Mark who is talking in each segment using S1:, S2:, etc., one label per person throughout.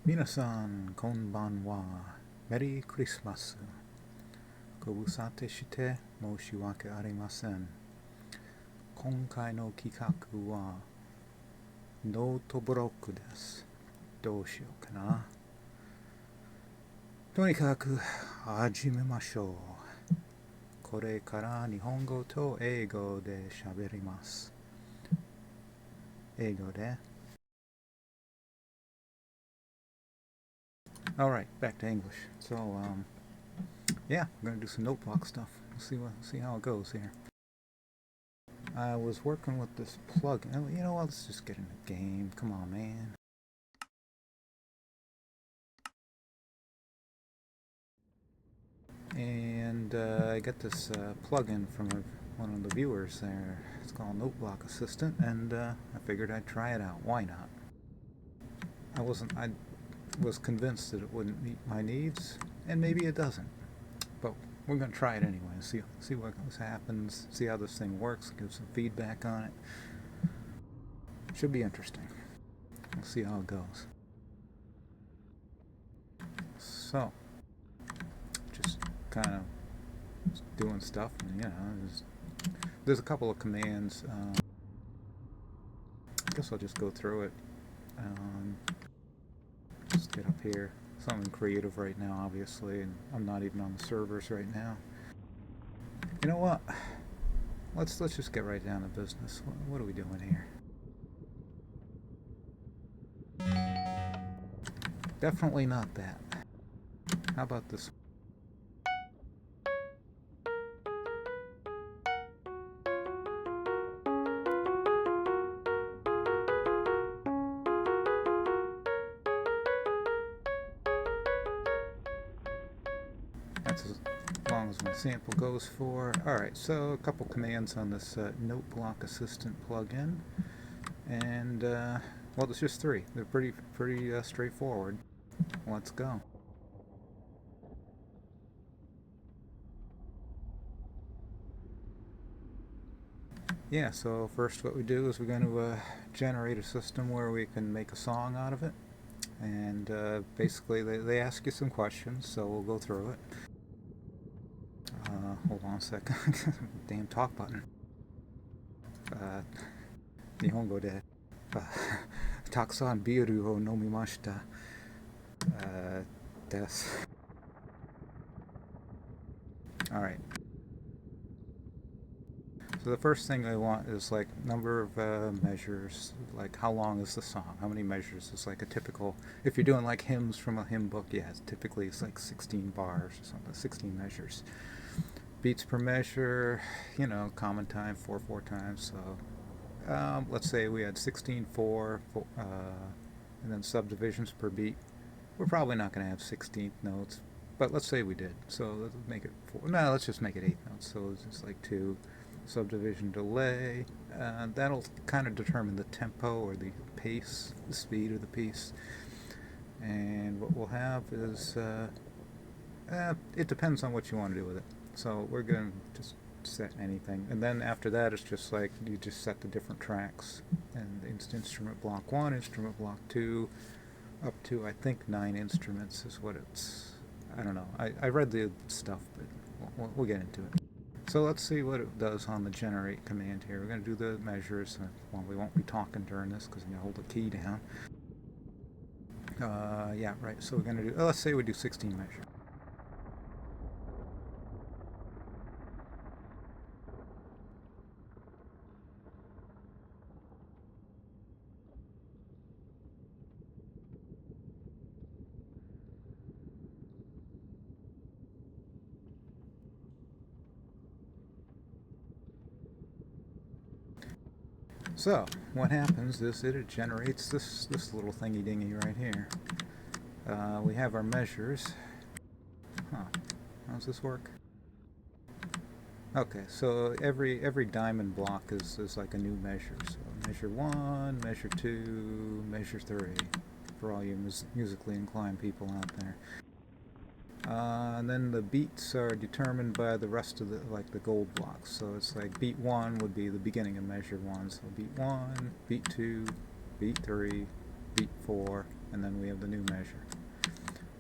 S1: Minasan konbanwa. Merry Christmas. Gobusate shite moshiwake arimasen. Konkai no kikaku wa Noteblocks desu. どうしようかな。とにかく始めましょう。これから日本語と英語で喋ります。英語で。Alright, back to English. So, yeah, I'm gonna do some note block stuff. See how it goes here. I was working with this plugin. You know what? Let's just get in the game. Come on, man. And I got this plugin from one of the viewers there. It's called noteblock-assistant, and I figured I'd try it out. Why not? I was convinced that it wouldn't meet my needs, and maybe it doesn't. But we're going to try it anyway. See what happens. See how this thing works. Give some feedback on it. Should be interesting. We'll see how it goes. So, just kind of doing stuff, and there's a couple of commands. I guess I'll just go through it. Just get up here. Something creative right now, obviously, and I'm not even on the servers right now. You know what? Let's just get right down to business. What are we doing here? Definitely not that. How about this? That's as long as my sample goes for. Alright, so a couple commands on this Noteblock-assistant plugin. And, well, there's just three. They're pretty straightforward. Let's go. Yeah, so first what we do is we're going to generate a system where we can make a song out of it. And basically they ask you some questions, so we'll go through it. Hold on a second. Damn talk button. 日本語でたくさんビールを飲みました。です。Alright. So the first thing I want is like number of measures, like how long is the song, how many measures is like a typical, if you're doing like hymns from a hymn book, yeah, typically it's like 16 bars or something, 16 measures. Beats per measure, common time, 4/4 times, so let's say we had 16/4, and then subdivisions per beat. We're probably not going to have 16th notes, but let's say we did, so let's make it 4, no, let's just make it 8 notes, so it's just like 2. Subdivision delay, that'll kind of determine the tempo or the pace, the speed of the piece. And what we'll have is, it depends on what you want to do with it. So we're going to just set anything. And then after that, it's just like you just set the different tracks. And instrument block 1, instrument block 2, up to I think 9 instruments is what it's, I don't know. I read the stuff, but we'll get into it. So let's see what it does on the generate command here. We're going to do the measures. Well, we won't be talking during this because I'm going to hold the key down. Yeah, right. So we're going to do, let's say we do 16 measures. So what happens is it generates this little thingy dingy right here. We have our measures. Huh? How does this work? Okay, so every diamond block is like a new measure. So measure 1, measure 2, measure 3, for all you musically inclined people out there. And then the beats are determined by the rest of the gold blocks. So it's like beat 1 would be the beginning of measure 1. So beat 1, beat 2, beat 3, beat 4, and then we have the new measure.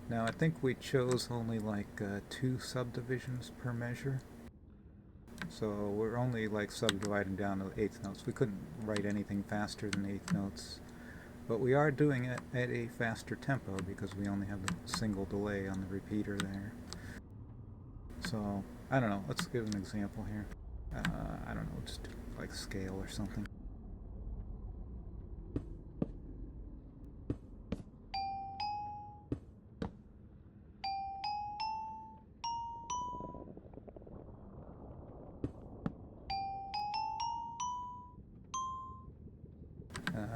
S1: Now I think we chose only like 2 subdivisions per measure, so we're only like subdividing down to the eighth notes. We couldn't write anything faster than eighth notes, but we are doing it at a faster tempo because we only have the single delay on the repeater there. So I don't know, let's give an example here. I don't know, just like scale or something.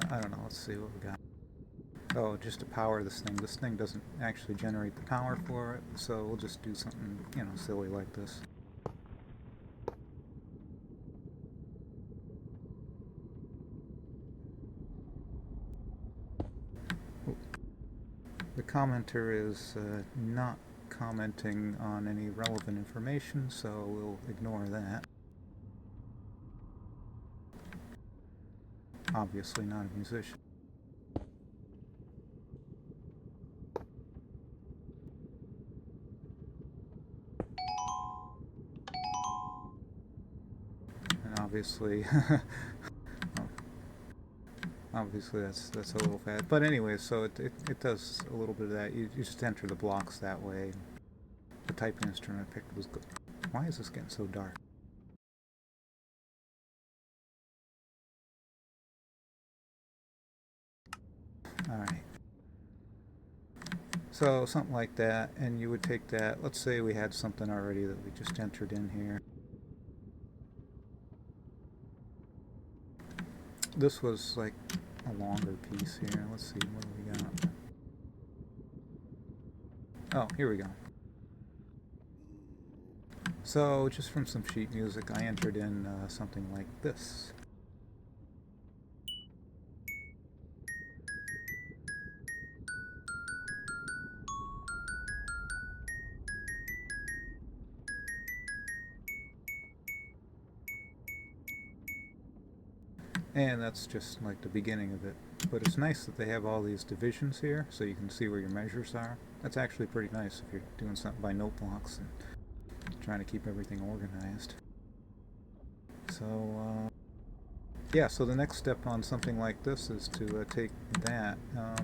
S1: I don't know, let's see what we got. Oh, just to power this thing doesn't actually generate the power for it, so we'll just do something, you know, silly like this. The commenter is not commenting on any relevant information, so we'll ignore that. Obviously not a musician. And obviously obviously that's a little fast. But anyway, so it does a little bit of that. You just enter the blocks that way. The typing instrument I picked was good. Why is this getting so dark? Alright. So something like that, and you would take that. Let's say we had something already that we just entered in here. This was like a longer piece here. Let's see, what do we got? Oh, here we go. So just from some sheet music, I entered in something like this. And that's just like the beginning of it. But it's nice that they have all these divisions here, so you can see where your measures are. That's actually pretty nice if you're doing something by note blocks and trying to keep everything organized. So, yeah, so the next step on something like this is to take that. I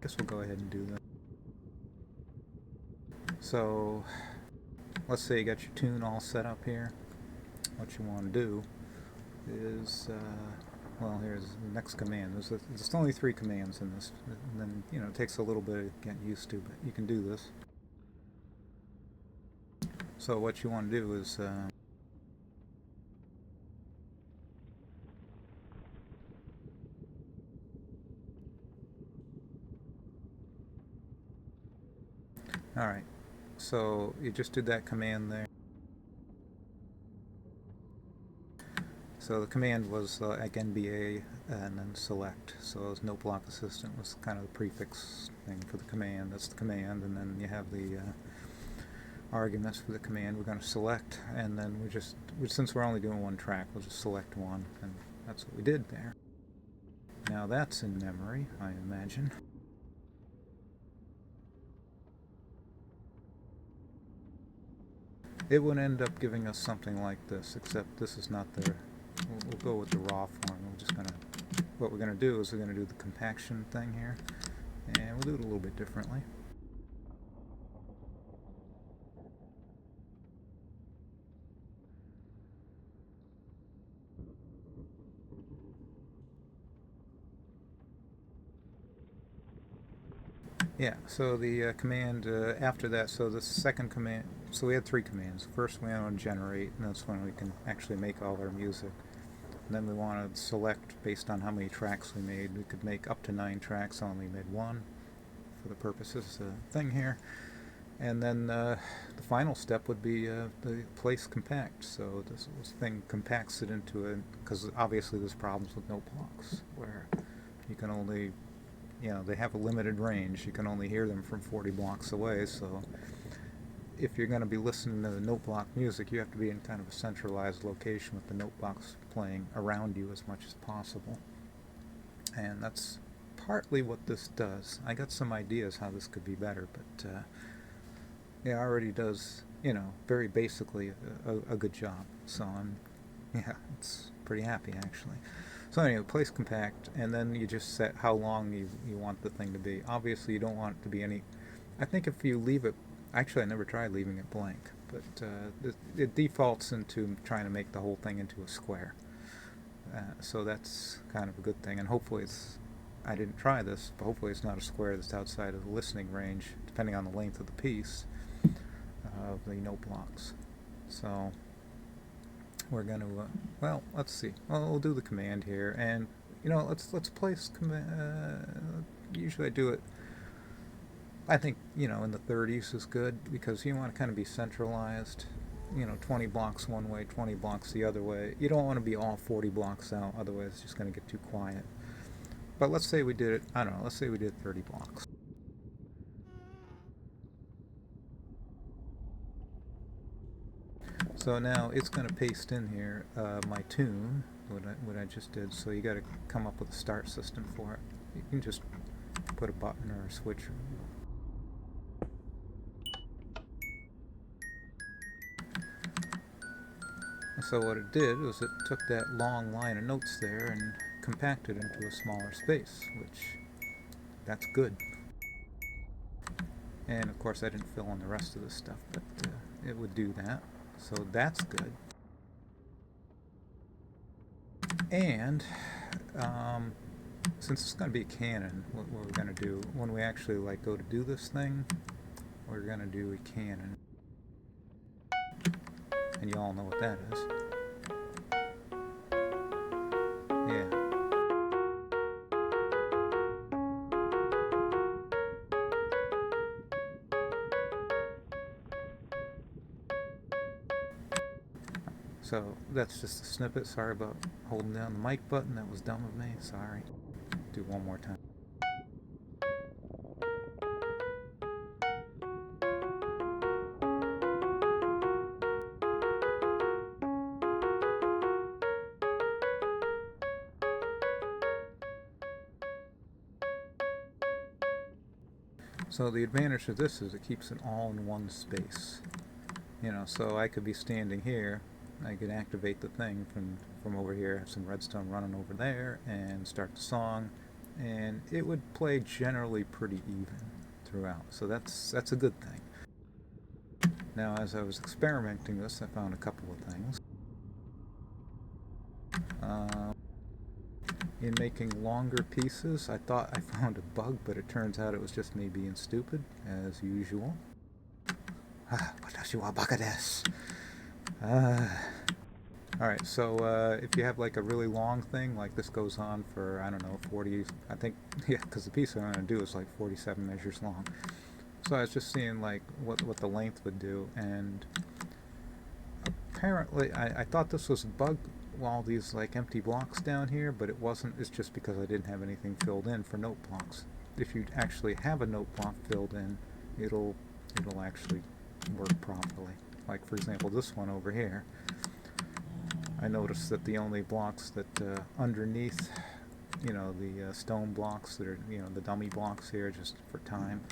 S1: guess we'll go ahead and do that. So, let's say you got your tune all set up here. What you want to do is, well, here's the next command. There's only 3 commands in this, and then, you know, it takes a little bit of getting used to, but you can do this. So what you want to do is, alright, so you just did that command there. So the command was like NBA and then select. So it was noteblock-assistant was kind of the prefix thing for the command. That's the command, and then you have the arguments for the command. We're going to select, and then since we're only doing one track, we'll just select one, and that's what we did there. Now that's in memory, I imagine. It would end up giving us something like this, except this is not the... We'll go with the raw form. What we're going to do is we're going to do the compaction thing here, and we'll do it a little bit differently. Yeah, so the command after that, so the second command, so we had 3 commands. First we want to generate, and that's when we can actually make all our music. And then we want to select based on how many tracks we made. We could make up to 9 tracks, only made 1 for the purposes of the thing here. And then the final step would be the place compact. So this thing compacts it into a, because obviously there's problems with note blocks where you can only, you know, they have a limited range. You can only hear them from 40 blocks away, so if you're going to be listening to the note block music, you have to be in kind of a centralized location with the note blocks playing around you as much as possible. And that's partly what this does. I got some ideas how this could be better, but it already does, you know, very basically a good job. So yeah, it's pretty happy actually. So anyway, place compact, and then you just set how long you want the thing to be. Obviously, you don't want it to be any. I think if you leave it, actually, I never tried leaving it blank, but it defaults into trying to make the whole thing into a square. So that's kind of a good thing, and hopefully it's. I didn't try this, but hopefully it's not a square that's outside of the listening range, depending on the length of the piece of the note blocks. So we're going to, well, let's see. Well, we'll do the command here, and you know, let's place command. Usually I do it. I think, you know, in the 30s is good because you want to kind of be centralized. You know, 20 blocks one way, 20 blocks the other way. You don't want to be all 40 blocks out, otherwise it's just going to get too quiet. But let's say we did it, I don't know, let's say we did 30 blocks. So now it's going to paste in here my tune, what I just did. So you got to come up with a start system for it. You can just put a button or a switch. So what it did was it took that long line of notes there and compacted into a smaller space, which that's good. And of course I didn't fill in the rest of this stuff, but it would do that. So that's good. And since it's going to be a canon, what we're going to do when we actually like go to do this thing, we're going to do a canon. And you all know what that is. Yeah. So that's just a snippet. Sorry about holding down the mic button. That was dumb of me. Sorry. Do one more time. So the advantage of this is it keeps it all in one space. You know, so I could be standing here, I could activate the thing from over here, have some redstone running over there, and start the song, and it would play generally pretty even throughout. So that's a good thing. Now, as I was experimenting this, I found a couple of things. In making longer pieces, I thought I found a bug, but it turns out it was just me being stupid, as usual. Watashi wa baka desu. Alright, so if you have like a really long thing, like this goes on for, I don't know, 40, I think, yeah, because the piece I'm going to do is like 47 measures long. So I was just seeing like what the length would do, and apparently I thought this was a bug, all these like empty blocks down here, but it wasn't. It's just because I didn't have anything filled in for note blocks. If you actually have a note block filled in, it'll actually work properly. Like for example this one over here, I noticed that the only blocks that underneath, you know, the stone blocks that are, you know, the dummy blocks here just for time,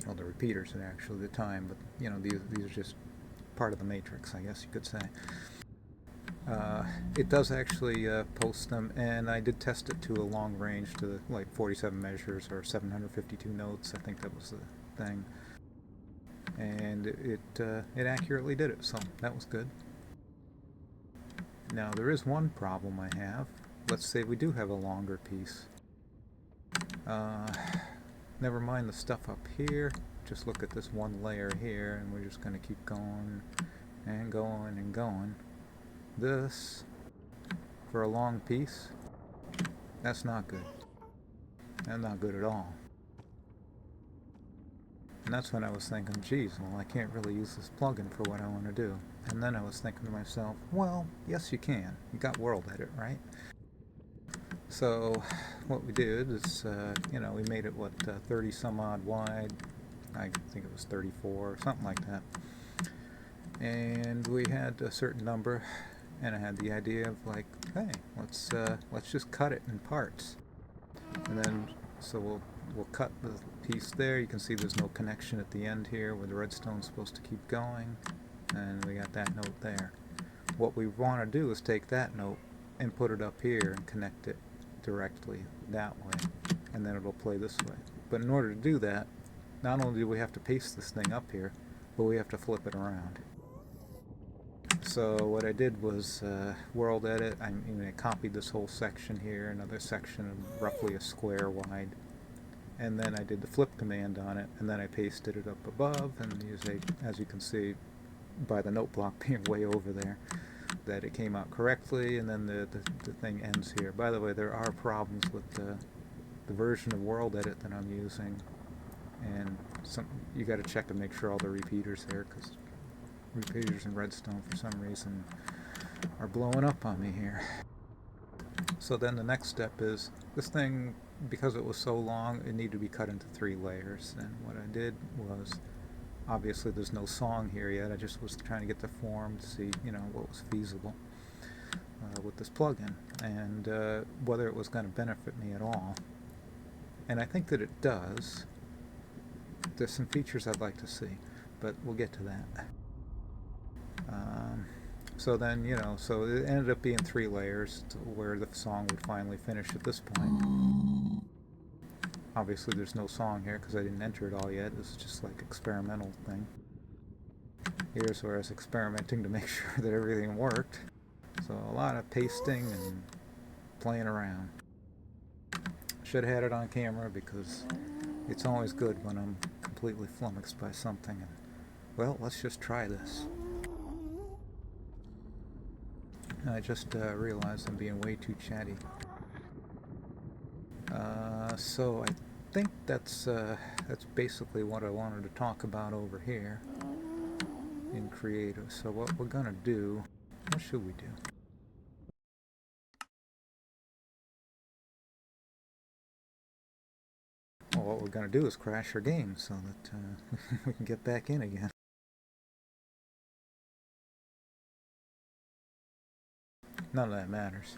S1: well, the repeaters are actually the time, but you know, these are just part of the matrix, I guess you could say. It does actually post them, and I did test it to a long range, to like 47 measures or 752 notes. I think that was the thing, and it accurately did it, so that was good. Now there is one problem I have. Let's say we do have a longer piece. Never mind the stuff up here. Just look at this one layer here, and we're just going to keep going and going and going. This, for a long piece, that's not good. That's not good at all. And that's when I was thinking, geez, well, I can't really use this plugin for what I want to do. And then I was thinking to myself, well, yes you can. You got World Edit, right? So what we did is, you know, we made it, what, 30 some odd wide. I think it was 34, something like that. And we had a certain number, and I had the idea of like, hey, let's just cut it in parts. And then, so we'll cut the piece there. You can see there's no connection at the end here where the redstone's supposed to keep going. And we got that note there. What we want to do is take that note and put it up here and connect it directly that way. And then it'll play this way. But in order to do that, not only do we have to paste this thing up here, but we have to flip it around. So what I did was world edit. I copied this whole section here, another section of roughly a square wide, and then I did the flip command on it, and then I pasted it up above, and as you can see by the note block being way over there, that it came out correctly, and then the thing ends here. By the way, there are problems with the version of world edit that I'm using, and you got to check and make sure all the repeaters there, because repeaters in Redstone for some reason are blowing up on me here. So then the next step is, this thing, because it was so long, it needed to be cut into 3 layers. And what I did was, obviously there's no song here yet, I just was trying to get the form to see, what was feasible with this plugin, and whether it was going to benefit me at all. And I think that it does. There's some features I'd like to see, but we'll get to that. So then, so it ended up being 3 layers to where the song would finally finish at this point. Obviously there's no song here because I didn't enter it all yet. This is just like experimental thing. Here's where I was experimenting to make sure that everything worked. So a lot of pasting and playing around. Should have had it on camera because it's always good when I'm completely flummoxed by something. And, well, let's just try this. I just realized I'm being way too chatty. So I think that's basically what I wanted to talk about over here in Creative. So what we're gonna do, what should we do? Well, what we're gonna do is crash our game so that we can get back in again. None of that matters.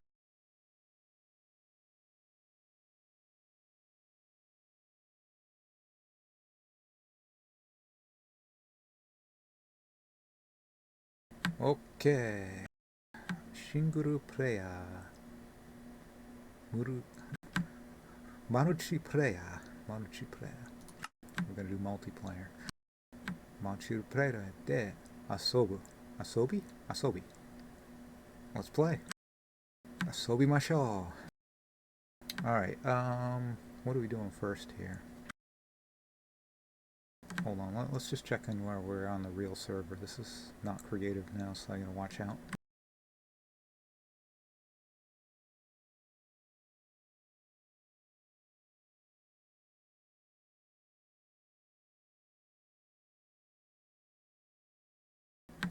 S1: Okay. Shinguru player. Manuchi player. We're gonna do multiplayer. Manuchi player de asobu. Asobi. Let's play. Asobi masho. Alright, what are we doing first here? Hold on, let's just check in where we're on the real server. This is not Creative now, so I gotta watch out.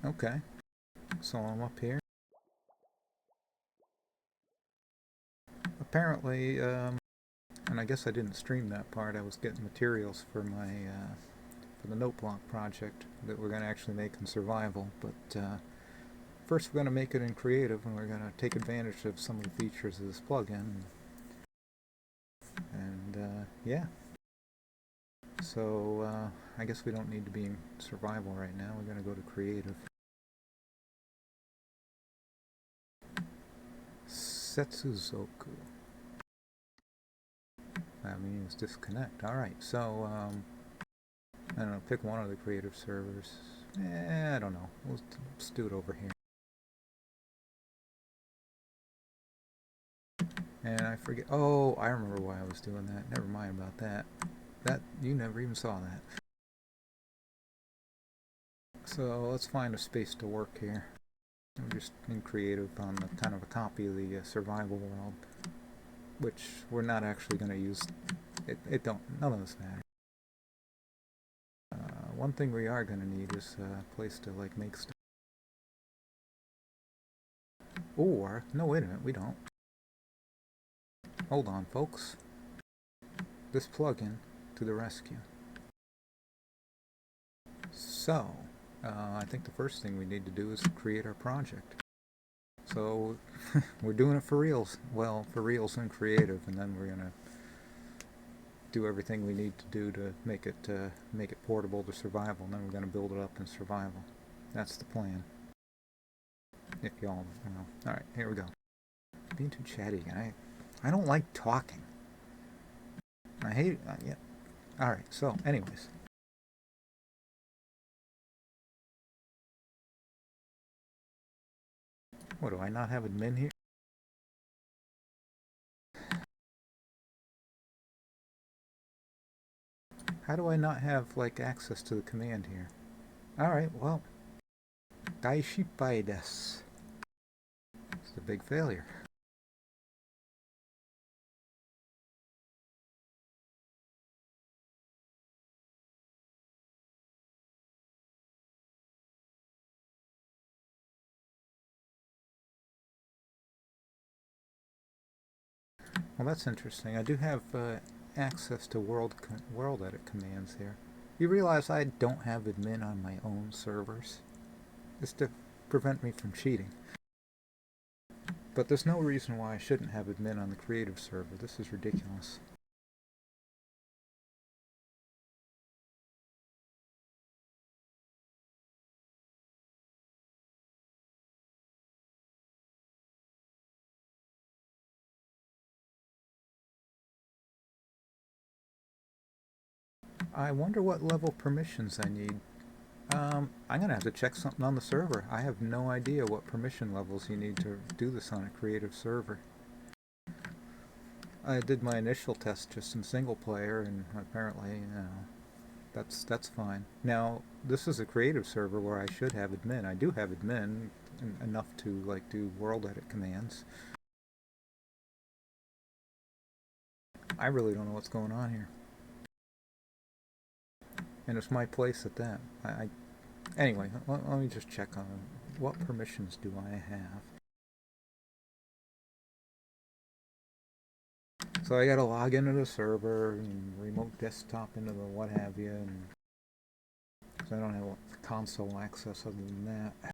S1: Okay, so I'm up here. Apparently, and I guess I didn't stream that part, I was getting materials for my for the Noteblock project that we're going to actually make in survival, but first we're going to make it in Creative, and we're going to take advantage of some of the features of this plugin, and yeah. So I guess we don't need to be in survival right now, we're going to go to Creative. Setsuzoku. That means disconnect. Alright, so I don't know, pick one of the Creative servers. I don't know. Let's do it over here. And I forget. Oh, I remember why I was doing that. Never mind about that. You never even saw that. So let's find a space to work here. I'm just in Creative on the kind of a copy of the survival world, which we're not actually going to use. None of this matters. One thing we are going to need is a place to like make stuff. Or, no, wait a minute, we don't. Hold on, folks. This plugin to the rescue. So, I think the first thing we need to do is create our project. So, we're doing it for reals. Well, for reals in Creative, and then we're going to do everything we need to do to make it portable to survival, and then we're going to build it up in survival. That's the plan. If y'all know. Alright, here we go. Being too chatty again. I don't like talking. I hate it. Yeah. Alright, so, anyways. What, do I not have admin here? How do I not have, like, access to the command here? Alright, well. Daishipai desu. It's a big failure. Well, that's interesting. I do have access to world edit commands here. You realize I don't have admin on my own servers? It's to prevent me from cheating. But there's no reason why I shouldn't have admin on the creative server. This is ridiculous. I wonder what level permissions I need. I'm going to have to check something on the server. I have no idea what permission levels you need to do this on a creative server. I did my initial test just in single player, and apparently, that's fine. Now, this is a creative server where I should have admin. I do have admin enough to like do world edit commands. I really don't know what's going on here. And it's my place at that. Anyway, let me just check on what permissions do I have. So I gotta log into the server and remote desktop into the what have you, and because I don't have console access other than that.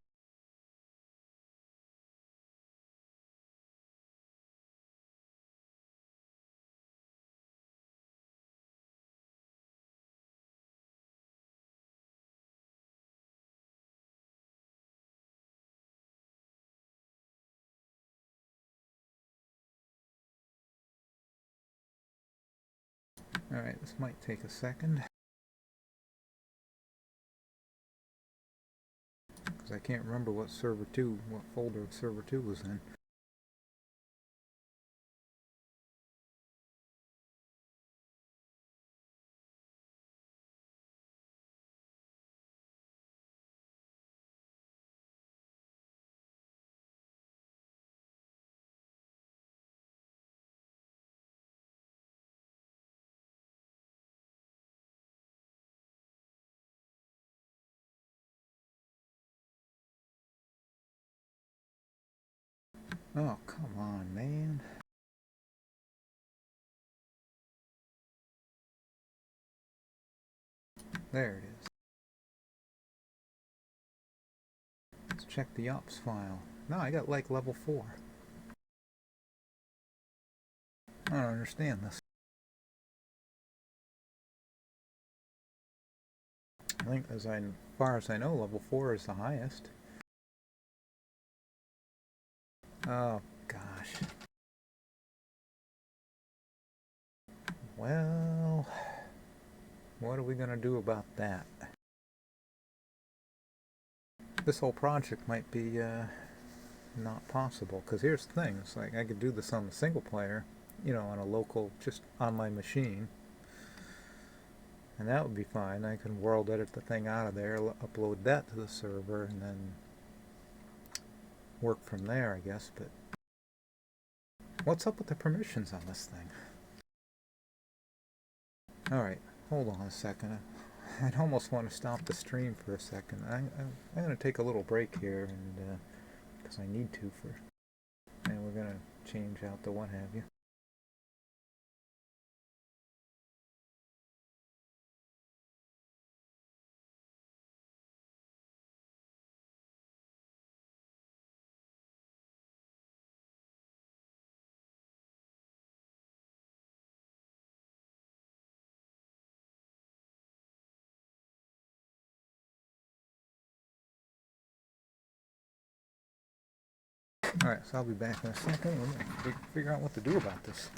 S1: Alright, this might take a second. Because I can't remember what server 2, what folder server 2 was in. Oh, come on, man. There it is. Let's check the ops file. No, I got like level 4. I don't understand this. I think as far as I know, level 4 is the highest. Oh, gosh. Well, what are we going to do about that? This whole project might be not possible, because here's the thing. It's like I could do this on the single player, you know, on a local, just on my machine. And that would be fine. I can world edit the thing out of there, upload that to the server, and then work from there, I guess. But what's up with the permissions on this thing? Alright, hold on a second. I'd almost want to stop the stream for a second. I'm going to take a little break here, and because I need to and we're going to change out the what have you. Alright, so I'll be back in a second. Let me figure out what to do about this.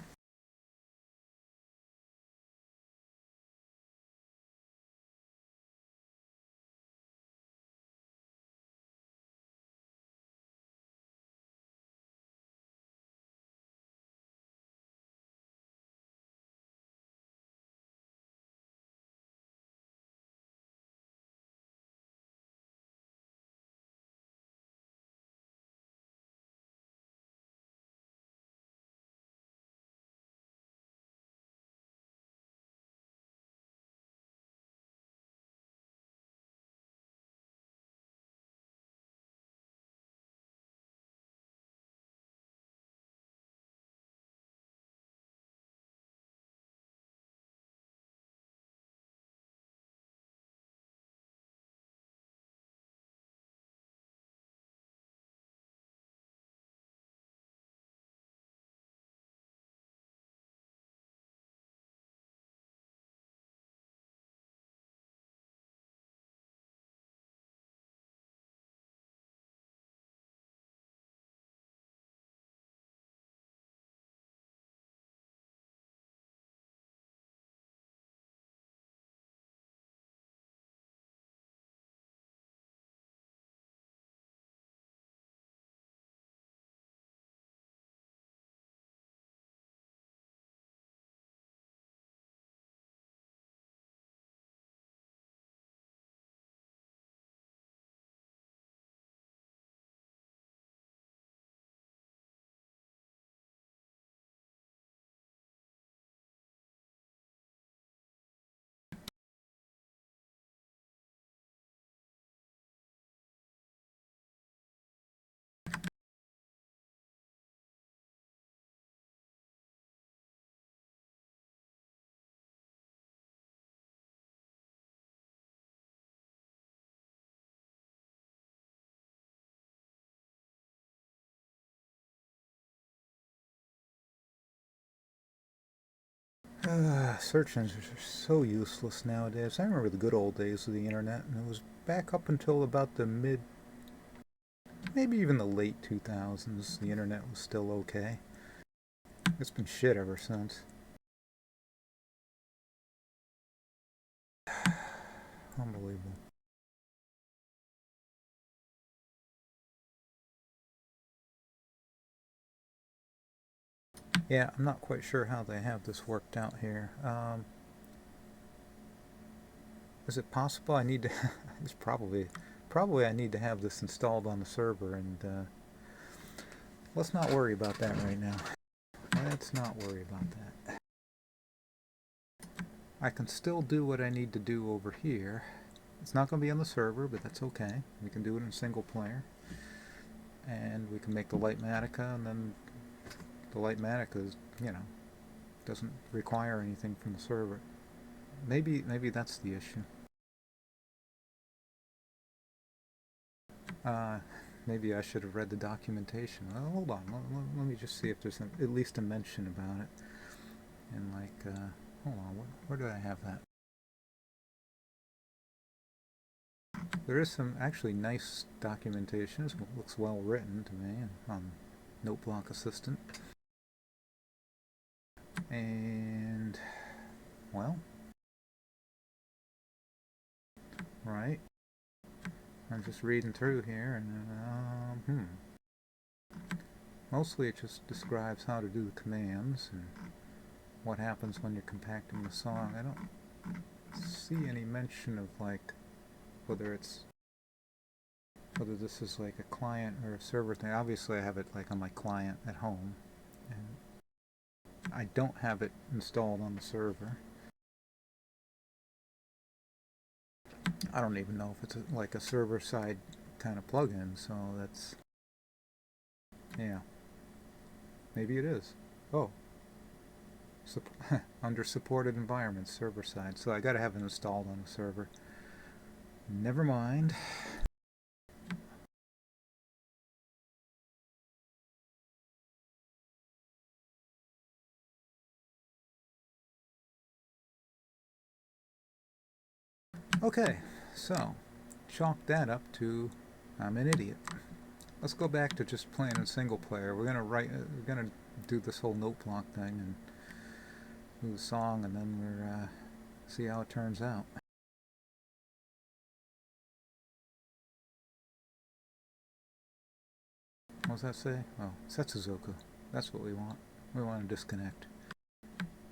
S1: Search engines are so useless nowadays. I remember the good old days of the internet, and it was back up until about the mid, maybe even the late 2000s, the internet was still okay. It's been shit ever since. Unbelievable. Yeah, I'm not quite sure how they have this worked out here. Is it possible I need to? It's probably I need to have this installed on the server, and let's not worry about that right now. Let's not worry about that. I can still do what I need to do over here. It's not going to be on the server, but that's okay. We can do it in single player, and we can make the Lightmatica, and then the Lightmatica is, doesn't require anything from the server. Maybe that's the issue. Uh, Maybe I should have read the documentation. Well, hold on, let me just see if there's at least a mention about it. And hold on, where do I have that? There is some actually nice documentation. It looks well written to me on noteblock-assistant. And, well, right. I'm just reading through here, and mostly it just describes how to do the commands and what happens when you're compacting the song. I don't see any mention of whether this is like a client or a server thing. Obviously I have it like on my client at home, and I don't have it installed on the server. I don't even know if it's like a server side kind of plugin, so that's, yeah, maybe it is. Oh, under supported environments, server side. So I gotta have it installed on the server. Never mind. Okay, so chalk that up to I'm an idiot. let's go back to just playing in single player. We're gonna do this whole note block thing and do the song, and then we're see how it turns out. What does that say? Oh, Setsuzoku. That's what we want. We want to disconnect.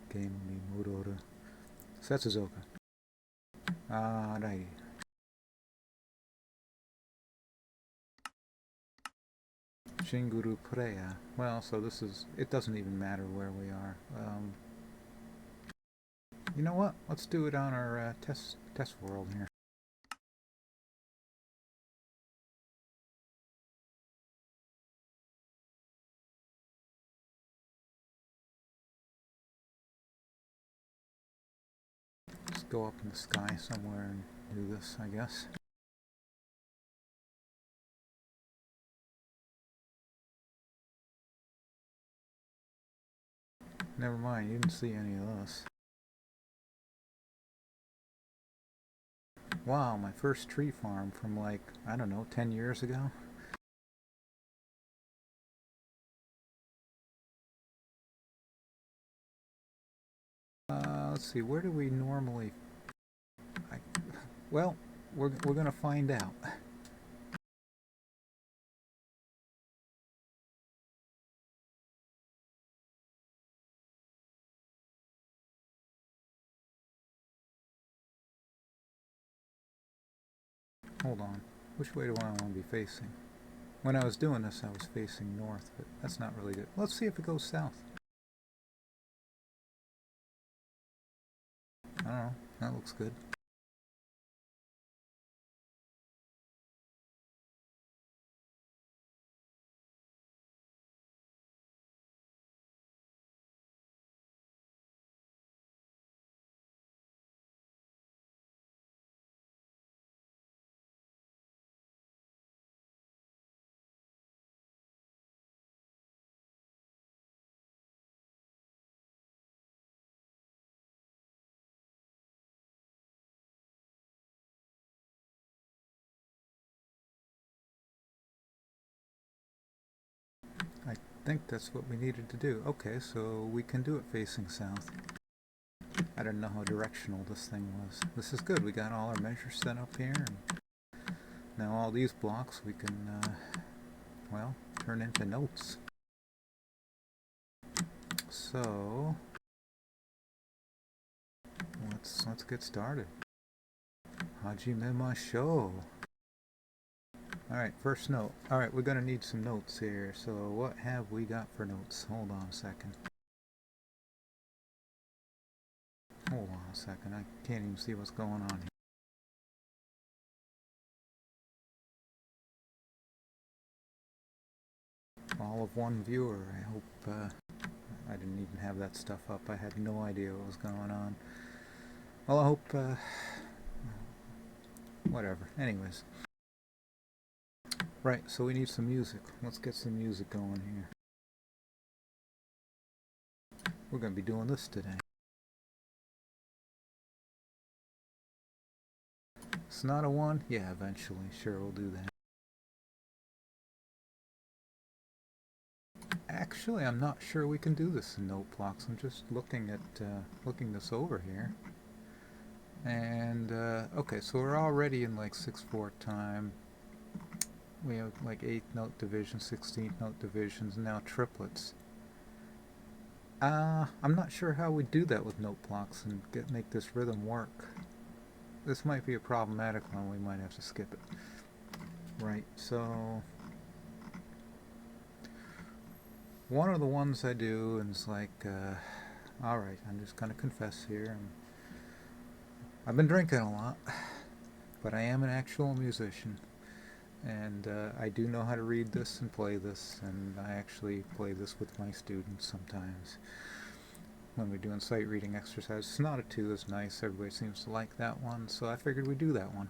S1: Game ni Muroru. Setsuzoku. Alrighty. Shinguru Pureya. Well, so this is... It doesn't even matter where we are. You know what? Let's do it on our test world here. Just go up in the sky somewhere and do this, I guess. Never mind, you didn't see any of this. Wow, my first tree farm from like, I don't know, 10 years ago? Let's see, where do we normally... well, we're gonna find out. Hold on, which way do I want to be facing? When I was doing this, I was facing north, but that's not really good. Let's see if it goes south. I don't know, that looks good. I think that's what we needed to do. Okay, so we can do it facing south. I didn't know how directional this thing was. This is good. We got all our measures set up here. And now all these blocks we can, well, turn into notes. So let's get started. Hajimemashou. Alright, first note. Alright, we're gonna need some notes here. So what have we got for notes? Hold on a second. Hold on a second. I can't even see what's going on here. All of one viewer. I hope I didn't even have that stuff up. I had no idea what was going on. Well, I hope whatever. Anyways. Right, so we need some music. Let's get some music going here. We're going to be doing this today. Sonata 1? Yeah, eventually. Sure, we'll do that. Actually, I'm not sure we can do this in Noteblocks. I'm just looking looking this over here. And, okay, so we're already in like 6/4 time. We have like 8th note divisions, 16th note divisions, and now triplets. I'm not sure how we do that with note blocks and make this rhythm work. This might be a problematic one. We might have to skip it. Right, so one of the ones I do is like, alright, I'm just going to confess here. I've been drinking a lot, but I am an actual musician. And I do know how to read this and play this, and I actually play this with my students sometimes when we're doing sight reading exercises. Sonata 2 is nice. Everybody seems to like that one, so I figured we'd do that one.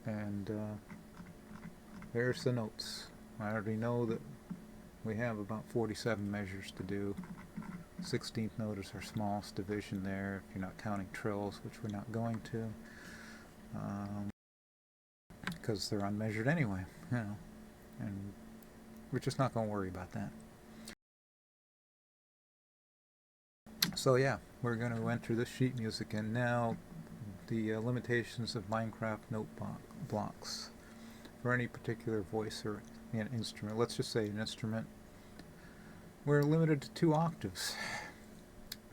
S1: And there's the notes. I already know that we have about 47 measures to do. 16th note is our smallest division there, if you're not counting trills, which we're not going to. because they're unmeasured anyway, you know, and we're just not going to worry about that. So yeah, we're going to enter this sheet music, and now the limitations of Minecraft Noteblocks for any particular voice or an instrument. Let's just say an instrument. We're limited to 2 octaves.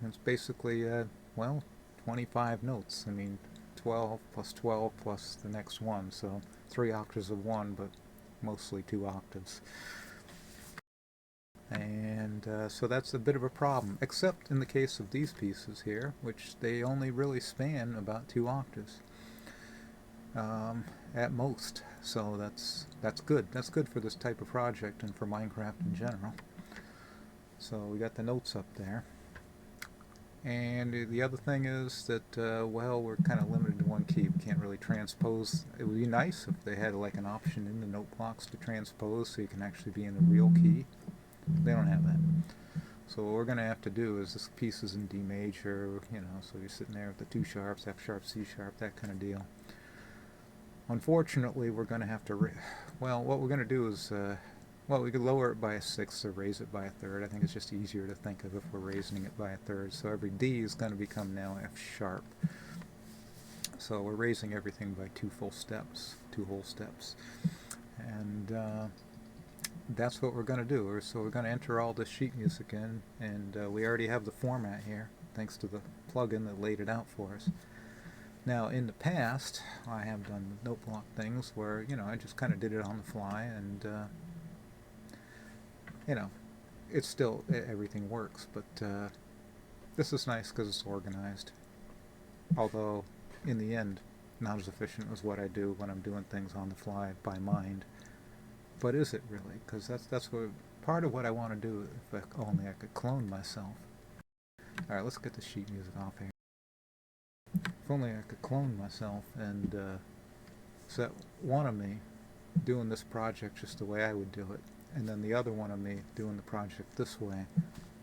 S1: It's basically, well, 25 notes. I mean, 12 plus the next one, so 3 octaves of 1, but mostly 2 octaves. And so that's a bit of a problem, except in the case of these pieces here, which they only really span about 2 octaves at most. So that's good. That's good for this type of project and for Minecraft in general. So we got the notes up there. And the other thing is that, well, we're kind of limited to 1 key. We can't really transpose. It would be nice if they had like an option in the note blocks to transpose so you can actually be in the real key. They don't have that. So what we're going to have to do is, this piece is in D major, you know, so you're sitting there with the 2 sharps, F sharp, C sharp, that kind of deal. Unfortunately, we're going to have to, well, what we're going to do is, well, we could lower it by a 1/6 or raise it by a 1/3. I think it's just easier to think of if we're raising it by a 1/3. So every D is going to become now F sharp. So we're raising everything by 2 whole steps. And that's what we're going to do. So we're going to enter all this sheet music in, and we already have the format here, thanks to the plugin that laid it out for us. Now, in the past, I have done note block things where, you know, I just kind of did it on the fly, and you know, it's still, everything works, but this is nice because it's organized. Although, in the end, not as efficient as what I do when I'm doing things on the fly by mind. But is it really? Because that's what part of what I want to do. If only I could clone myself. All right, let's get the sheet music off here. If only I could clone myself and set one of me doing this project just the way I would do it, and then the other one of me doing the project this way,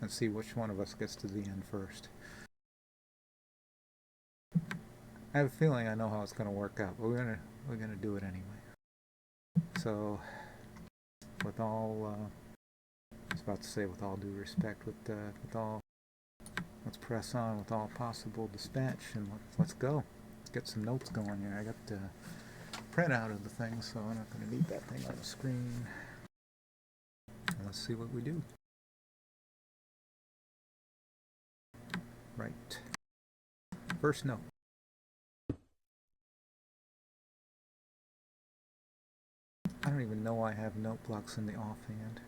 S1: and see which one of us gets to the end first. I have a feeling I know how it's going to work out, but we're gonna do it anyway. So, with all, I was about to say with all due respect, with all, let's press on with all possible dispatch, and let's go. Let's get some notes going here. I got the printout of the thing, so I'm not going to need that thing on the screen. And let's see what we do. Right. First note. I don't even know I have note blocks in the offhand.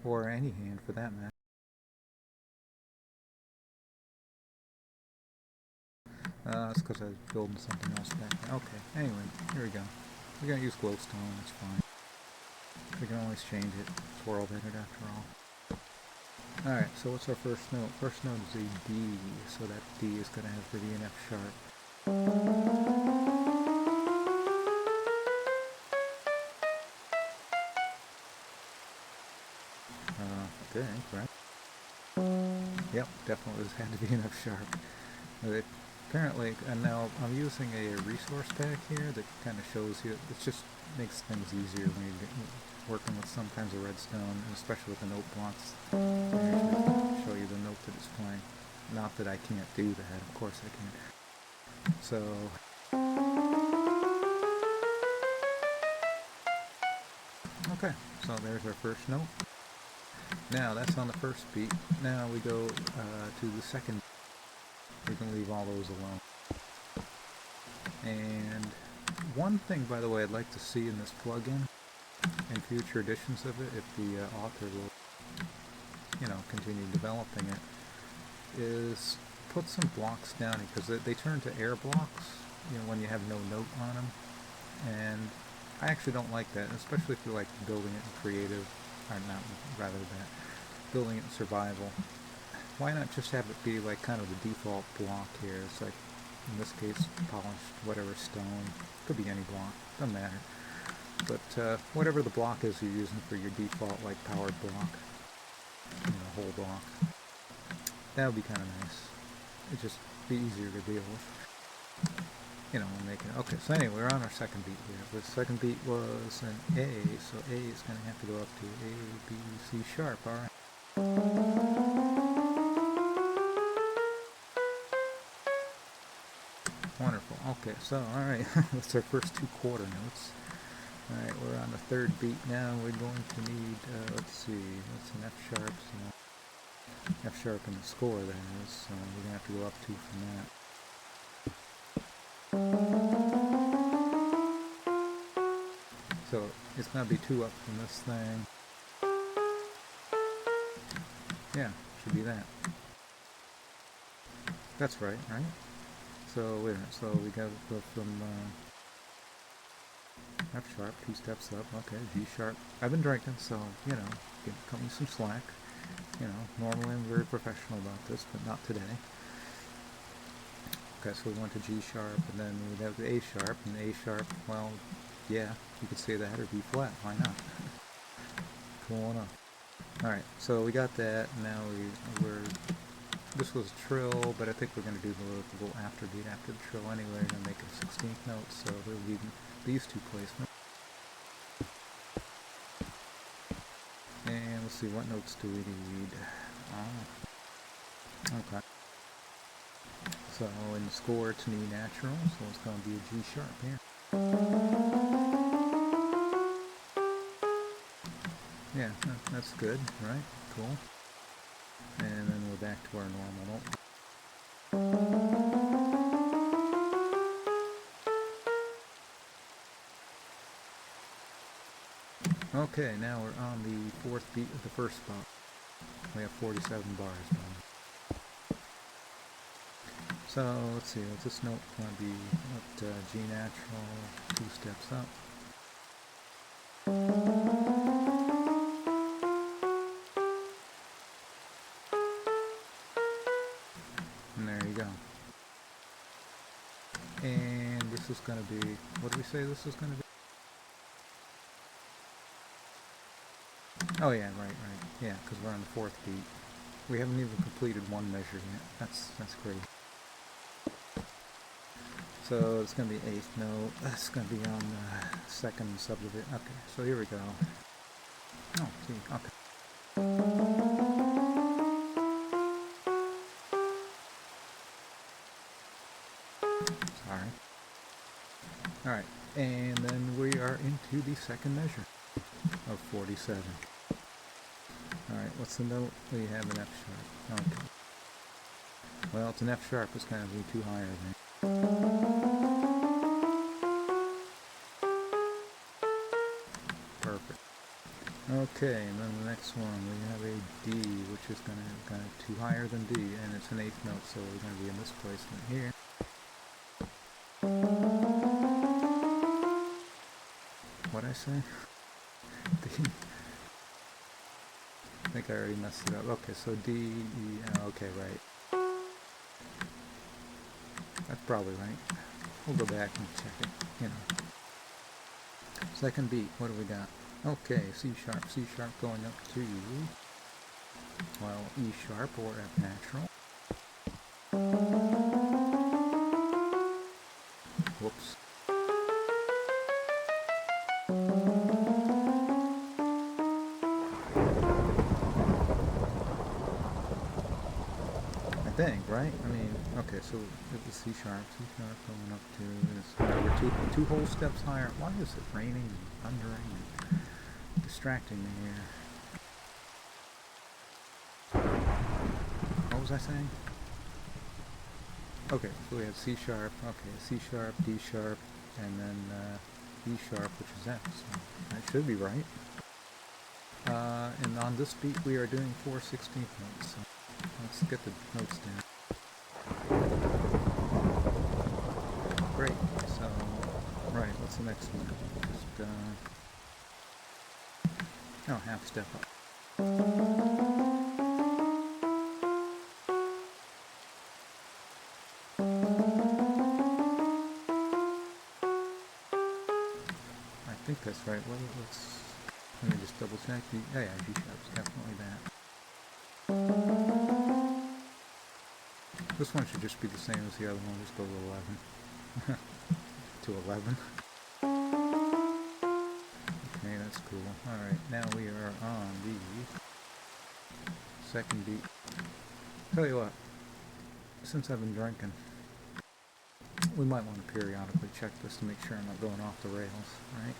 S1: Or any hand for that matter. That's because I was building something else back there. Okay, anyway, here we go. We're going to use glowstone, that's fine. We can always change it. It's world edit after all. Alright, so what's our first note? First note is a D, so that D is going to have to be an F sharp. I think, right? Yep, definitely this had to be an F sharp. Apparently, and now I'm using a resource pack here that kind of shows you, it just makes things easier when you're working with some kinds of redstone, and especially with the note blocks. I usually show you the note that it's playing. Not that I can't do that, of course I can. So, okay, so there's our first note. Now that's on the first beat. Now we go to the second. We can leave all those alone. And one thing, by the way, I'd like to see in this plugin, in future editions of it, if the author will, you know, continue developing it, is put some blocks down, because they turn to air blocks, you know, when you have no note on them. And I actually don't like that, especially if you like building it in creative, or not, rather that, building it in survival. Why not just have it be like kind of the default block here? It's like, in this case, polished, whatever stone. Could be any block, doesn't matter. But whatever the block is you're using for your default, like powered block, you know, whole block, that would be kind of nice. It just be easier to deal with. You know, when making it. Okay, so anyway, we're on our second beat here. The second beat was an A, so A is going to have to go up to A, B, C sharp, alright. Wonderful. Okay, so, alright, that's our first two quarter notes. Alright, we're on the third beat now. We're going to need, let's see, that's an F sharp, so F sharp in the score, that is, so we're going to have to go up 2 from that. So it's going to be 2 up from this thing. Yeah, should be that. That's right? So wait a minute, so we got to go from F sharp, 2 steps up, okay, G sharp. I've been drinking, so, you know, cut me some slack. You know, normally I'm very professional about this, but not today. Okay, so we went to G sharp, and then we have the A sharp, and A sharp, well, yeah, you could say that, or B flat, why not? Cool enough. Alright, so we got that, now this was trill, but I think we're going to do the little after beat after the trill anyway. We're going to make a 16th note, so we'll leave these 2 placements. And let's see, what notes do we need? Okay. So in the score it's an E natural, so it's going to be a G sharp here. Yeah, that's good, right? Cool. And then we're back to our normal note. Okay, now we're on the 4th beat of the first spot. We have 47 bars now. So let's see, what's this note going to be? G natural, 2 steps up. And there you go. And this is going to be, what do we say this is going to be? Oh yeah, right. Yeah, because we're on the 4th beat. We haven't even completed one measure yet. That's great. So it's going to be 8th note. That's going to be on the 2nd subdivision. Okay, so here we go. Oh, see, okay. Sorry. Alright, and then we are into the 2nd measure of 47. Alright, what's the note? We have an F sharp. Okay. Well, it's an F sharp. It's going to be too high, I think. Perfect. Okay, and then the next one we have a D, which is going to kind of too higher than D, and it's an 8th note, so we're going to be in this placement here. What'd I say? D. I think I already messed it up. Okay, so D, E, okay, right. That's probably right. We'll go back and check it, you know. 2nd beat, what do we got? Okay, C sharp going up to, well, E sharp or F natural. Whoops. I think, right? I mean, okay, so it was C sharp going up to, we're two whole steps higher. Why is it raining and thundering and distracting me here? What was I saying? Okay, so we have C sharp, okay, C sharp, D sharp, and then E sharp, which is F, so that should be right. And on this beat we are doing 4 16th notes, so let's get the notes down. Great, so, right, what's the next one? Just, oh, half step up. I think that's right. Let me just double check. Yeah, G sharp's definitely that. This one should just be the same as the other one, just go to 11. To 11. Okay, that's cool. Alright, now we are on the second beat. Tell you what, since I've been drinking, we might want to periodically check this to make sure I'm not going off the rails, right?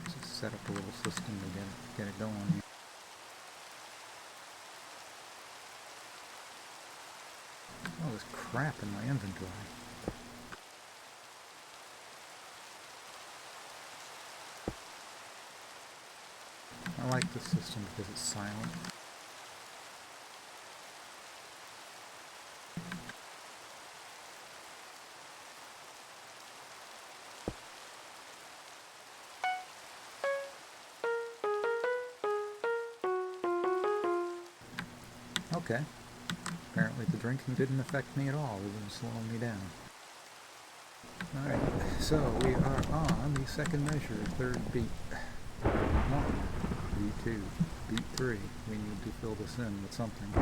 S1: Just set up a little system to get it going here. All this crap in my inventory. I like this system because it's silent. Okay. Apparently the drinking didn't affect me at all, it didn't slow me down. Alright, so we are on the second measure, third beat. 1, B2, beat 3. We need to fill this in with something.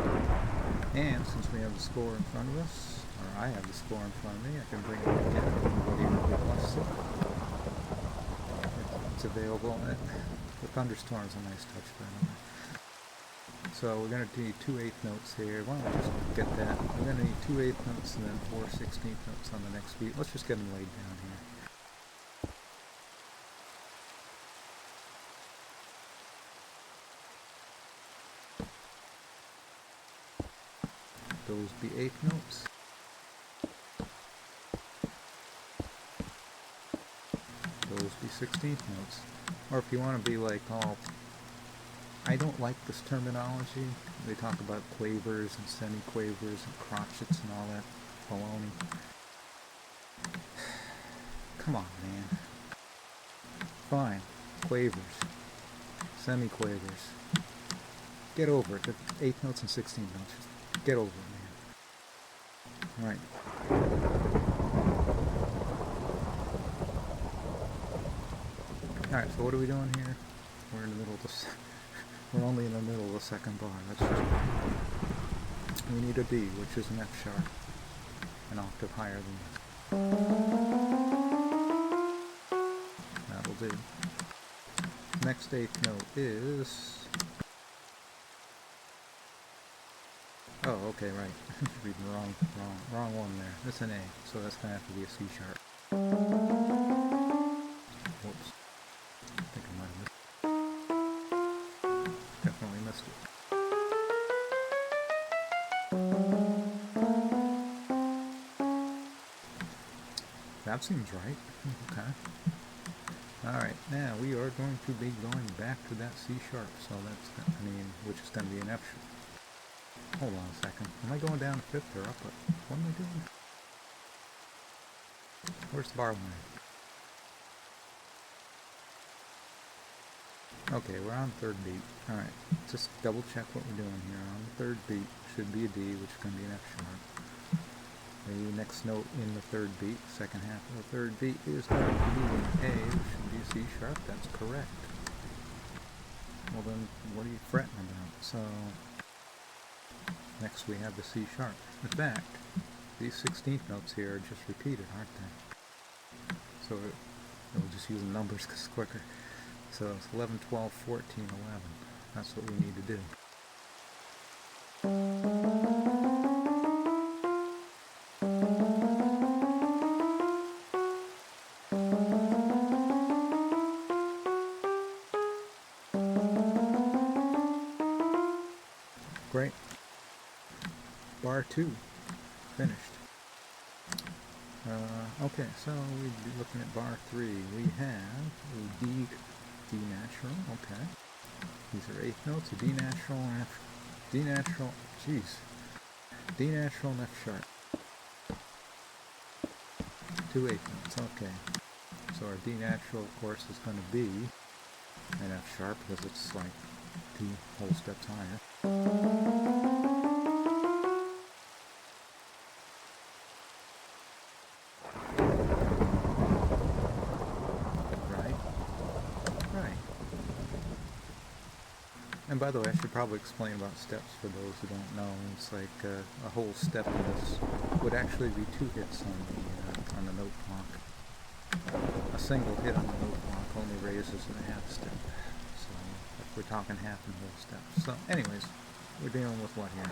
S1: And since we have the score in front of us, or I have the score in front of me, I can bring it again if anybody requests it. It's available. The thunderstorm is a nice touch, by the way. So we're going to need 2/8 notes here. Why don't we just get that? We're going to need 2/8 notes and then 4/16 notes on the next beat. Let's just get them laid down here. Those be 8 notes. Those be 16th notes. Or if you want to be like all... I don't like this terminology. They talk about quavers and semi-quavers and crotchets and all that baloney. Come on, man. Fine. Quavers. Semi-quavers. Get over it. 8 notes and 16 notes. Just get over it, man. Alright. Alright, so what are we doing here? We're in the middle of this. We're only in the middle of the second bar. That's just... We need a D, which is an F sharp. An octave higher than this. That'll do. Next 8th note is... Oh, okay, right. Reading the wrong one there. It's an A, so that's gonna have to be a C sharp. Whoops. I think I might have missed it. Definitely missed it. That seems right. Okay. Alright, now we are going to be going back to that C sharp, so that's, which is going to be an F sharp. Hold on a second. Am I going down 5th or up? What am I doing? Where's the bar line? Okay, we're on 3rd beat. Alright, just double check what we're doing here. On the 3rd beat should be a D, which is going to be an F sharp. The next note in the 3rd beat, second half of the 3rd beat, is going to be an A, which should be C sharp. That's correct. Well then, what are you fretting about? So, next we have the C sharp. In fact, these 16th notes here are just repeated, aren't they? So we'll just use the numbers because it's quicker. So it's 11, 12, 14, 11. That's what we need to do. Great. Bar 2. Finished. Okay, so we'd be looking at bar 3. We have a D natural, okay. These are 8th notes, a D natural and F, D natural, jeez. D natural and F sharp. 2 8th notes, okay. So our D natural, of course, is going to be an F sharp because it's like 2 whole steps higher. Right. And by the way, I should probably explain about steps for those who don't know. It's like a whole step in this would actually be 2 hits on the note block. A single hit on the note block only raises a half step. So if we're talking half and whole steps. So anyways, we're dealing with what here?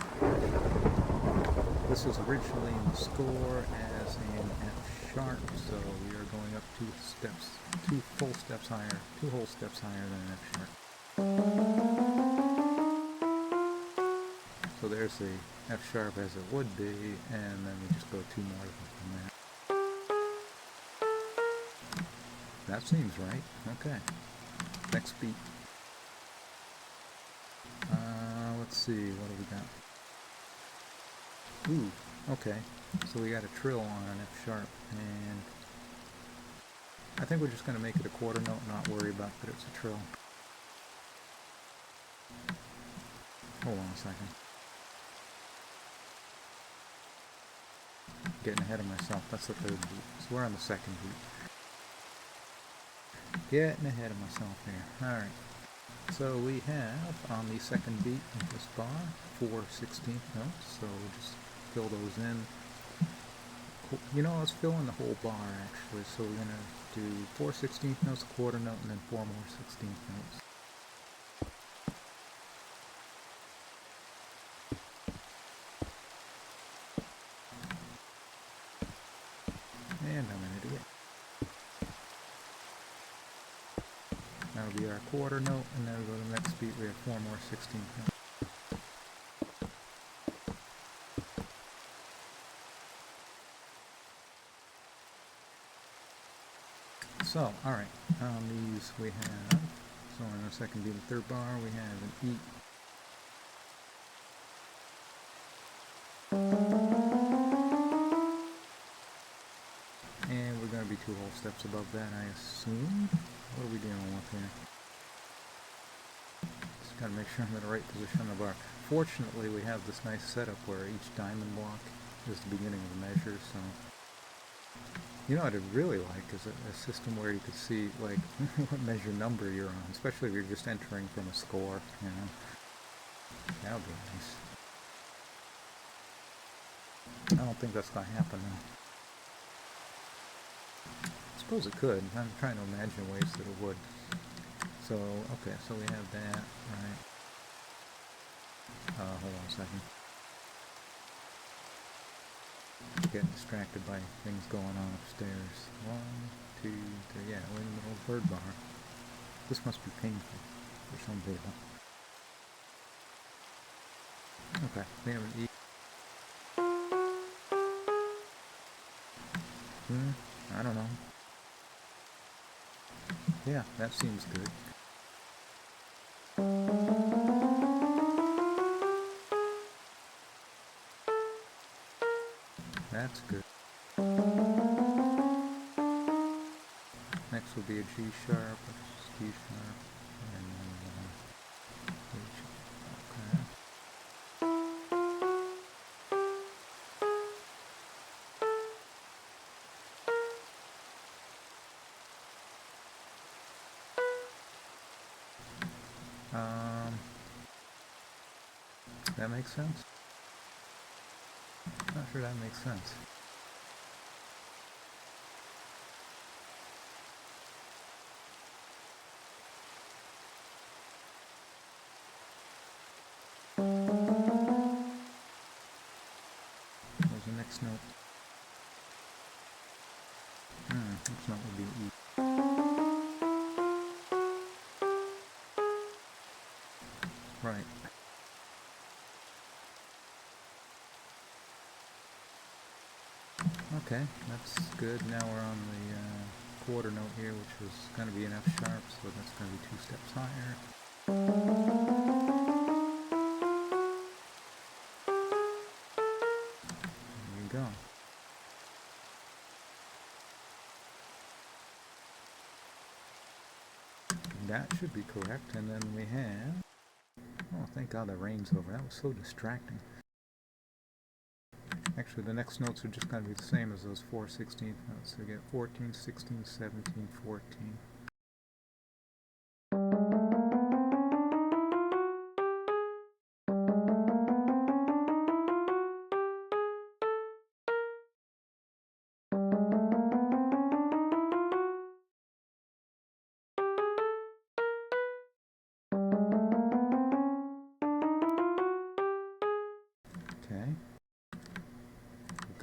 S1: This was originally in the score as an F sharp, so we are going up 2 full steps higher, 2 whole steps higher than an F sharp. So there's the F sharp as it would be, and then we just go 2 more from that. That seems right. Okay. Next beat. Let's see, what do we got? Ooh, okay. So we got a trill on an F sharp, and I think we're just going to make it a quarter note and not worry about that it's a trill. Hold on a second. Getting ahead of myself. That's the 3rd beat. So we're on the 2nd beat. Getting ahead of myself here. Alright. So we have on the 2nd beat of this bar 4 16th notes. So we'll just fill those in. You know, let's fill in the whole bar actually. So we're going to do 4 16th notes, a quarter note, and then 4 more 16th notes. And I'm an idiot. That'll be our quarter note, and then we'll go to the next beat. We have 4 more 16th notes. So, alright, on these we have, so in the 2nd beat of the 3rd bar, we have an E. And we're going to be 2 whole steps above that, I assume. What are we dealing with here? Just got to make sure I'm in the right position on the bar. Fortunately, we have this nice setup where each diamond block is the beginning of the measure, so... You know what I'd really like is a system where you could see, like, what measure number you're on, especially if you're just entering from a score, you know. That would be nice. I don't think that's going to happen, though. I suppose it could. I'm trying to imagine ways that it would. So, okay, so we have that, right. Hold on a second. Getting distracted by things going on upstairs. 1, 2, 3, yeah, we're in the middle of the 3rd bar. This must be painful for some people. Okay, we have an E. I don't know. Yeah, that seems good. That's good. Next will be a G sharp, D sharp, and then H. Okay. That makes sense? Not sure that makes sense. What's the next note? Next note would be E. Right. Okay, that's good. Now we're on the quarter note here, which is going to be an F sharp, so that's going to be 2 steps higher. There you go. That should be correct, and then we have... Oh, thank God the rain's over. That was so distracting. Actually, the next notes are just going to be the same as those 4 16th notes. So we get 14, 16, 17, 14.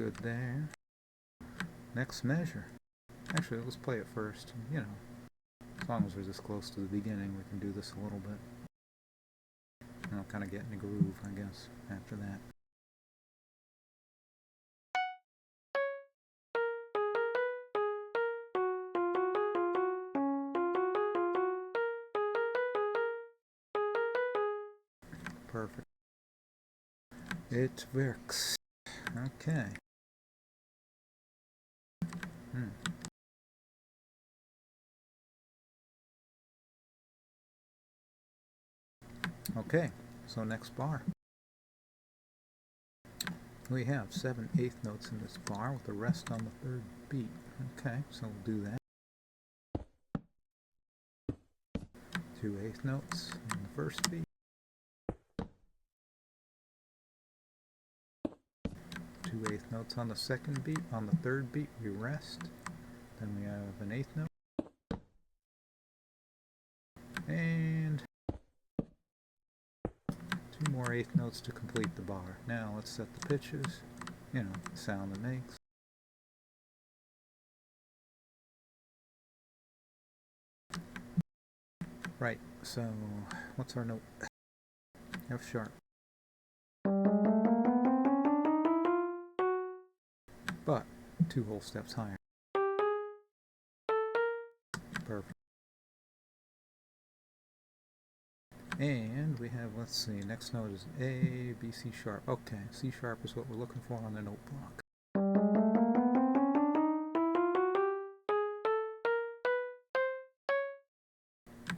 S1: good there. Next measure. Actually, let's play it first. You know, as long as we're this close to the beginning, we can do this a little bit. And I'll kind of get in the groove, I guess, after that. Perfect. It works. Okay. Okay, so next bar. We have 7/8 notes in this bar with the rest on the third beat. Okay, so we'll do that. 2/8 notes on the first beat. 2/8 notes on the second beat. On the third beat, we rest. Then we have an 8th note. And 2 more 8th notes to complete the bar. Now let's set the pitches. You know, the sound it makes. Right, so what's our note? F sharp. But 2 whole steps higher. Perfect. And we have, let's see, next note is A, B, C sharp. Okay, C sharp is what we're looking for on the note block.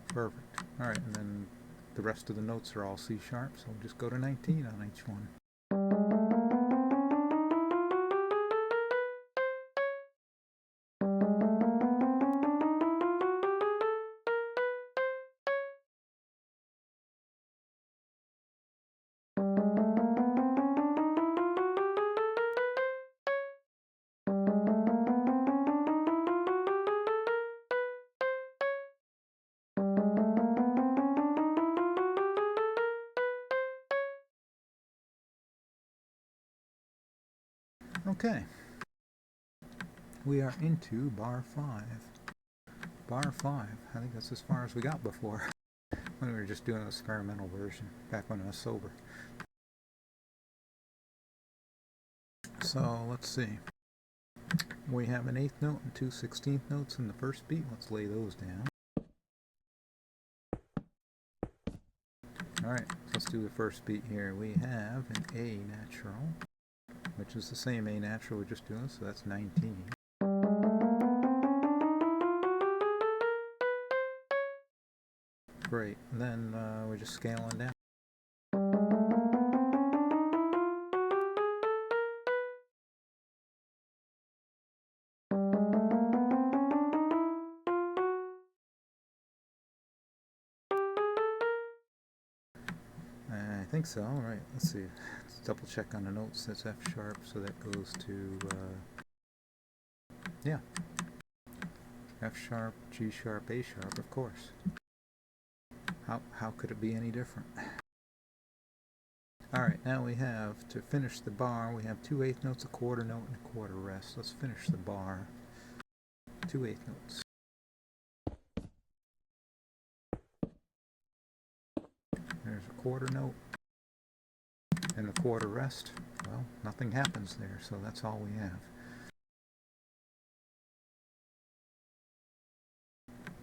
S1: Perfect. Alright, and then the rest of the notes are all C sharp, so we'll just go to 19 on each one. Okay, we are into bar 5. Bar 5, I think that's as far as we got before when we were just doing an experimental version back when I was sober. So let's see, we have an 8th note and 2 16th notes in the first beat. Let's lay those down. Alright, so let's do the first beat here. We have an A natural, which is the same A natural we're just doing, so that's 19. Great, and then we're just scaling down. I think so. Alright, let's see. Let's double check on the notes. That's F sharp, so that goes to, yeah, F sharp, G sharp, A sharp, of course. How could it be any different? Alright, now we have, to finish the bar, we have 2 8th notes, a quarter note, and a quarter rest. Let's finish the bar. 2 8th notes. There's a quarter note. And the quarter rest, well, nothing happens there, so that's all we have.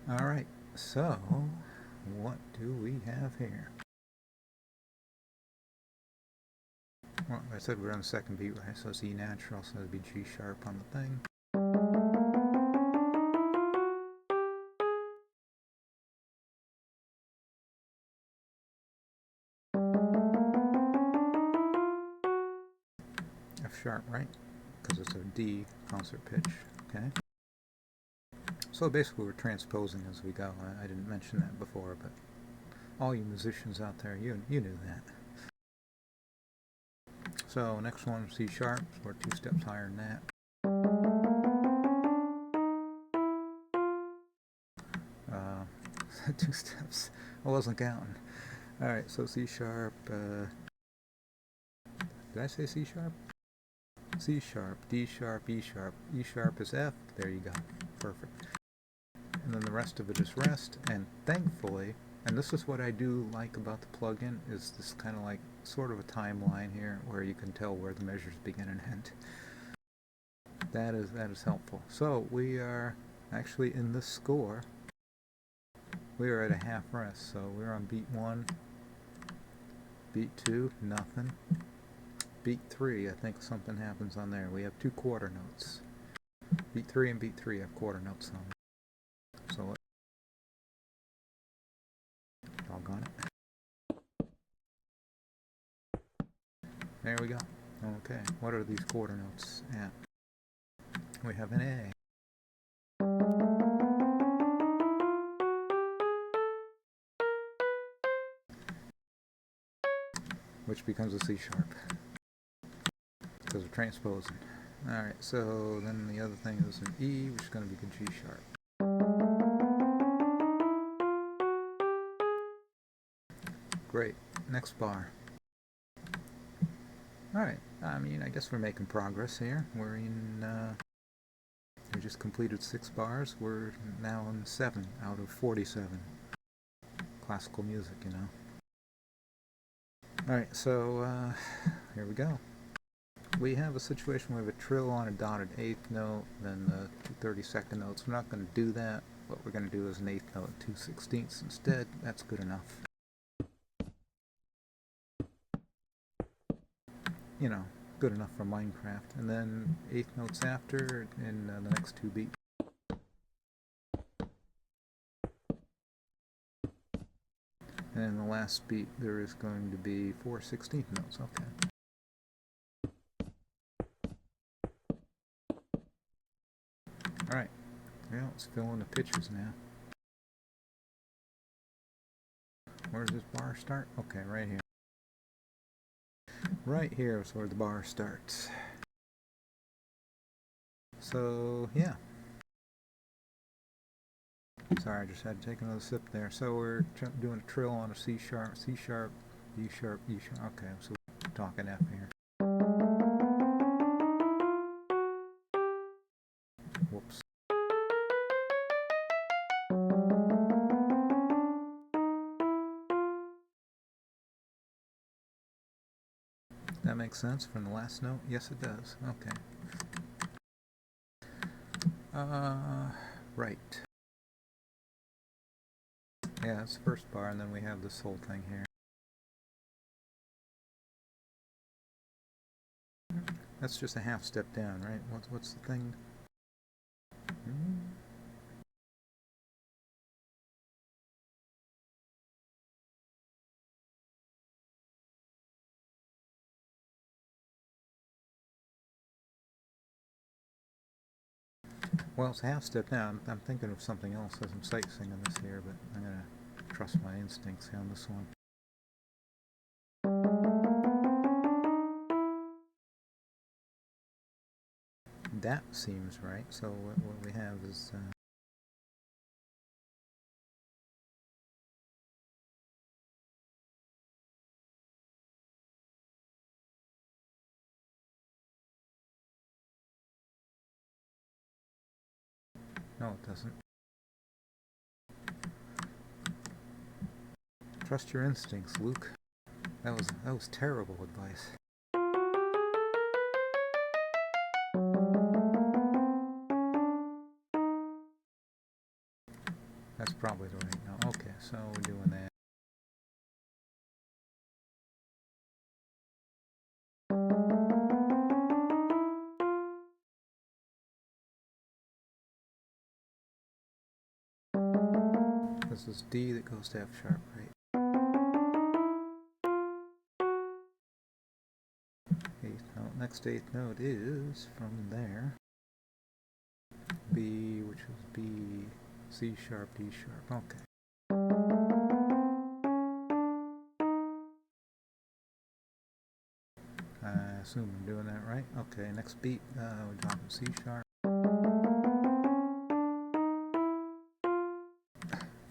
S1: Alright, so what do we have here? Well, I said we're on the second beat, right? So it's E natural, so it'd be G sharp on the thing. F sharp, right? Because it's a D concert pitch, okay? So basically we're transposing as we go. I didn't mention that before, but all you musicians out there, you knew that. So next one, C sharp, so we're 2 steps higher than that. Two steps. I wasn't counting. Alright, so C sharp. Did I say C sharp? C sharp, D sharp, E sharp. E sharp is F. There you go. Perfect. And then the rest of it is rest. And thankfully, and this is what I do like about the plugin, is this kind of like sort of a timeline here where you can tell where the measures begin and end. That is helpful. So we are actually in this score. We are at a half rest. So we're on beat 1, beat 2, nothing. Beat 3, I think something happens on there. We have 2 quarter notes. Beat 3 and beat 3 have quarter notes on them. So doggone it. There we go. Okay, what are these quarter notes at? We have an A. Which becomes a C sharp. Because we're transposing. Alright, so then the other thing is an E, which is going to be a G sharp. Great. Next bar. Alright, I mean, I guess we're making progress here. We're in, we just completed 6 bars. We're now on 7 out of 47. Classical music, you know. Alright, so, here we go. We have a situation where we have a trill on a dotted 8th note, then the 2/32 notes. We're not going to do that. What we're going to do is an 8th note and 2/16 instead. That's good enough. You know, good enough for Minecraft. And then 8th notes after in the next 2 beats. And in the last beat there is going to be 4/16 notes. Okay. Alright, yeah, let's fill in the pitches now. Where does this bar start? Okay, right here. Right here is where the bar starts. So, yeah. Sorry, I just had to take another sip there. So we're doing a trill on a C sharp, C sharp, D sharp, E sharp. Okay, so we're talking F here. Whoops. That makes sense from the last note? Yes, it does. Okay. Right. Yeah, that's the first bar, and then we have this whole thing here. That's just a half step down, right? What's the thing? Well, it's a half step down. I'm thinking of something else as I'm sightseeing this here, but I'm going to trust my instincts on this one. That seems right. So what we have is... no, it doesn't. Trust your instincts, Luke. That was terrible advice. That's probably the right note. Okay, so we're doing that. This is D that goes to F sharp, right? 8th note. Next 8th note is from there. B, which is B, C sharp, D sharp. Okay. I assume I'm doing that right. Okay, next beat, we're talking C sharp.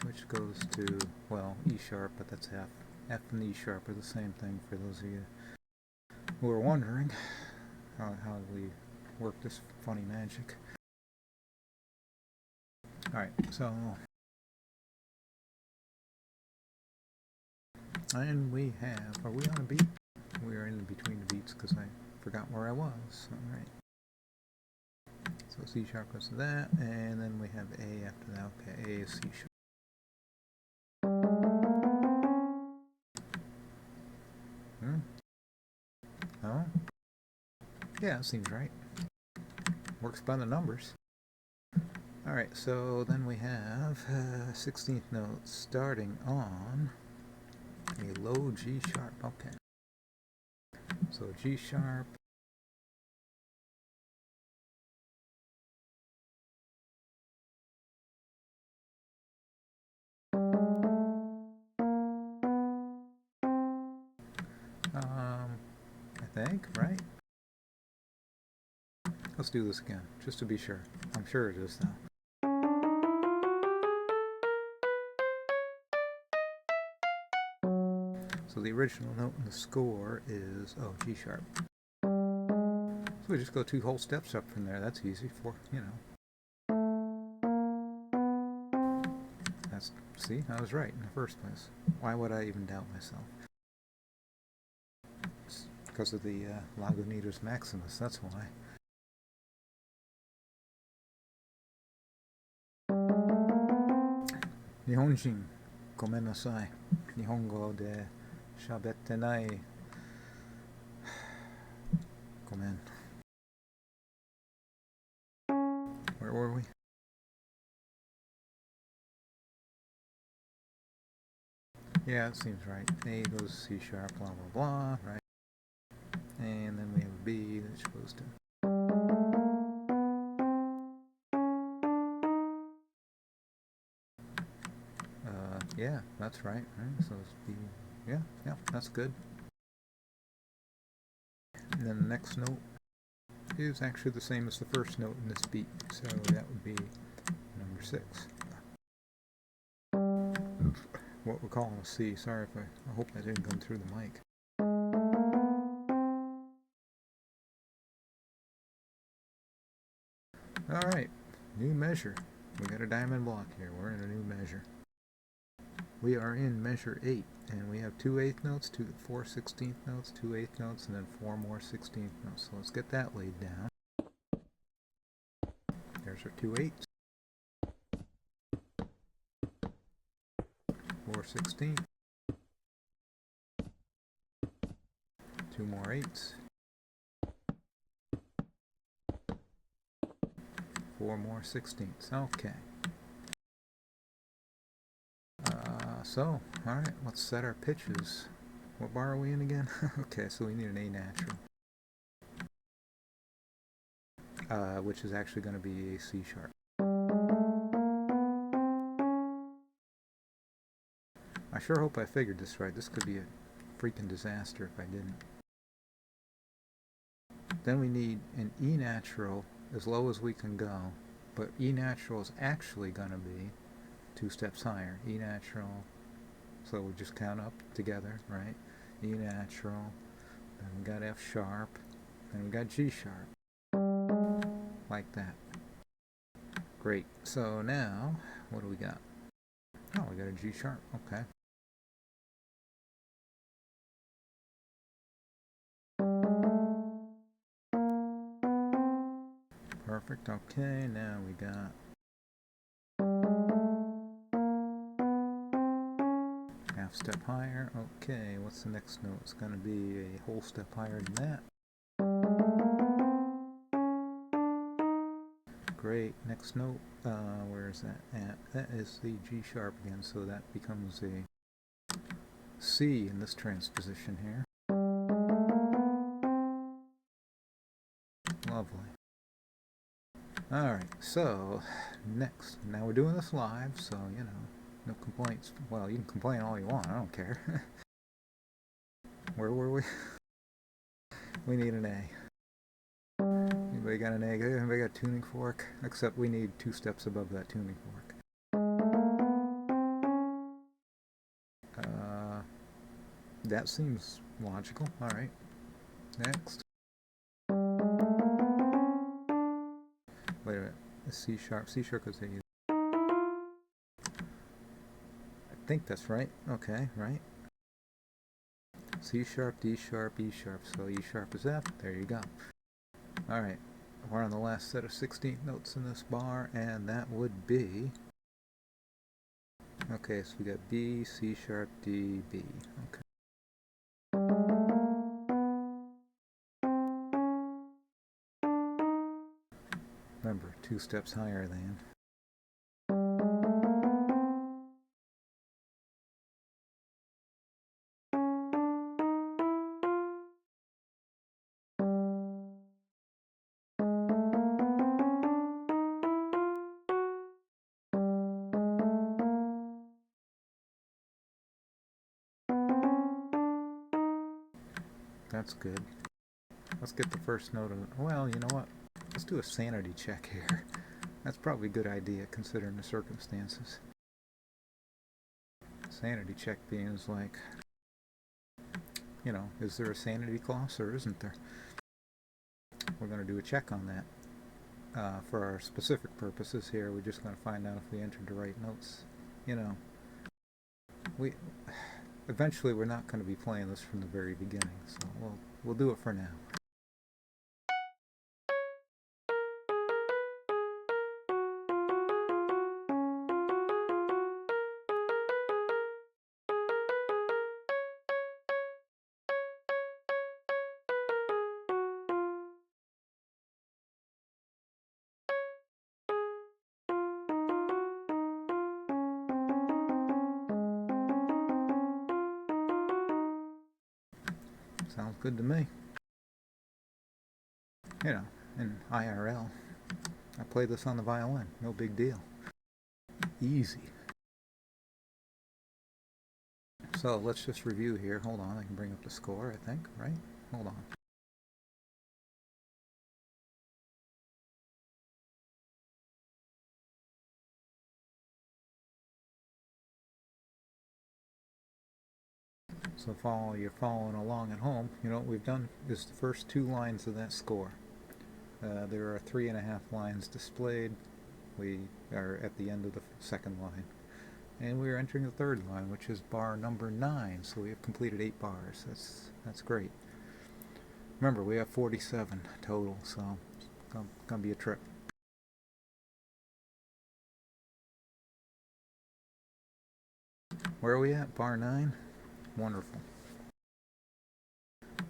S1: Which goes to, well, E sharp, but that's F. F and E sharp are the same thing for those of you who are wondering. how we work this funny magic. Alright, so... And we have... Are we on a beat? We are in between the beats because I forgot where I was. Alright. So C sharp goes to that, and then we have A after that. Okay, A is C sharp. Oh? Yeah, it seems right. Works by the numbers. Alright, so then we have 16th note starting on a low G sharp. Okay. So G sharp. I think, right? Let's do this again, just to be sure. I'm sure it is though. So the original note in the score is, oh, G sharp. So we just go 2 whole steps up from there. That's easy for, you know. That's, see, I was right in the first place. Why would I even doubt myself? It's because of the Lagunitas Maximus, that's why. Nihonjin, gomennasai. Nihongo de shabette nai. Gomen. Where were we? Yeah, it seems right. A goes to C sharp, blah blah blah, right? And then we have B that's supposed to. Yeah, that's right. So it's B. Yeah, that's good. And then the next note is actually the same as the first note in this beat, so that would be number 6. What we're calling a C. Sorry if I hope that didn't come through the mic. Alright, new measure. We got a diamond block here. We're in a new measure. We are in measure 8, and we have 2 8th notes, 4 16th notes, 2 8th notes, and then 4 more 16th notes. So let's get that laid down. There's our 2 8s. 4 16th. 2 more 8s. 4 more 16ths. Okay. So, alright, let's set our pitches. What bar are we in again? Okay, so we need an A natural. Which is actually going to be a C sharp. I sure hope I figured this right. This could be a freaking disaster if I didn't. Then we need an E natural as low as we can go, but E natural is actually going to be 2 steps higher. E natural, so we just count up together, right? E natural, then we got F sharp, then we got G sharp. Like that. Great. So now, what do we got? Oh, we got a G sharp. Okay. Perfect. Okay, now we got half step higher. Okay, what's the next note? It's going to be a whole step higher than that. Great. Next note. Where is that at? That is the G sharp again, so that becomes a C in this transposition here. Lovely. Alright, so next. Now we're doing this live, so you know, no complaints. Well, you can complain all you want, I don't care. Where were we? We need an A. Anybody got an A? Anybody got a tuning fork? Except we need 2 steps above that tuning fork. That seems logical. Alright. Next. C sharp. C sharp is A. I think that's right. Okay, right. C sharp, D sharp, E sharp. So E sharp is F. There you go. Alright, we're on the last set of 16th notes in this bar, and that would be... Okay, so we got B, C sharp, D, B. Okay. Remember, 2 steps higher than. That's good. Let's get the first note of... Well, you know what? Let's do a sanity check here. That's probably a good idea considering the circumstances. Sanity check being is like, you know, is there a sanity clause or isn't there? We're going to do a check on that. For our specific purposes here, we're just going to find out if we entered the right notes. You know, eventually we're not going to be playing this from the very beginning, so we'll do it for now. Sounds good to me. You know, in IRL, I play this on the violin. No big deal. Easy. So let's just review here. Hold on, I can bring up the score, I think, right? Hold on. So you're following along at home. You know what we've done is the first 2 lines of that score. There are 3.5 lines displayed. We are at the end of the second line. And we are entering the third line, which is bar number 9. So we have completed 8 bars. That's great. Remember, we have 47 total, so it's gonna be a trip. Where are we at? Bar 9? Wonderful.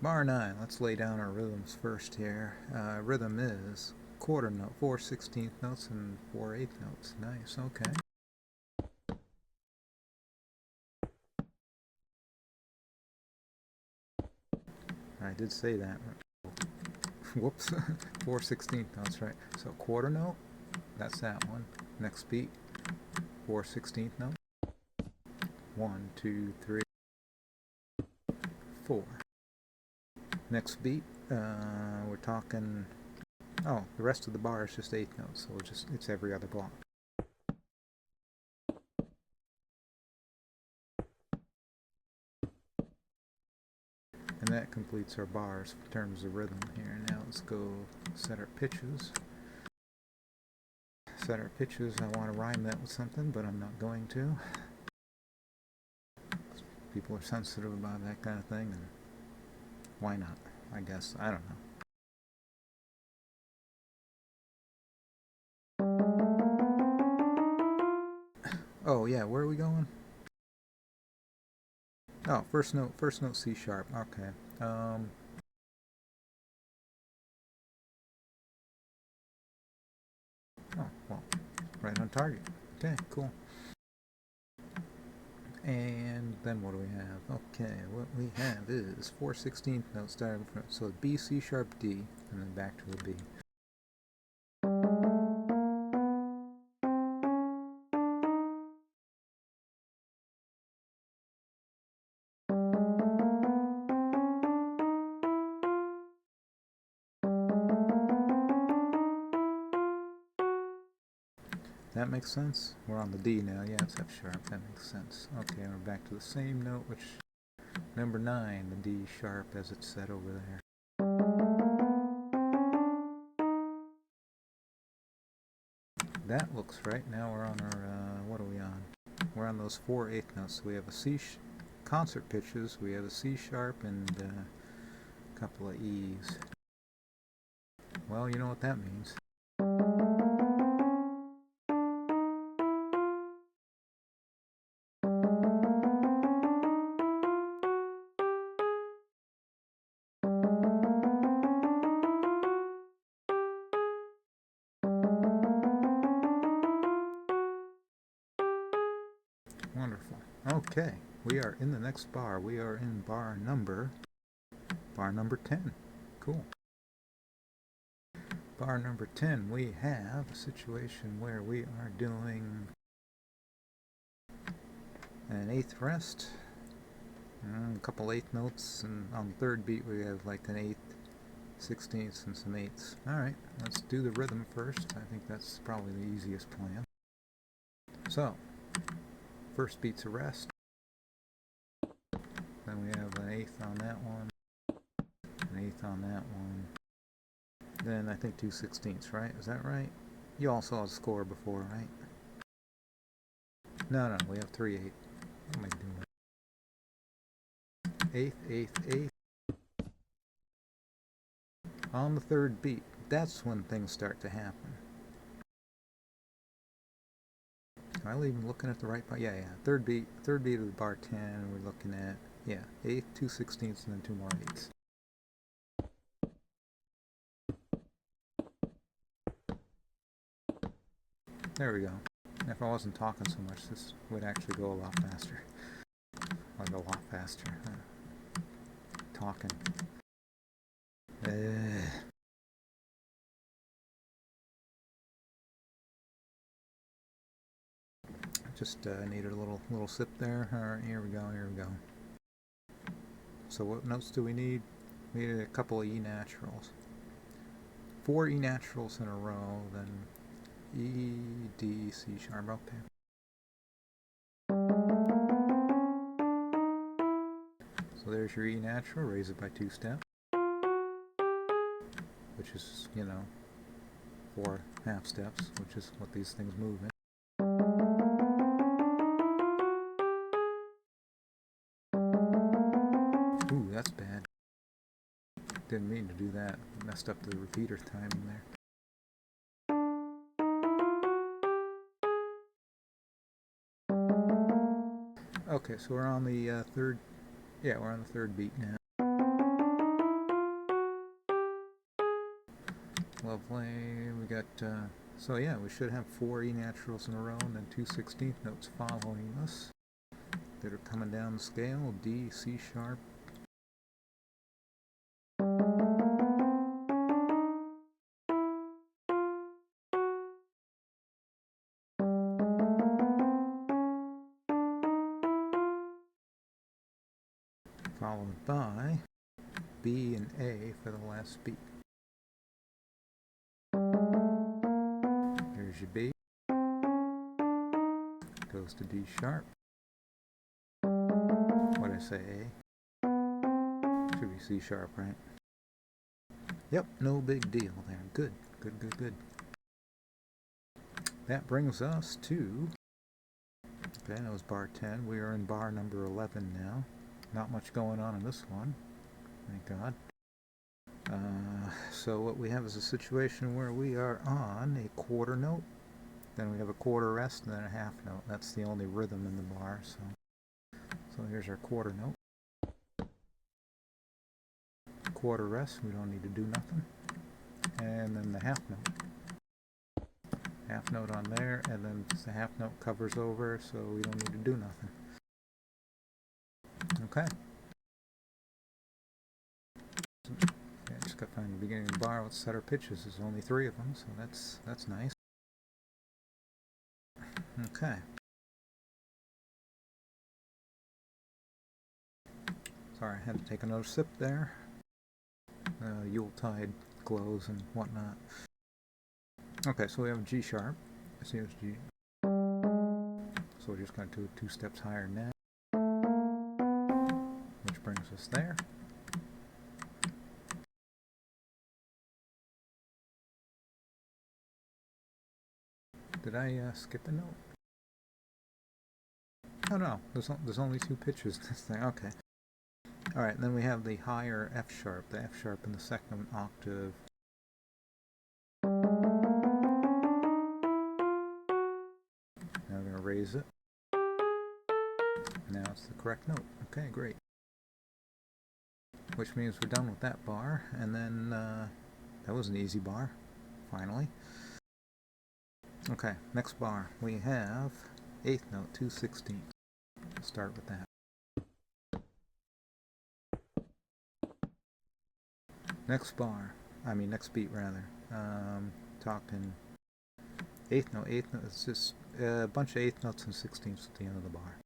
S1: Bar 9, let's lay down our rhythms first here. Rhythm is quarter note, 4/16 notes and 4/8 notes. Nice, okay. I did say that. Whoops. 4/16 notes, right. So quarter note, that's that one. Next beat, 4/16 note. 1, 2, 3, 4. Next beat, we're talking... Oh, the rest of the bar is just 8 notes, so it's every other block. And that completes our bars in terms of rhythm here. Now let's go set our pitches. Set our pitches, I want to rhyme that with something, but I'm not going to. People are sensitive about that kind of thing, and why not? I guess. I don't know. Oh yeah, where are we going? Oh, first note C sharp. Okay. Oh, well, right on target. Okay, cool. And then what do we have? Okay, what we have is 4/16 notes starting from, so B, C sharp, D, and then back to a B. That makes sense? We're on the D now. Yeah, it's F sharp. That makes sense. Okay, we're back to the same note, which number 9, the D sharp as it's set over there. That looks right. Now we're on our, what are we on? We're on those 4/8 notes. So we have a concert pitches, we have a C sharp and a couple of E's. Well, you know what that means. Wonderful. Okay, we are in the next bar. We are in bar number 10. Cool. Bar number 10, we have a situation where we are doing an 8th rest, a couple 8th notes, and on the third beat we have like an 8th, 16th, and some 8ths. Alright, let's do the rhythm first. I think that's probably the easiest plan. So, first beat's a rest, then we have an 8th on that one, an 8th on that one, then I think 2 16ths, right? Is that right? You all saw the score before, right? No, we have 3 8. What am I doing? 8th, 8th, 8th. On the third beat, that's when things start to happen. Am I even looking at the right part? Yeah. Third beat of the bar 10, we're looking at, 8th, 2 16ths, and then 2 more 8ths. There we go. If I wasn't talking so much, this would actually go a lot faster. Like a lot faster. Talking. Just needed a little sip there. Alright, here we go. So what notes do we need? We need a couple of E naturals. 4 E naturals in a row, then E, D, C sharp. Okay. So there's your E natural. Raise it by 2 steps, which is, 4 half steps, which is what these things move in. Ooh, that's bad. Didn't mean to do that. Messed up the repeater timing there. Okay, so we're on the third. Yeah, we're on the third beat now. Lovely. We got. So yeah, we should have 4 E naturals in a row, and then 2 16th notes following us that are coming down the scale. D, C sharp. Followed by B and A for the last beat. There's your B. Goes to D sharp. What did I say, A? Should be C sharp, right? Yep, no big deal there. Good. That brings us to... Okay, that was bar 10. We are in bar number 11 now. Not much going on in this one. Thank God. So what we have is a situation where we are on a quarter note. Then we have a quarter rest and then a half note. That's the only rhythm in the bar. So here's our quarter note. Quarter rest, we don't need to do nothing. And then the half note. Half note on there, and then the half note covers over, so we don't need to do nothing. Okay. Yeah, just got to find the beginning of the bar. Let's set our pitches. There's only 3 of them, so that's nice. Okay. Sorry, I had to take another sip there. Yuletide glows and whatnot. Okay, so we have a G sharp. Let's see, it's G. So we're just going to do it 2 steps higher now, which brings us there. Did I skip a note? Oh no, there's only 2 pitches in this thing. Okay. Alright, then we have the higher F sharp, the F sharp in the second octave. Now we're going to raise it. Now it's the correct note. Okay, great. Which means we're done with that bar, and then that was an easy bar, finally. Okay, next bar. We have 8th note, 2/16. Let's start with that. Next bar, next beat rather. Talking 8th note, it's just a bunch of 8th notes and 16ths at the end of the bar.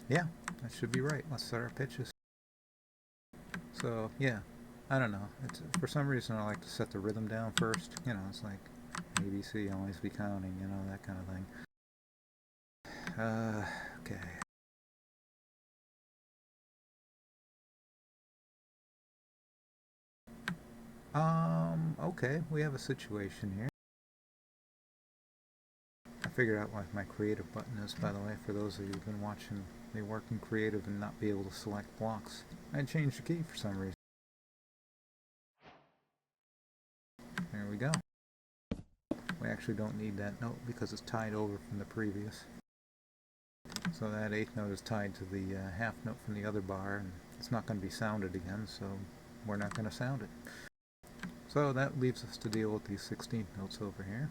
S1: Yeah, that should be right. Let's set our pitches. So, yeah, I don't know. For some reason I like to set the rhythm down first. You know, it's like ABC, always be counting, you know, that kind of thing. Okay. Okay, we have a situation here. I figured out what my creative button is, by the way, for those of you who've been watching me work in creative and not be able to select blocks. I changed the key for some reason. There we go. We actually don't need that note because it's tied over from the previous. So that 8th note is tied to the half note from the other bar, and it's not going to be sounded again, so we're not going to sound it. So that leaves us to deal with these 16th notes over here.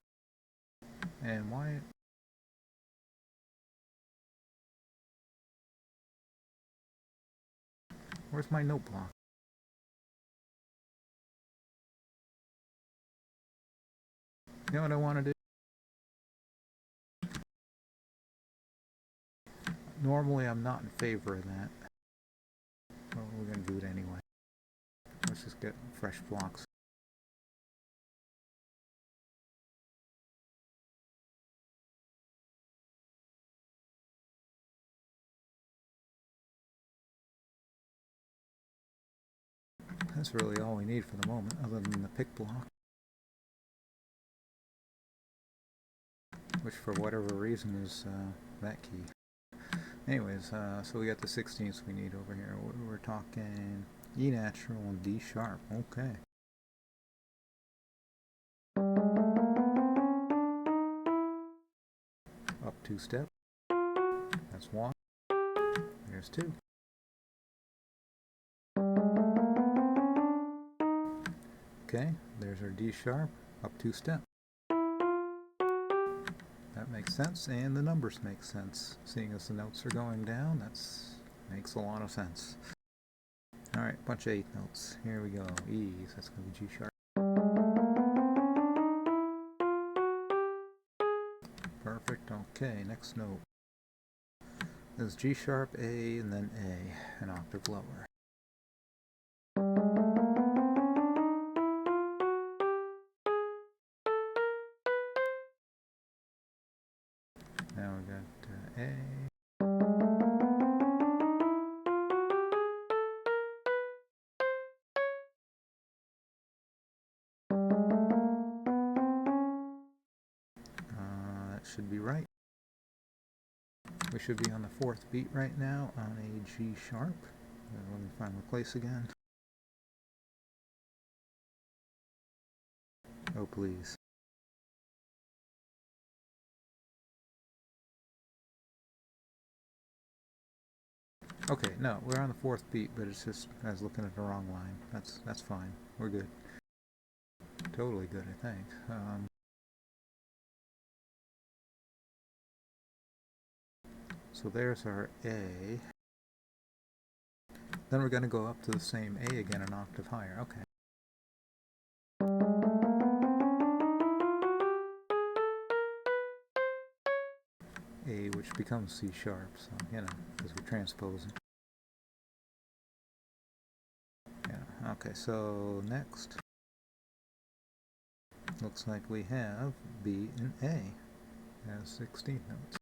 S1: And why... Where's my note block? You know what I want to do? Normally I'm not in favor of that. Well, we're going to do it anyway. Let's just get fresh blocks. That's really all we need for the moment, other than the pick block. Which for whatever reason is that key. Anyways, so we got the 16ths we need over here. We're talking E natural and D sharp. Okay. Up 2 steps. That's 1. There's 2. Okay, there's our D sharp. Up 2 steps. That makes sense, and the numbers make sense. Seeing as the notes are going down, that makes a lot of sense. Alright, bunch of 8th notes. Here we go. E's, that's going to be G sharp. Perfect, okay, next note. This is G sharp, A, and then A, an octave lower. Now we got A. That should be right. We should be on the 4th beat right now on a G sharp. Let me find my place again. Oh, please. Okay, no, we're on the 4th beat, but it's just I was looking at the wrong line. That's fine. We're good. Totally good, I think. So there's our A. Then we're going to go up to the same A again, an octave higher. Okay. A, which which becomes C sharp, so, you know, because we're transposing. Yeah, okay, so next, looks like we have B and A as 16th notes.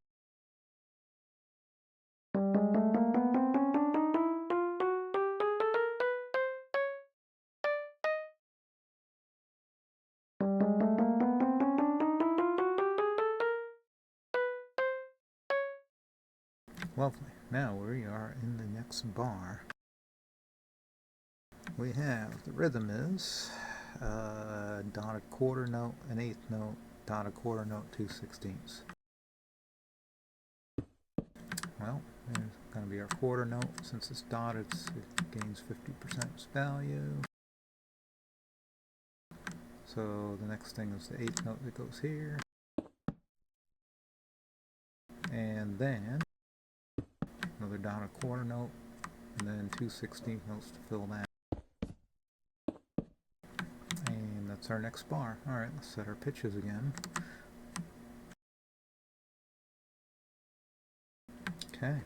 S1: Lovely. Now we are in the next bar. We have, the rhythm is dotted quarter note, an eighth note, dotted quarter note, 2/16. Well, there's going to be our quarter note. Since it's dotted, it gains 50% its value. So the next thing is the eighth note that goes here. And then another dotted quarter note, and then 2/16 notes to fill that. And that's our next bar. Alright, let's set our pitches again. Okay.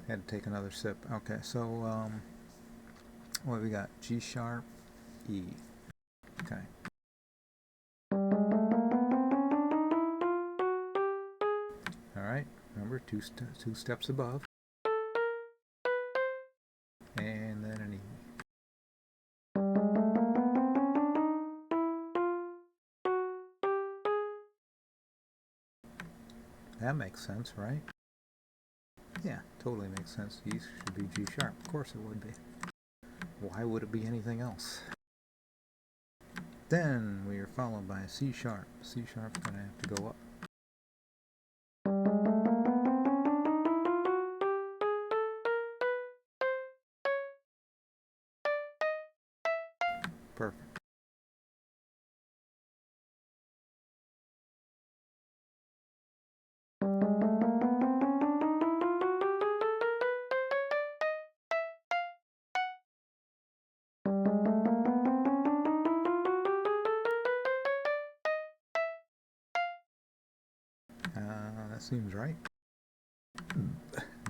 S1: Had to take another sip. Okay, so what we got? G sharp, E. Okay. Alright, remember two steps above. And then an E. That makes sense, right? Yeah, totally makes sense. E should be G sharp. Of course it would be. Why would it be anything else? Then we are followed by a C sharp. C sharp's going to have to go up. Perfect. That seems right.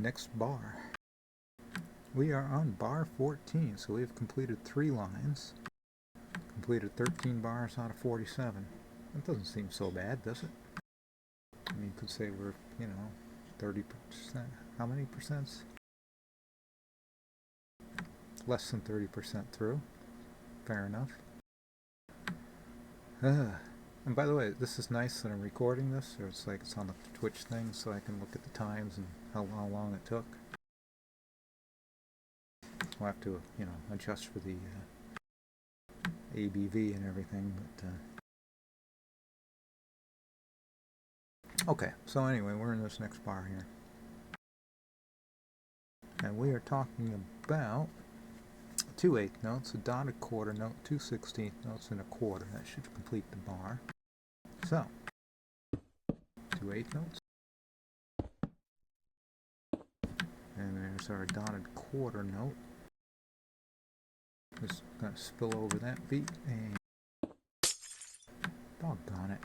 S1: Next bar. We are on bar 14, so we have completed 3 lines. Completed 13 bars out of 47. That doesn't seem so bad, does it? I mean, you could say we're, 30%. How many percents? Less than 30% through. Fair enough. And by the way, this is nice that I'm recording this, or it's like it's on the Twitch thing, so I can look at the times and how long it took. We'll have to, adjust for the ABV and everything, but okay, so anyway, we're in this next bar here. And we are talking about 2/8 notes, a dotted quarter note, 2/16 notes, and a quarter. That should complete the bar. So, 2/8 notes. And there's our dotted quarter note. Just going to spill over that beat and doggone it.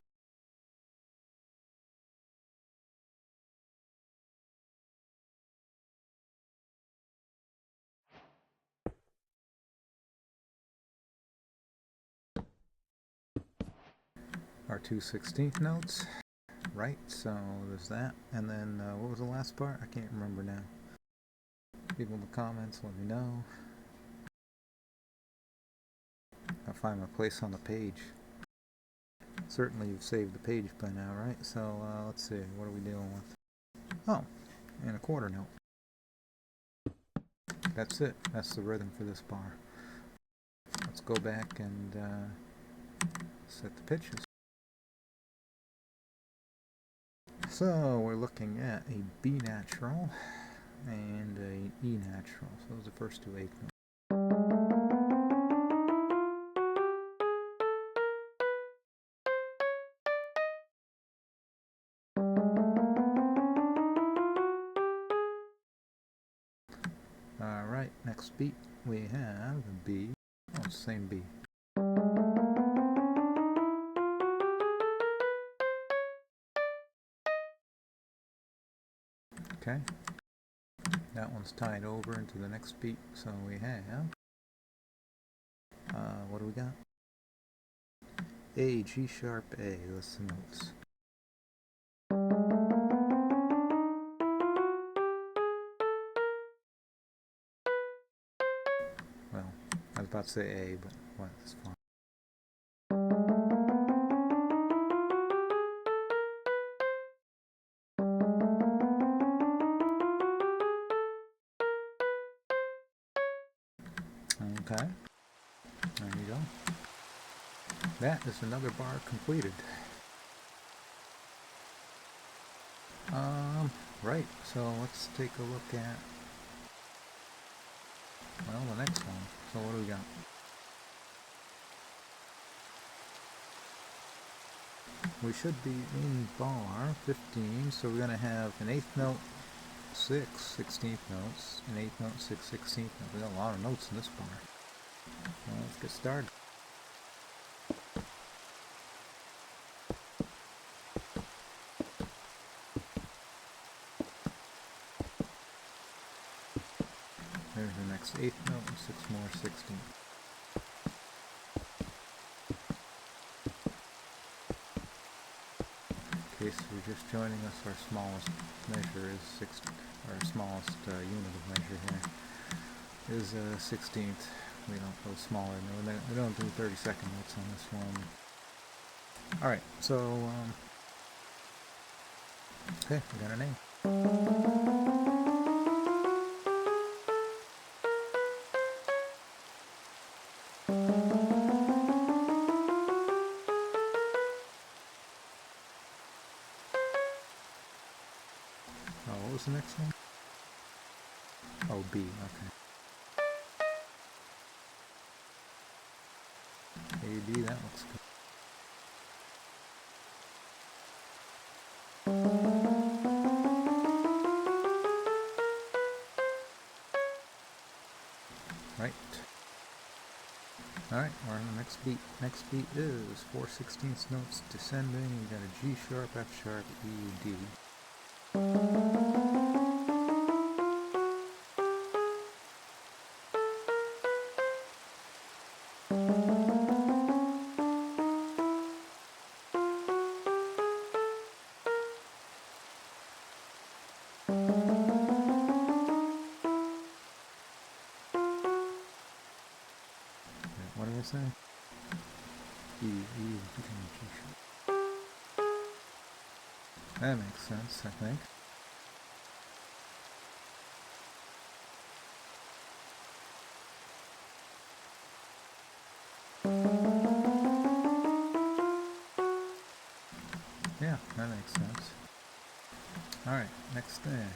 S1: Our 2/16 notes, right? So there's that. And then what was the last part? I can't remember now. People in the comments, let me know. I'll find my place on the page. Certainly you've saved the page by now, right? So let's see, what are we dealing with? Oh, and a quarter note. That's it. That's the rhythm for this bar. Let's go back and set the pitches. So we're looking at a B natural and a E natural. So those are the first 2/8 notes. Alright, next beat we have a B. Oh, it's the same B. Okay. That one's tied over into the next beat, so we have... what do we got? A, G sharp, A. That's the notes. Well, I was about to say A, but what? It's fine. Okay. There you go. That is another bar completed. Right, so let's take a look at, well, the next one. So what do we got? We should be in bar 15, so we're going to have an 8th note, 6 16th notes, an 8th note, 6 16th notes. We got a lot of notes in this bar. Well, let's get started. There's the next 8th note and 6 more 16th. In case you're just joining us, our smallest measure is 16th. Our smallest unit of measure here is 16th. We don't go smaller. No, we don't do 30-second notes on this one. Alright, so, okay, we got our name. What was the next one? Oh, B, okay. A, B, that looks good. Right. Alright, we're on the next beat. Next beat is 4/16 notes descending. We got a G sharp, F sharp, E, D. What did I say? E, is becoming G sharp. That makes sense, I think. Yeah, that makes sense. Alright, next thing.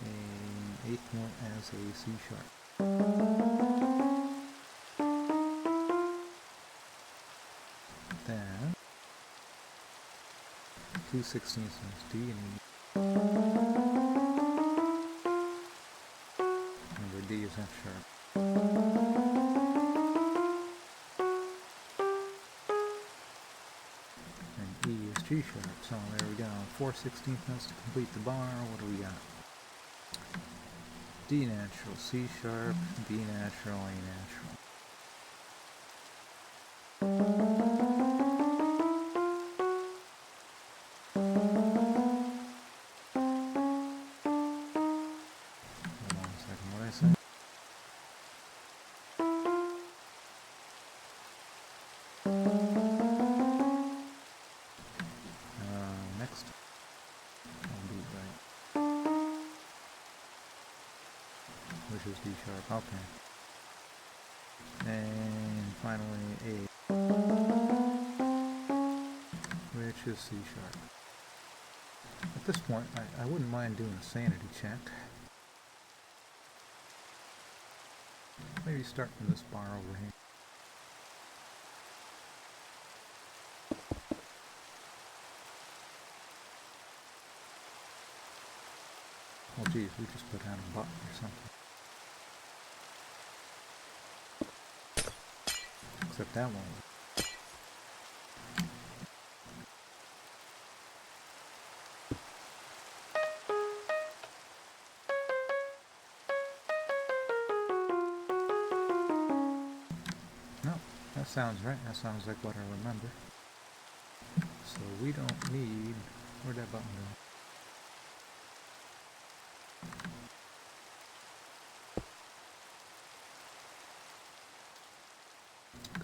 S1: An 8th note as a C sharp. Then 2/16 notes D and E. Remember, D is F sharp. And E is G sharp. So there we go. 4/16 notes to complete the bar. What do we got? D natural, C sharp, B natural, A natural. Next, I'll do right, which is D sharp. Okay, and finally A, which is C sharp. At this point, I wouldn't mind doing a sanity check. Maybe start from this bar over here. Oh geez, we just put down a button or something. Except that one. sounds right. That sounds like what I remember. So we don't need... Where'd that button go?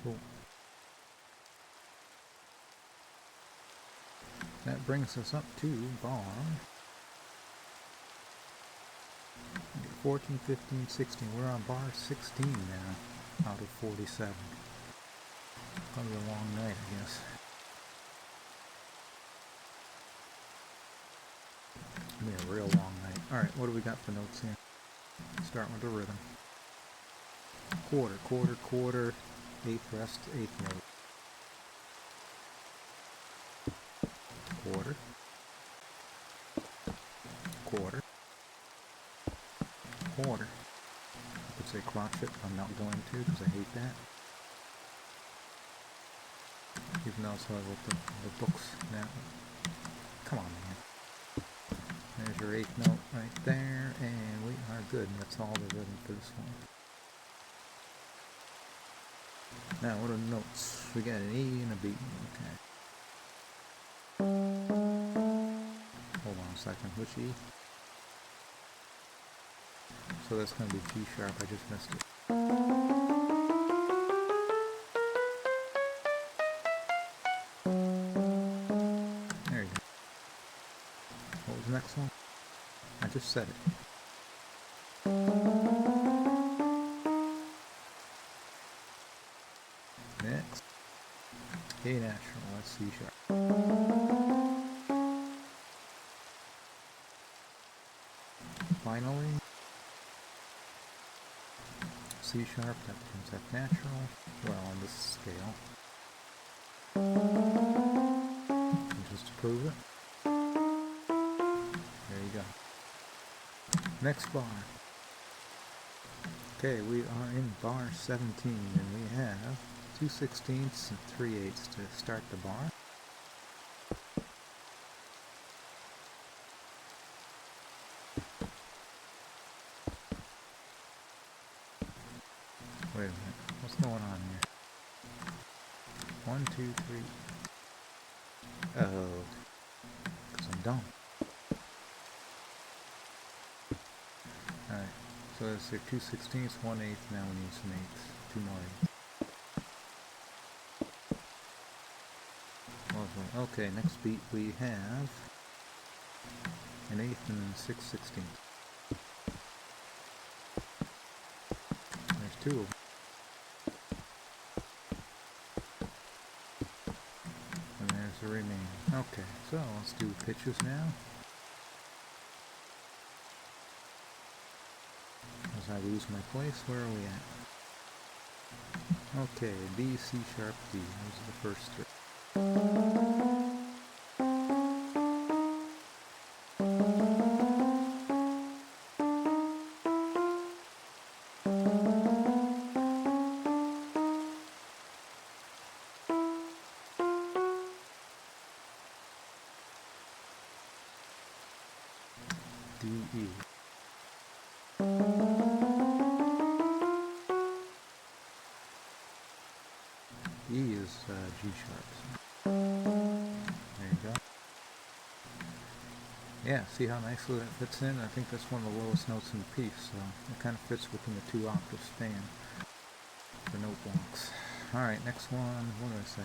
S1: Cool. That brings us up to bar 14, 15, 16. We're on bar 16 now out of 47. Gonna be a long night, I guess. Gonna be a real long night. Alright, what do we got for notes here? Starting with the rhythm. Quarter, quarter, quarter, eighth rest, eighth note. Quarter, quarter, quarter. I could say crotchet, but I'm not going to because I hate that. Even though I wrote the books now. Come on, man. There's your eighth note right there, and we are good. That's all the rhythm for this one. Now, what are the notes? We got an E and a B. Okay. Hold on a second. Which E? So that's going to be G sharp. I just missed it. There you go. What was the next one? I just said it. Next. A natural. That's C sharp. Finally. C sharp, that becomes F natural, well on this scale. And just to prove it, there you go. Next bar. Okay, we are in bar 17 and we have 2/16 and 3/8 to start the bar. Wait a minute, what's going on here? 1, 2, 3. Oh, because I'm dumb. Alright, so let's say 2/16, 1/8, now we need some 8s. 2 more 8s. Okay, next beat we have an 8th and 6/16. There's 2 of them. And there's the remaining. Okay, so let's do pitches now. As I lose my place, where are we at? Okay, B, C sharp, D. Those are the first 3. D, E. E is G sharp. There you go. Yeah, see how nicely that fits in? I think that's one of the lowest notes in the piece, so it kind of fits within the 2 octave span for note blocks. Alright, next one. What did I say?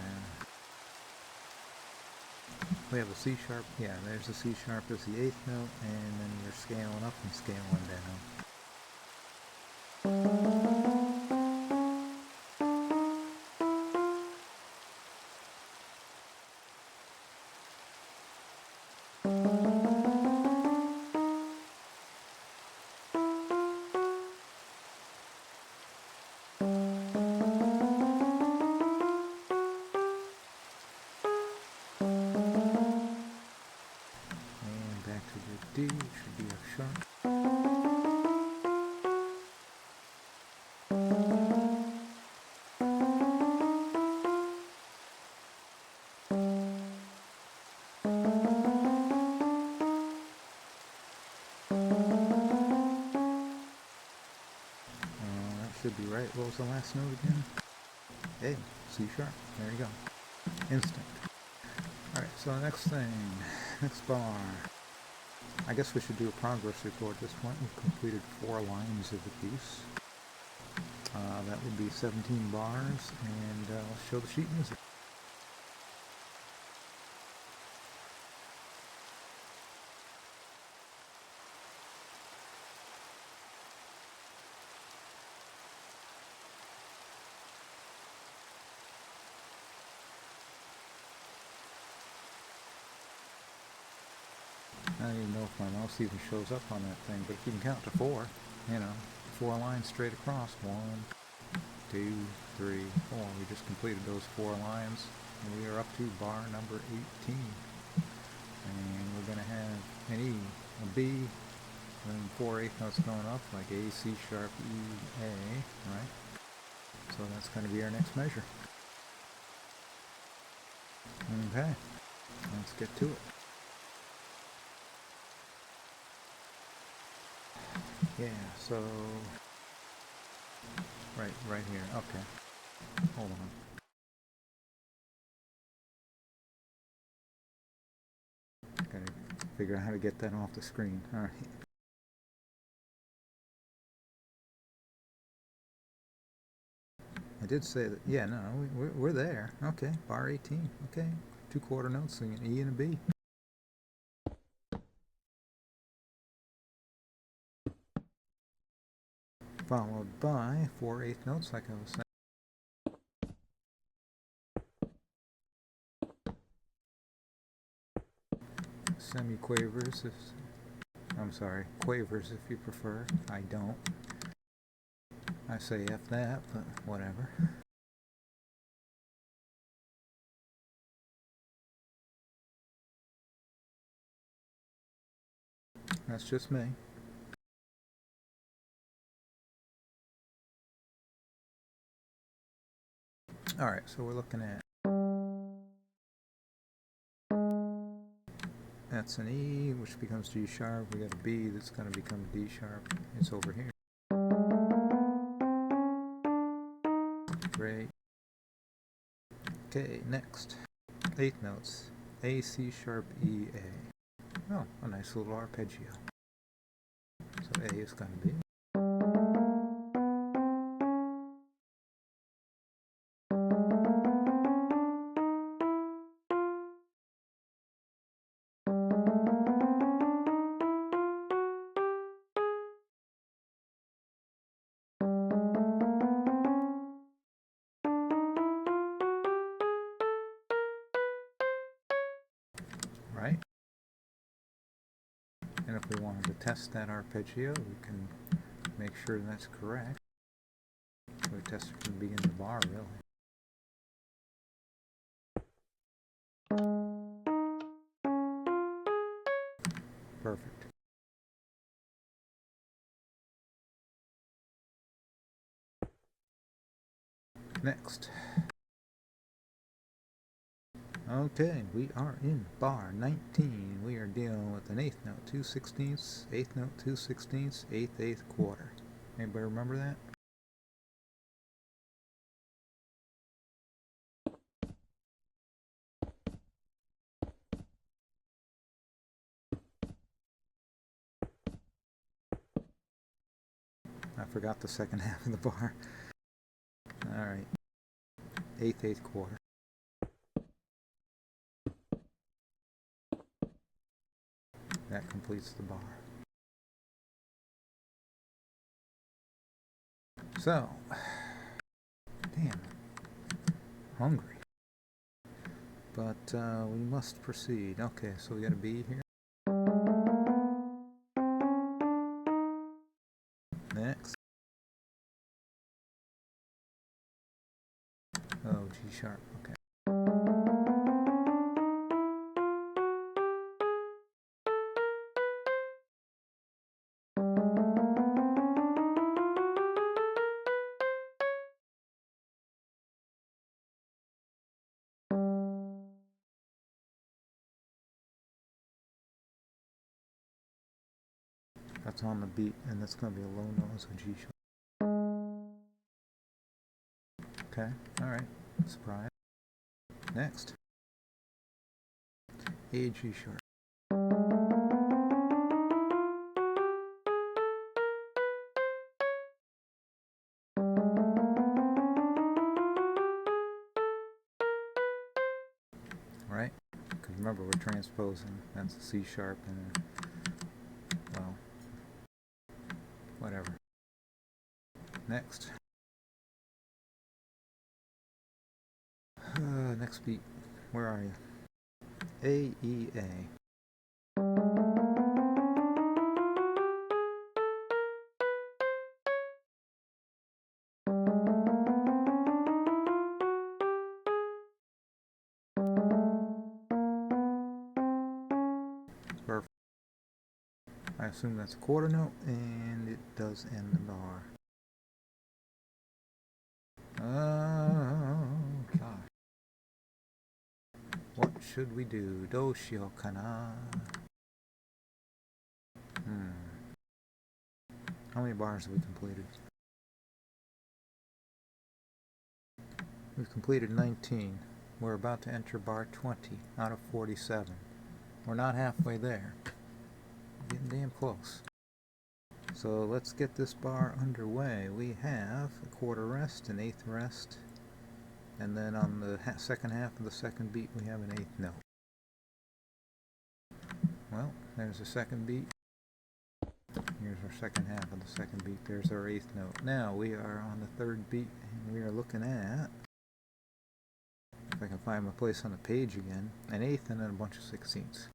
S1: We have a C sharp. Yeah, there's the C sharp as the 8th note, and then you're scaling up and scaling down. D should be F sharp. That should be right. What was the last note again? A. C sharp. There you go. Instant. Alright, so next thing, next bar. I guess we should do a progress report at this point. We've completed 4 lines of the piece. That would be 17 bars, and I'll show the sheet music. I don't even know if my mouse even shows up on that thing, but if you can count to 4, you know, 4 lines straight across. 1, 2, 3, 4. We just completed those 4 lines, and we are up to bar number 18. And we're going to have an E, a B, and 4/8 notes going up, like A, C sharp, E, A, right? So that's going to be our next measure. Okay, let's get to it. Yeah, so right here. Okay, hold on. Gotta figure out how to get that off the screen. All right. I did say that. Yeah, no, we're there. Okay, bar 18. Okay, 2/4 notes, an E and a B. Followed by 4/8 notes, like I was saying. Semi-quavers, quavers if you prefer. I don't. I say F that, but whatever. That's just me. Alright, so we're looking at... That's an E, which becomes G sharp. We got a B that's going to become D sharp. It's over here. Great. Okay, next. 8 notes. A, C sharp, E, A. Oh, a nice little arpeggio. So A is going to be... Right? And if we wanted to test that arpeggio, we can make sure that's correct. So we test it from the beginning of the bar, really. Perfect. Next. Okay, we are in bar 19. We are dealing with an 8th note, 2/16, 8th note, 2/16, 8/8 quarter. Anybody remember that? I forgot the second half of the bar. Alright. 8/8 quarter. That completes the bar. So, damn, hungry. But we must proceed. Okay, so we got a B here. Next. Oh, G sharp. Okay. That's on the beat, and that's going to be a low note, so G sharp. Okay, alright. Surprise. Next. A G sharp. Right? Because remember, we're transposing. That's a C sharp and, well, whatever. Next. Next beat. Where are you? A, E, A. Perfect. I assume that's a quarter note, and it does end the bar. Oh, gosh. What should we do? Do shio kana? How many bars have we completed? We've completed 19. We're about to enter bar 20 out of 47. We're not halfway there. We're getting damn close. So let's get this bar underway. We have a quarter rest, an eighth rest, and then on the second half of the second beat we have an eighth note. Well, there's the second beat. Here's our second half of the second beat. There's our eighth note. Now we are on the third beat, and we are looking at, if I can find my place on the page again, an eighth and then a bunch of sixteenths.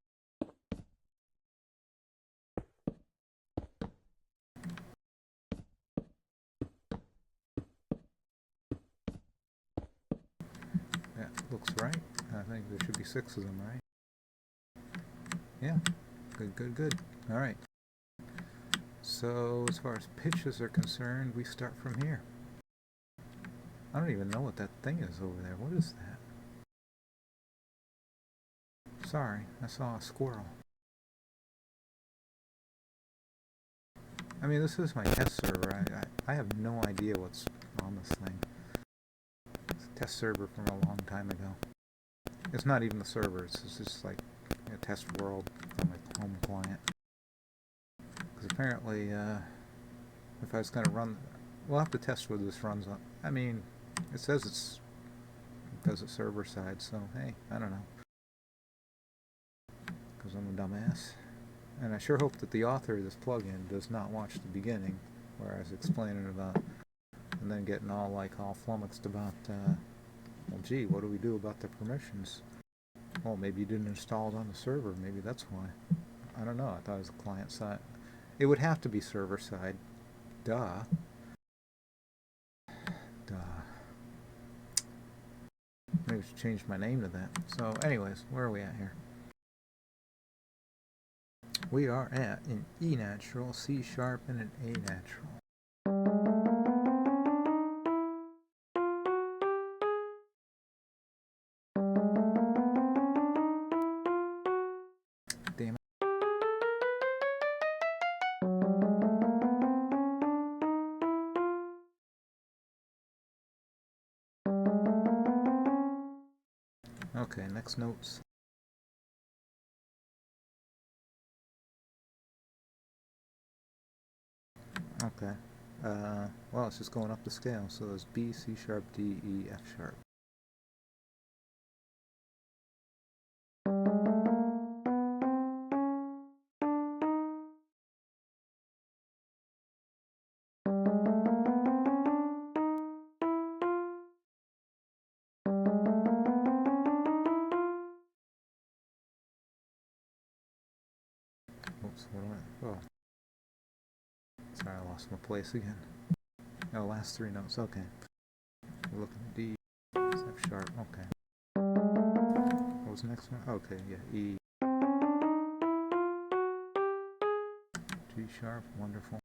S1: That looks right. I think there should be 6 of them, right? Yeah. Good, good, good. All right. So as far as pitches are concerned, we start from here. I don't even know what that thing is over there. What is that? Sorry, I saw a squirrel. I mean, this is my test server. I have no idea what's on this thing. It's a test server from a long time ago. It's not even the server. It's just like a test world on my home client. Because apparently, if I was going to run, we'll have to test whether this runs on. I mean, it says it does it server side, so hey, I don't know. Because I'm a dumbass. And I sure hope that the author of this plugin does not watch the beginning, where I was explaining about, and then getting all flummoxed about, well, gee, what do we do about the permissions? Well, maybe you didn't install it on the server. Maybe that's why. I don't know. I thought it was client side. It would have to be server side. Duh. Maybe I should change my name to that. So, anyways, where are we at here? We are at an E natural, C sharp, and an A natural. Damn it. Okay, next notes. Okay. Well, it's just going up the scale. So it's B, C sharp, D, E, F sharp. Oops, what am I? Oh. Sorry, I lost my place again. Oh, last 3 notes. Okay. We're looking at D, F sharp. Okay. What was the next one? Okay, yeah, E. G sharp. Wonderful.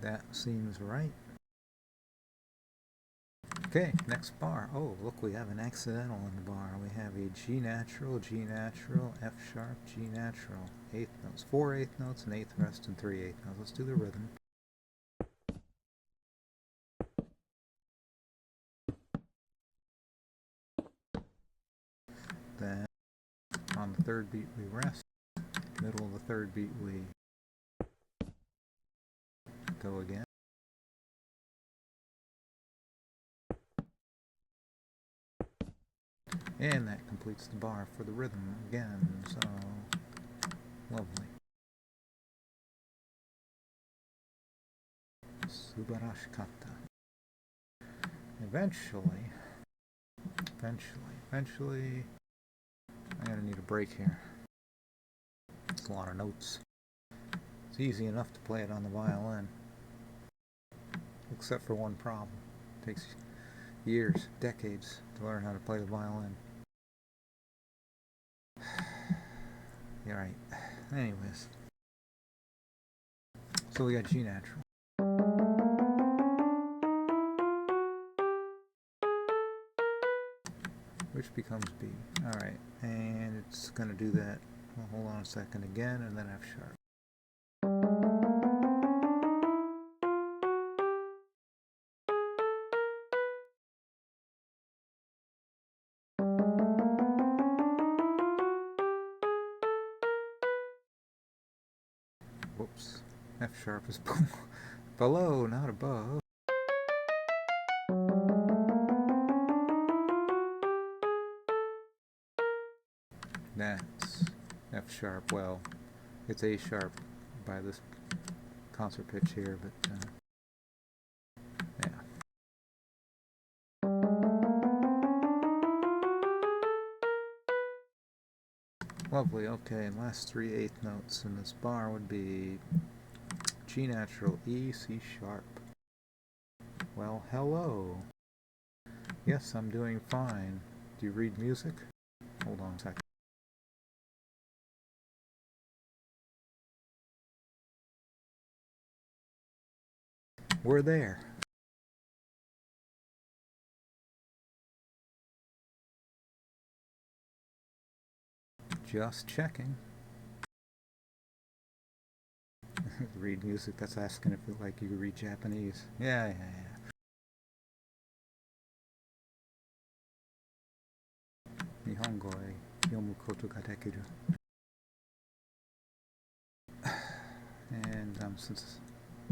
S1: That seems right. Okay, next bar. Oh, look, we have an accidental in the bar. We have a G natural, F sharp, G natural. Eighth notes, 4 eighth notes, an eighth rest, and 3 eighth notes. Let's do the rhythm. Then on the third beat we rest. Middle of the third beat we go again. And that completes the bar for the rhythm again, so lovely. Subarashikata. Eventually, I'm gonna need a break here. It's a lot of notes. It's easy enough to play it on the violin, except for one problem. It takes years, decades to learn how to play the violin. You're right. Anyways, so we got G natural. Which becomes B. Alright, and it's going to do that. Well, hold on a second again, and then F sharp. Whoops. F sharp is below, not above. That's F sharp. Well, it's A sharp by this concert pitch here, but yeah. Lovely. Okay, and last 3 eighth notes in this bar would be G natural, E, C sharp. Well, hello. Yes, I'm doing fine. Do you read music? Hold on a second. We're there. Just checking. Read music, that's asking if like you read Japanese. Yeah. Nihongo e yomu koto ga dekiru. And since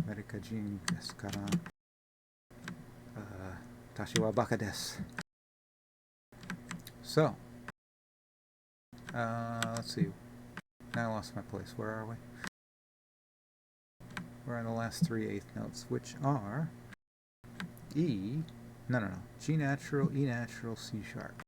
S1: America Jin desu kara, tashi wa baka desu. So, let's see. Now I lost my place. Where are we? We're on the last 3 eighth notes, which are E, no, G natural, E natural, C sharp.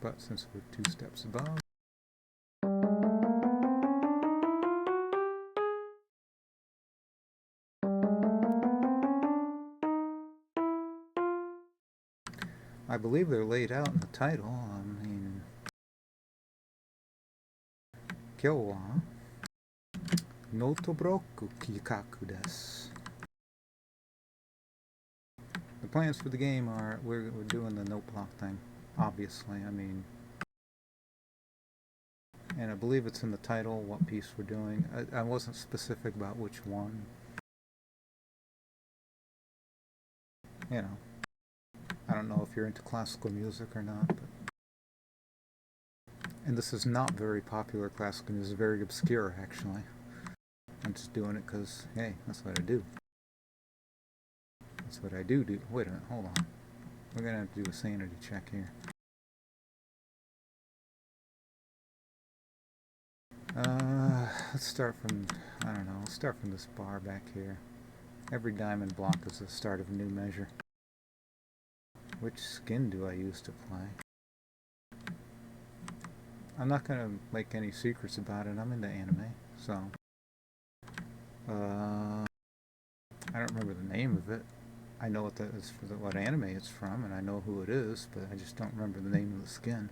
S1: But since we're 2 steps above, I believe they're laid out in the title. I mean, Kyou wa Noteblock-assistant desu. The plans for the game are we're doing the note block thing, obviously. I mean, and I believe it's in the title what piece we're doing. I wasn't specific about which one. You know, I don't know if you're into classical music or not, but and this is not very popular classical music, it's very obscure actually. I'm just doing it because, hey, that's what I do. That's what I do. Wait a minute, hold on. We're gonna have to do a sanity check here. Let's start from, I don't know, let's start from this bar back here. Every diamond block is the start of a new measure. Which skin do I use to play? I'm not gonna make any secrets about it. I'm into anime, so I don't remember the name of it. I know what anime it's from, and I know who it is, but I just don't remember the name of the skin.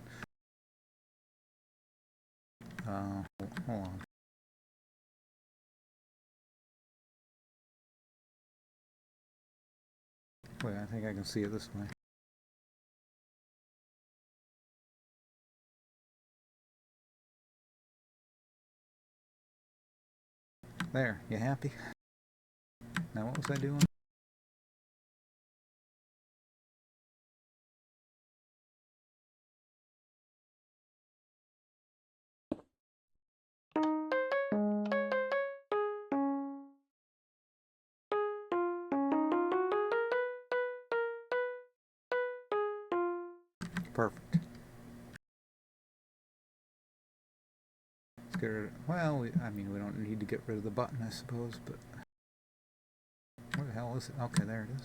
S1: Wait, I think I can see it this way. There, you happy? Now what was I doing? Perfect. Let's get rid of, well, I mean, we don't need to get rid of the button, I suppose, but where the hell is it? Okay, there it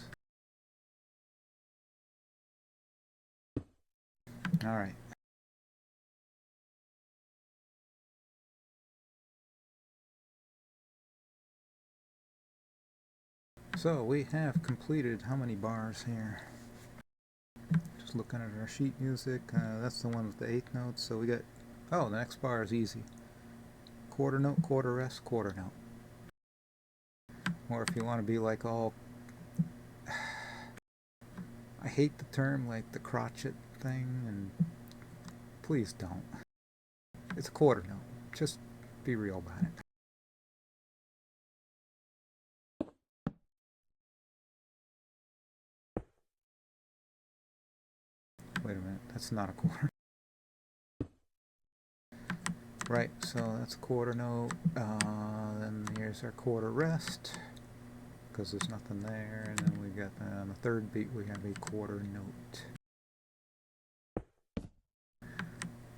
S1: is. Alright. So we have completed how many bars here? Just looking at our sheet music, that's the one with the 8 notes, so we got, oh, the next bar is easy. Quarter note, quarter rest, quarter note. Or if you want to be like all, I hate the term like the crotchet thing, and please don't. It's a quarter note. Just be real about it. Wait a minute, that's not a quarter. Right, so that's a quarter note. Then here's our quarter rest, because there's nothing there. And then we got on the third beat we have a quarter note.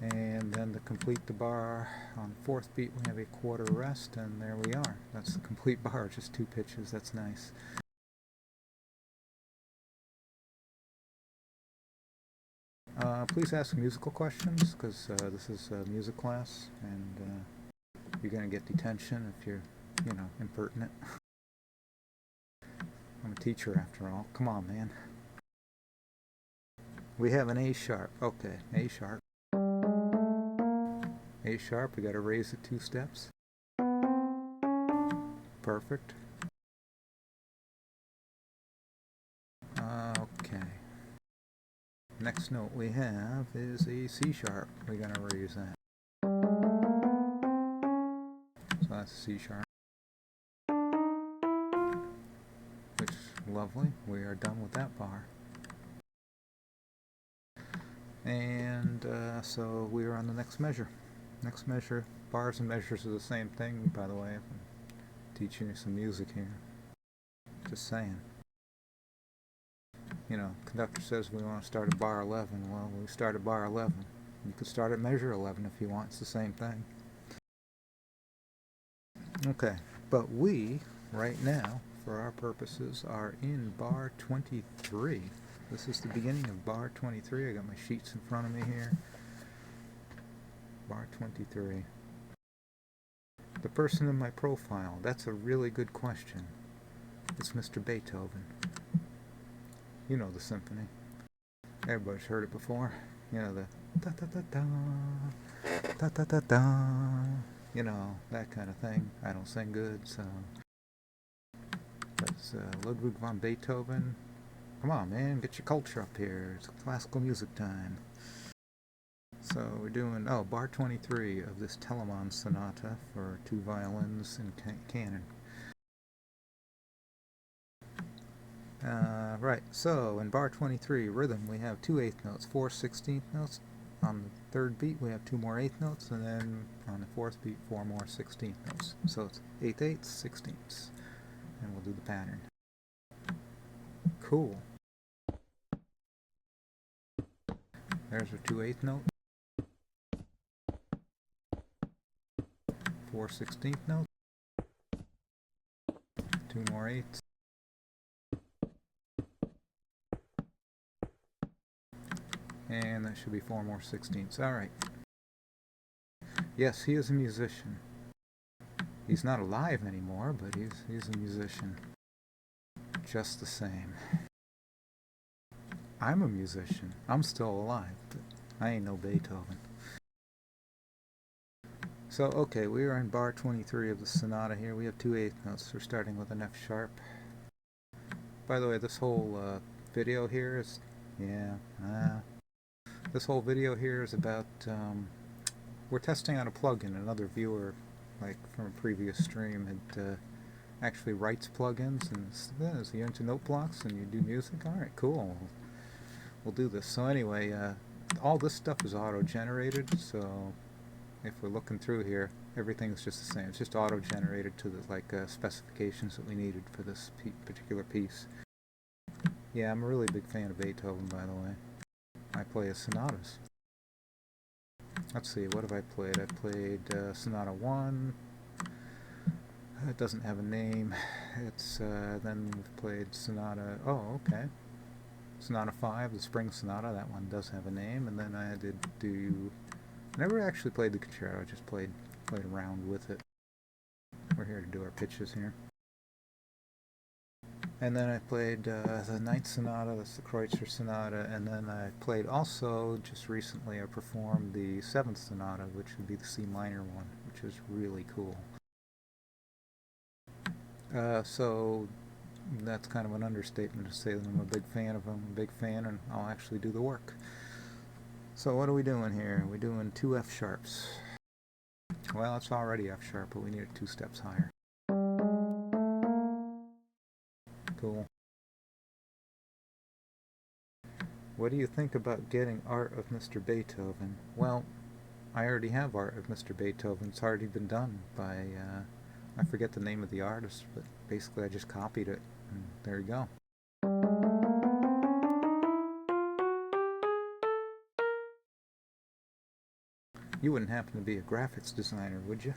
S1: And then to complete the bar, on the fourth beat we have a quarter rest, and there we are. That's the complete bar, just 2 pitches. That's nice. Please ask musical questions, because this is a music class, and you're going to get detention if you're, you know, impertinent. I'm a teacher after all. Come on, man. We have an A sharp. Okay, A sharp. A sharp, we got to raise it 2 steps. Perfect. Okay. Next note we have is a C sharp. We're going to raise that. So that's a C sharp. Which, lovely. We are done with that bar. And so we are on the next measure. Next measure. Bars and measures are the same thing, by the way. I'm teaching you some music here. Just saying. You know, conductor says we want to start at bar 11. Well, we start at bar 11. You could start at measure 11 if you want. It's the same thing. Okay, but we, right now, for our purposes, are in bar 23. This is the beginning of bar 23. I got my sheets in front of me here. Bar 23. The person in my profile, that's a really good question. It's Mr. Beethoven. You know the symphony. Everybody's heard it before. You know, the da-da-da-da, da-da-da-da, you know, that kind of thing. I don't sing good, so... That's Ludwig von Beethoven. Come on, man, get your culture up here. It's classical music time. So we're doing, bar 23 of this Telemann Sonata for 2 violins and canon. Right, so in bar 23, rhythm, we have 2 8th notes, 4 16th notes. On the 3rd beat, we have 2 more 8th notes, and then on the 4th beat, 4 more 16th notes. So it's 8th, 8th, 16ths. And we'll do the pattern. Cool. There's our 2 8th notes. 4 16th notes. 2 more 8ths. And that should be 4 more 16ths. Alright. Yes, he is a musician. He's not alive anymore, but he's a musician. Just the same. I'm a musician. I'm still alive, but I ain't no Beethoven. So, okay, we are in bar 23 of the sonata here. We have 2 8th notes. We're starting with an F sharp. By the way, this whole video here is, yeah, this whole video here is about, we're testing out a plugin. Another viewer, like from a previous stream, had actually writes plugins and says, you're into Noteblocks and you do music? Alright, cool. We'll do this. So anyway, all this stuff is auto-generated, so if we're looking through here, everything's just the same. It's just auto-generated to the specifications that we needed for this particular piece. Yeah, I'm a really big fan of Beethoven, by the way. I play his sonatas. Let's see, what have I played? I played Sonata 1. It doesn't have a name. It's then we've played Sonata. Oh, okay. Sonata 5, the Spring Sonata. That one does have a name. And then I did do. I never actually played the concerto. I just played around with it. We're here to do our pitches here. And then I played the Ninth Sonata. That's the Kreutzer Sonata. And then I played also just recently. I performed the Seventh Sonata, which would be the C minor one, which is really cool. So that's kind of an understatement to say that I'm a big fan of them. I'm a big fan, and I'll actually do the work. So what are we doing here? We're doing 2 F sharps. Well, it's already F sharp, but we need it 2 steps higher. Cool. What do you think about getting Art of Mr. Beethoven? Well, I already have Art of Mr. Beethoven. It's already been done by, I forget the name of the artist, but basically I just copied it, and there you go. You wouldn't happen to be a graphics designer, would you?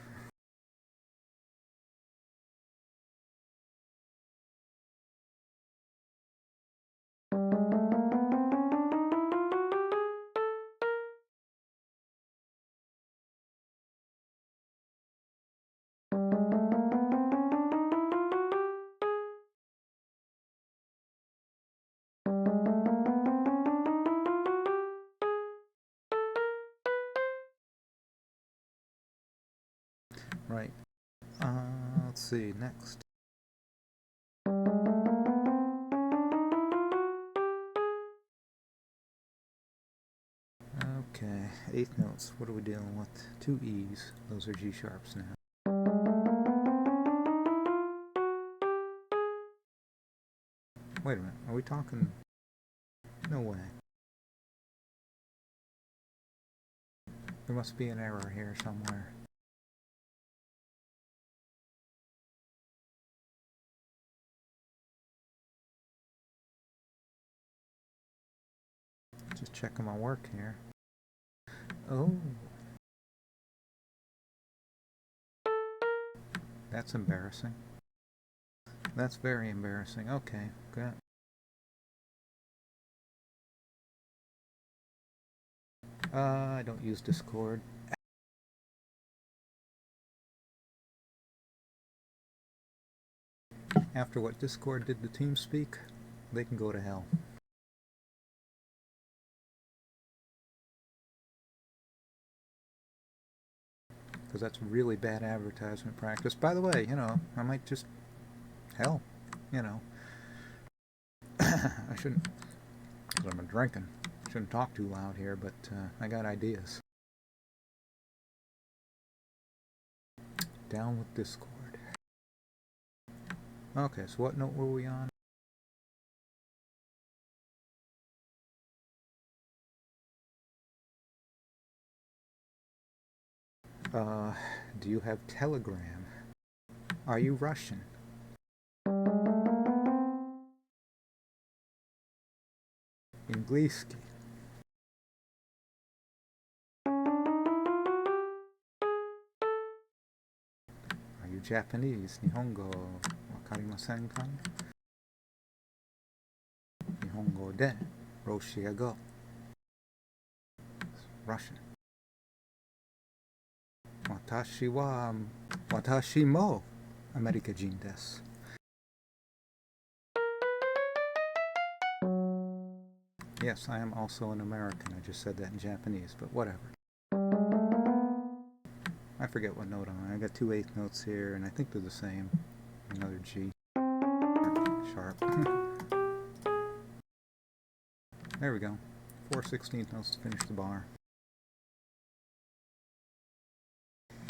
S1: Right. Let's see, next. Okay, 8th notes. What are we dealing with? 2 E's. Those are G sharps now. Wait a minute, are we talking? No way. There must be an error here somewhere. Just checking my work here. Oh. That's embarrassing. That's very embarrassing. Okay, good. I don't use Discord. After what Discord did to TeamSpeak, they can go to hell. Because that's really bad advertisement practice. By the way, you know, I might just... Hell, you know. I shouldn't... Because I'm drinking. Shouldn't talk too loud here, but I got ideas. Down with Discord. Okay, so what note were we on? Do you have Telegram? Are you Russian? Angliski. Are you Japanese? Nihongo wakarimasen ka? Nihongo de Roshi go. Russian. Watashi mo America jin desu. Yes, I am also an American. I just said that in Japanese, but whatever. I forget what note I'm on. I got 2 8th notes here, and I think they're the same. Another G. Sharp. There we go. 4/16 notes to finish the bar.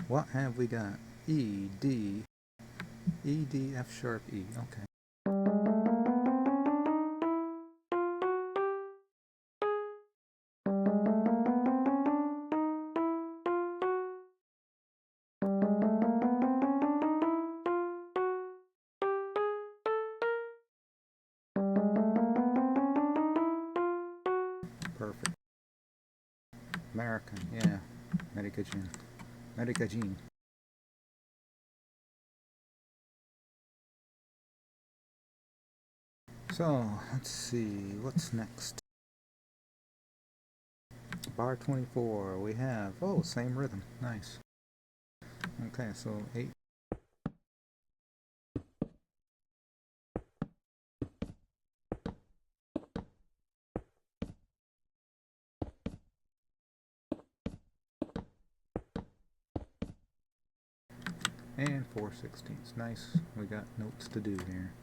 S1: What have we got? E, D, E, D, F sharp, E. Okay. Perfect. American, yeah. Medicagene. Medicagene. So, let's see, what's next? Bar 24, we have, oh, same rhythm, nice. Okay, so 8. And 4/16, nice. We got notes to do here.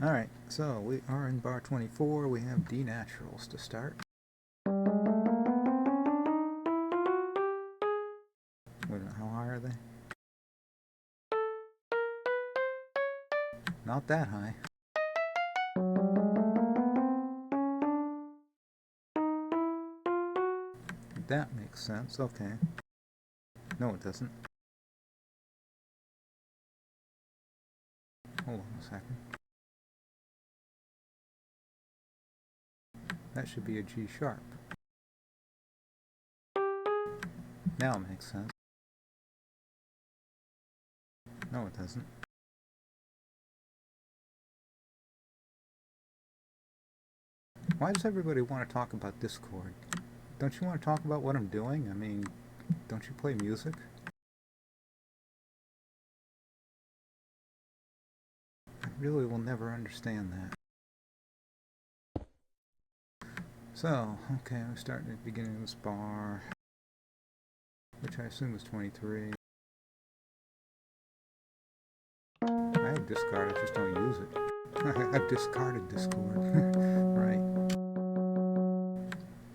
S1: Alright, so we are in bar 24, we have D naturals to start. Wait, how high are they? Not that high. That makes sense, okay. No, it doesn't. Hold on a second. That should be a G sharp. Now it makes sense. No, it doesn't. Why does everybody want to talk about this chord? Don't you want to talk about what I'm doing? I mean, don't you play music? I really will never understand that. So, okay, I'm starting at the beginning of this bar, which I assume is 23. I have discard, I just don't use it. I've discarded this chord. Right.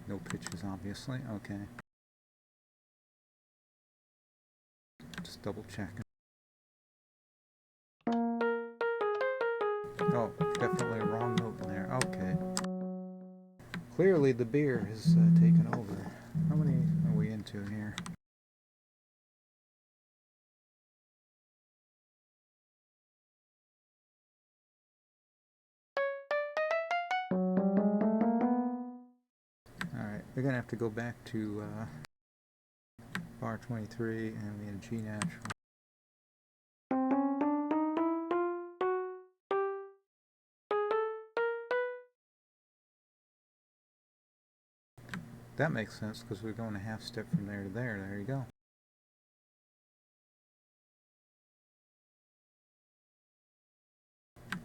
S1: No pitches, obviously. Okay. Just double checking. Oh, definitely a wrong note in there. Okay. Clearly the beer has taken over. How many are we into here? Alright, we're going to have to go back to bar 23 and we had G natural. That makes sense because we're going a half step from there to there. There you go.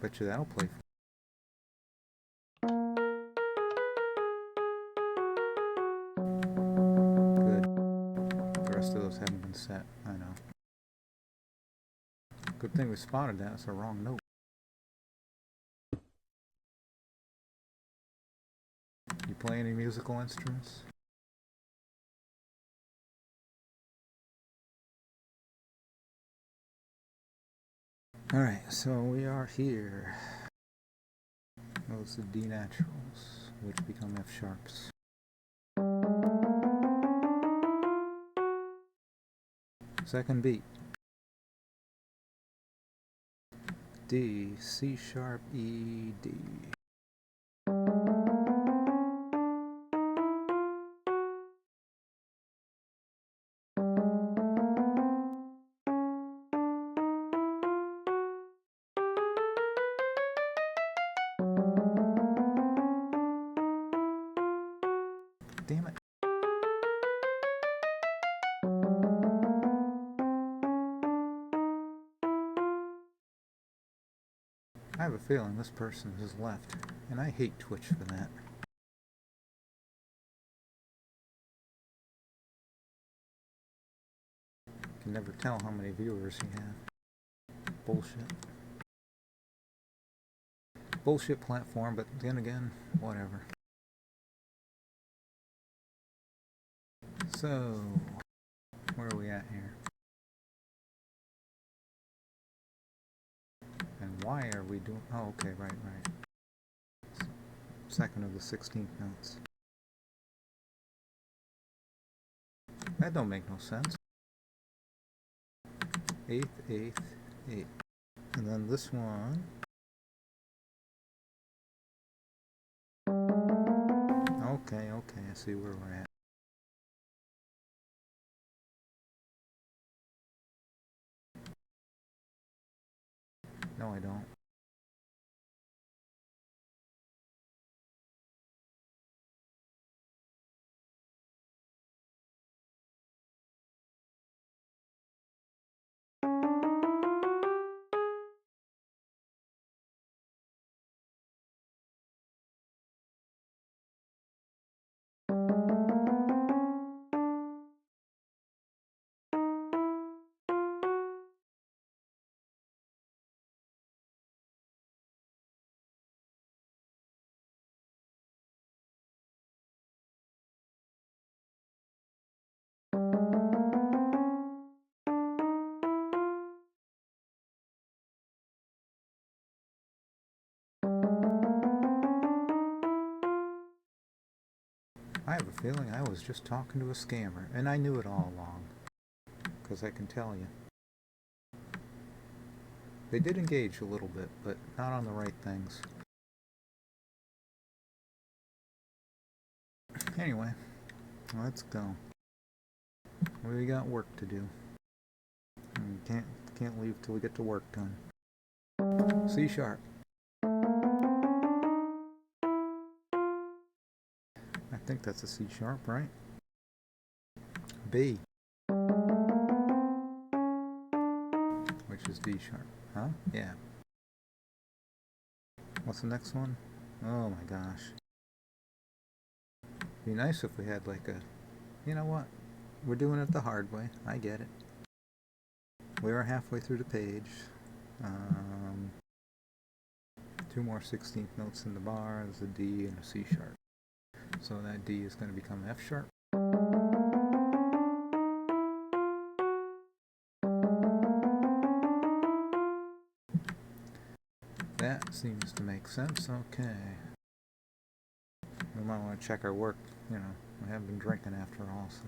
S1: Bet you that'll play. Good. The rest of those haven't been set. I know. Good thing we spotted that. It's a wrong note. You play any musical instruments? Alright, so we are here. Those are D naturals, which become F sharps. Second beat. D, C sharp, E, D. Damn it. I have a feeling this person has left, and I hate Twitch for that. You can never tell how many viewers you have. Bullshit. bullshit platform, but then again, whatever. So, where are we at here? And why are we doing... Oh, okay, right. Second of the 16th notes. That don't make no sense. 8th, 8th, 8th. And then this one... Okay, I see where we're at. No, I don't. I have a feeling I was just talking to a scammer, and I knew it all along. Because I can tell you. They did engage a little bit, but not on the right things. Anyway, let's go. We got work to do. We can't leave till we get the work done. C sharp. I think that's a C sharp, right? B. Which is D sharp. Huh? Yeah. What's the next one? Oh my gosh. Be nice if we had like a... You know what? We're doing it the hard way. I get it. We are halfway through the page. 2 more 16th notes in the bar. There's a D and a C sharp. So that D is going to become F sharp. That seems to make sense. Okay. We might want to check our work. You know, we haven't been drinking after all, so...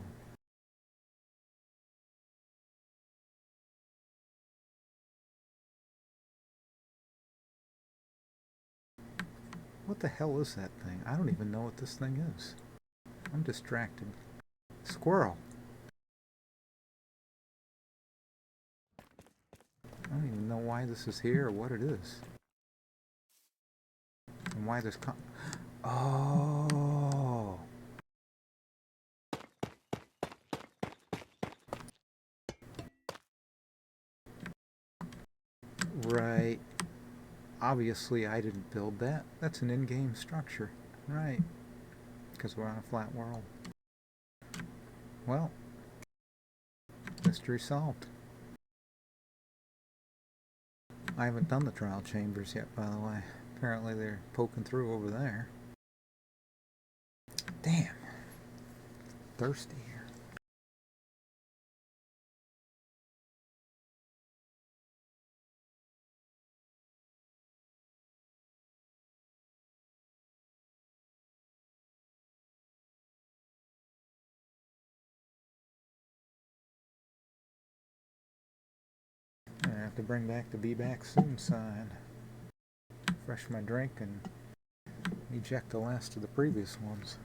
S1: What the hell is that thing? I don't even know what this thing is. I'm distracted. Squirrel. I don't even know why this is here or what it is. And why there's Oh! Right. Obviously I didn't build that. That's an in-game structure. Right. Because we're on a flat world. Well, mystery solved. I haven't done the trial chambers yet, by the way. Apparently they're poking through over there. Damn. Thirsty. I have to bring back the be back soon sign. Fresh my drink and eject the last of the previous ones.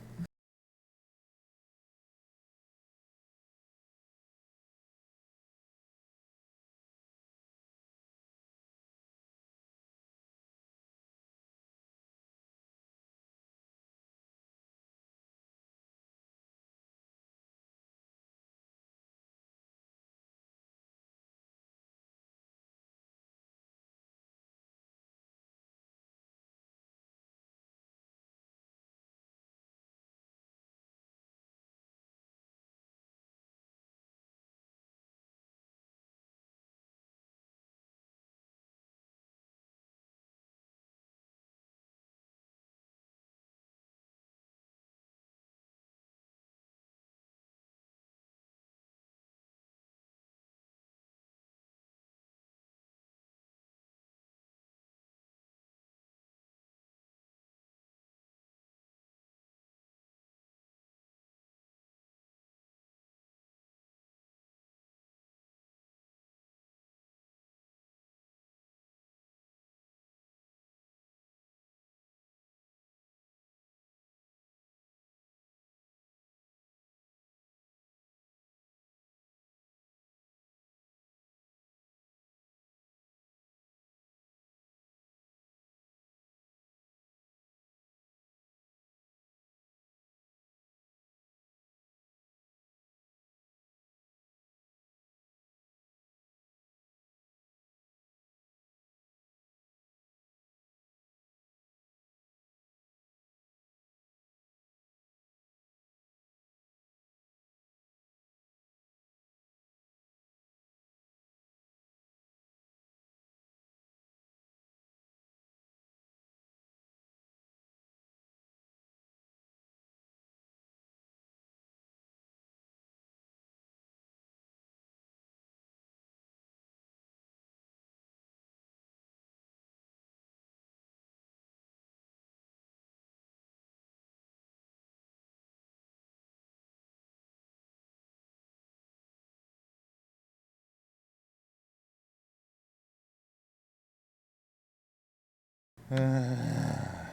S1: Right.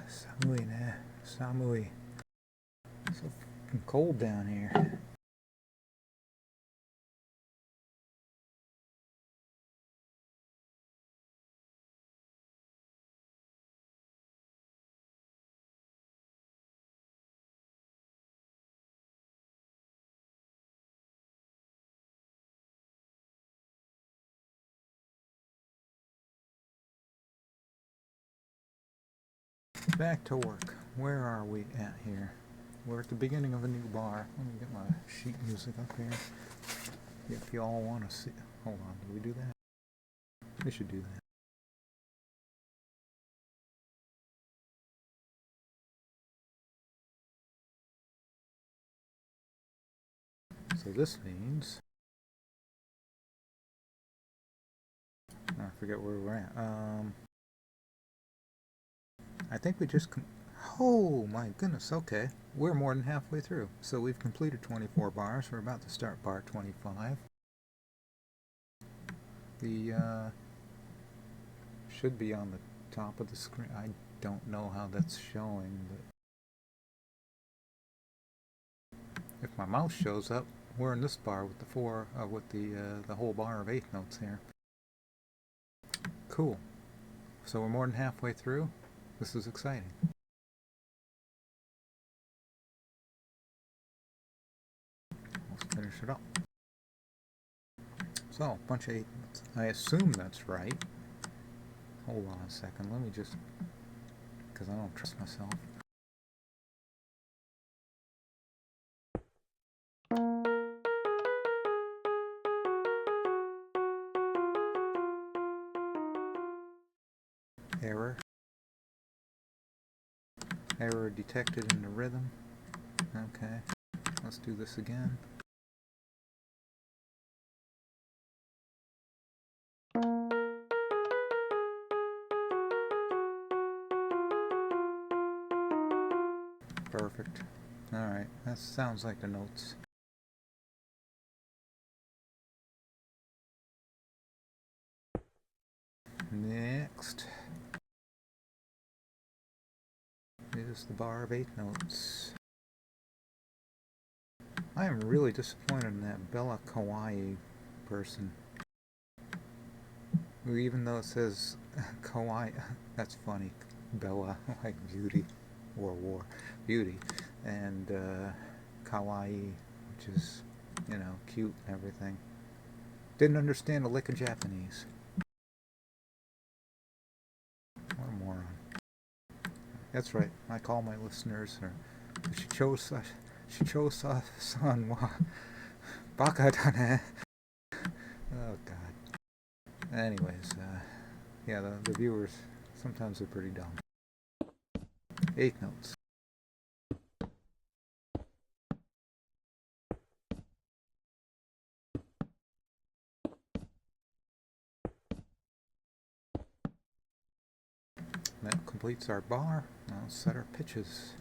S1: Samui, ne? Samui. So fucking cold down here. Back to work. Where are we at here? We're at the beginning of a new bar. Let me get my sheet music up here. If y'all want to see. Hold on, do we do that? We should do that. So this means. I forget where we're at. I think we just. Oh my goodness, okay. We're more than halfway through. So we've completed 24 bars. We're about to start bar 25. The should be on the top of the screen. I don't know how that's showing, but if my mouse shows up, we're in this bar with the the whole bar of eighth notes here. Cool. So we're more than halfway through. This is exciting. Let's finish it up. So, a bunch of eighth notes. I assume that's right. Hold on a second. Let me just, because I don't trust myself. Error. Error detected in the rhythm. Okay. Let's do this again. Perfect. Alright, that sounds like the notes. Next is the bar of eighth notes. I am really disappointed in that Bella Kawaii person. Even though it says Kawaii, that's funny. Bella, like beauty, war, beauty, and Kawaii, which is, you know, cute and everything. Didn't understand a lick of Japanese. What a moron. That's right. I call my listeners Shicho-san wa baka da ne. Oh god. Anyways, yeah, the viewers sometimes are pretty dumb. Eighth notes. That completes our bar. Now let's set our pitches.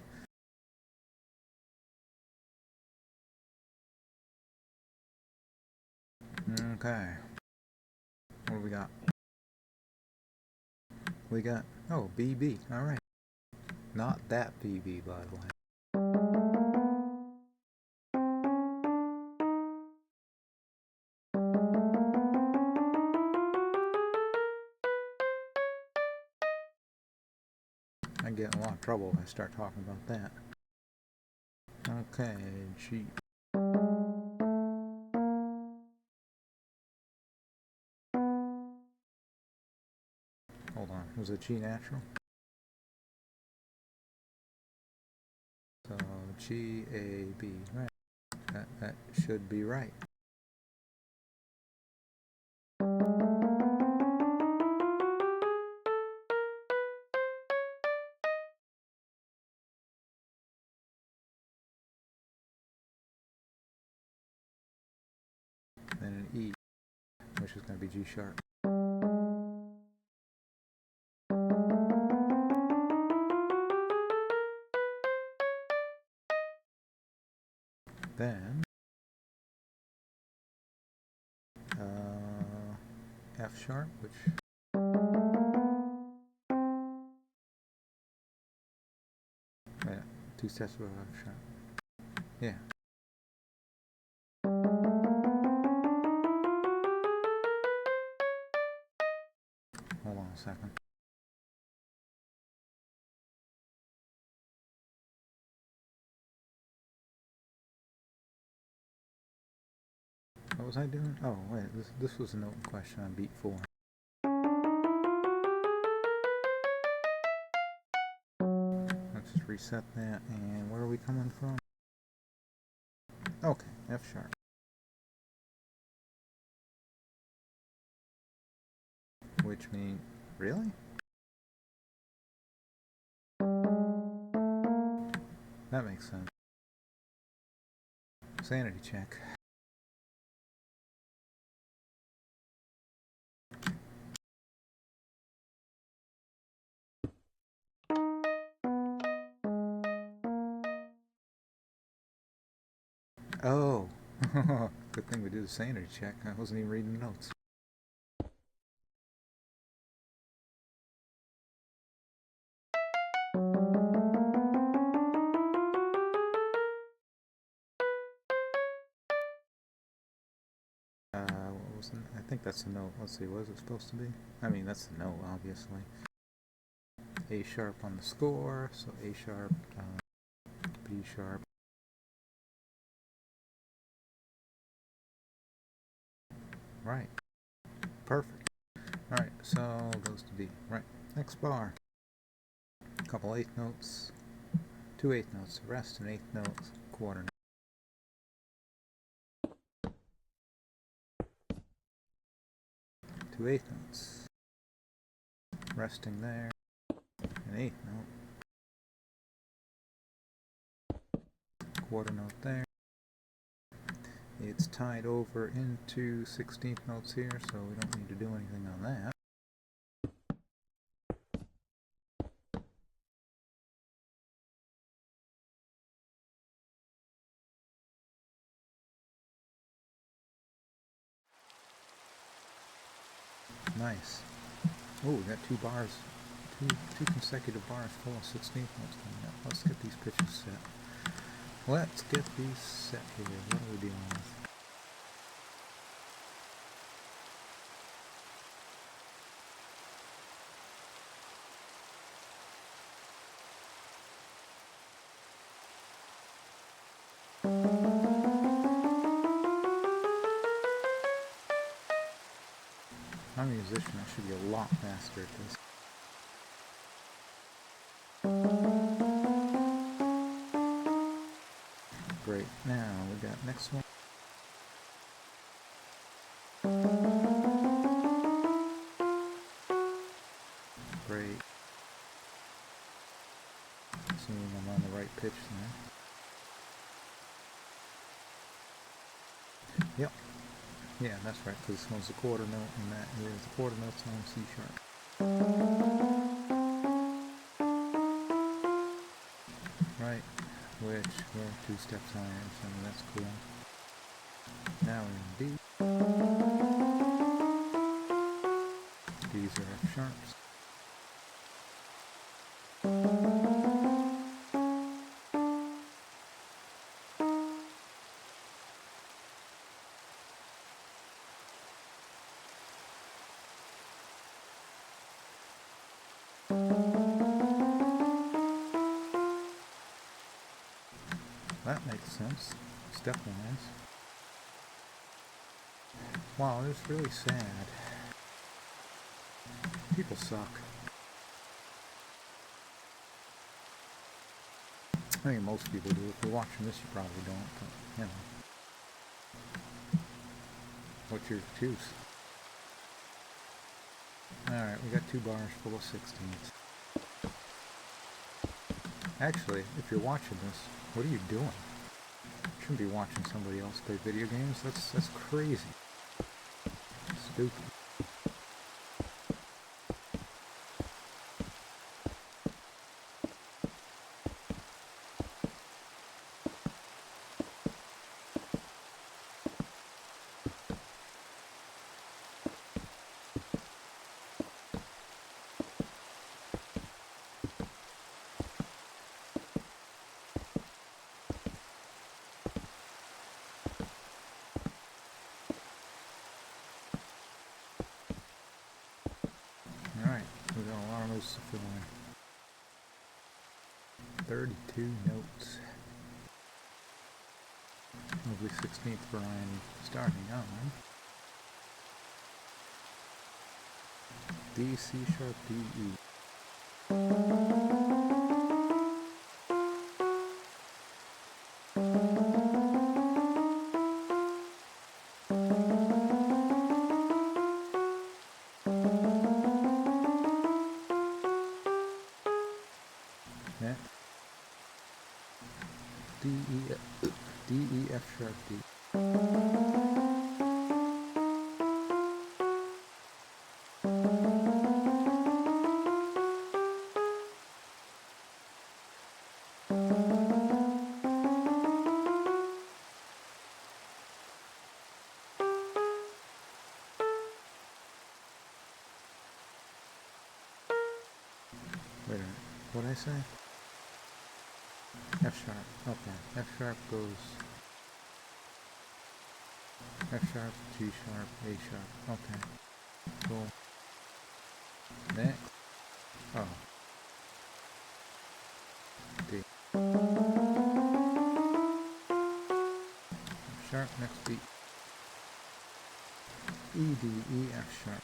S1: Okay. What do we got? We got, oh, BB. Alright. Not that BB, by the way. might get in a lot of trouble if I start talking about that. Okay, G. Hold on, was it G natural? So G, A, B, right. That should be right. Then an E, which is going to be G sharp. Then F sharp, which yeah, 2 steps above F sharp. Yeah. Hold on a second. What was I doing? Oh, wait, this was a note in question on beat 4. Let's just reset that, and where are we coming from? Okay, F sharp. Which means, really? That makes sense. Sanity check. Oh, good thing we did the sanity check. I wasn't even reading the notes. What was it? I think that's the note. Let's see, what is it supposed to be? I mean, that's the note, obviously. A sharp on the score, so A sharp, B sharp. Right. Perfect. Alright, so goes to D. Right. Next bar. A couple eighth notes, 2 eighth notes, the rest an eighth note, quarter note. 2 eighth notes. Resting there. An eighth note. Quarter note there. It's tied over into 16th notes here, so we don't need to do anything on that. Nice. Oh, we got 2 bars, two consecutive bars full of 16th notes coming up. Let's get these pitches set. Let's get these set here. What are we dealing with? I'm a musician, I should be a lot faster at this. Great, now we got next one. Great. Assuming I'm on the right pitch there. Yep. Yeah, that's right, because this one's a quarter note, and that is the quarter note's on C sharp. Right, which we're 2 steps higher, so that's cool. Now we're in D. These are F sharps. That makes sense. Stepwise. Wow, it's really sad. People suck. I mean, most people do. If you're watching this, you probably don't, but, you know. What's your choose? Alright, we got 2 bars full of 16ths. Actually, if you're watching this, what are you doing? You shouldn't be watching somebody else play video games. That's crazy. Stupid. Alright, we got a lot of notes to fill in. 32 notes. Lovely 16th variety starting on D, C sharp, D, E. Next, D, E, F sharp, D. Wait a minute, what'd I say? F sharp, okay. F sharp goes F sharp, G sharp, A sharp, okay. Cool. Next. Oh. D. F sharp, next beat. E, D, E, F sharp.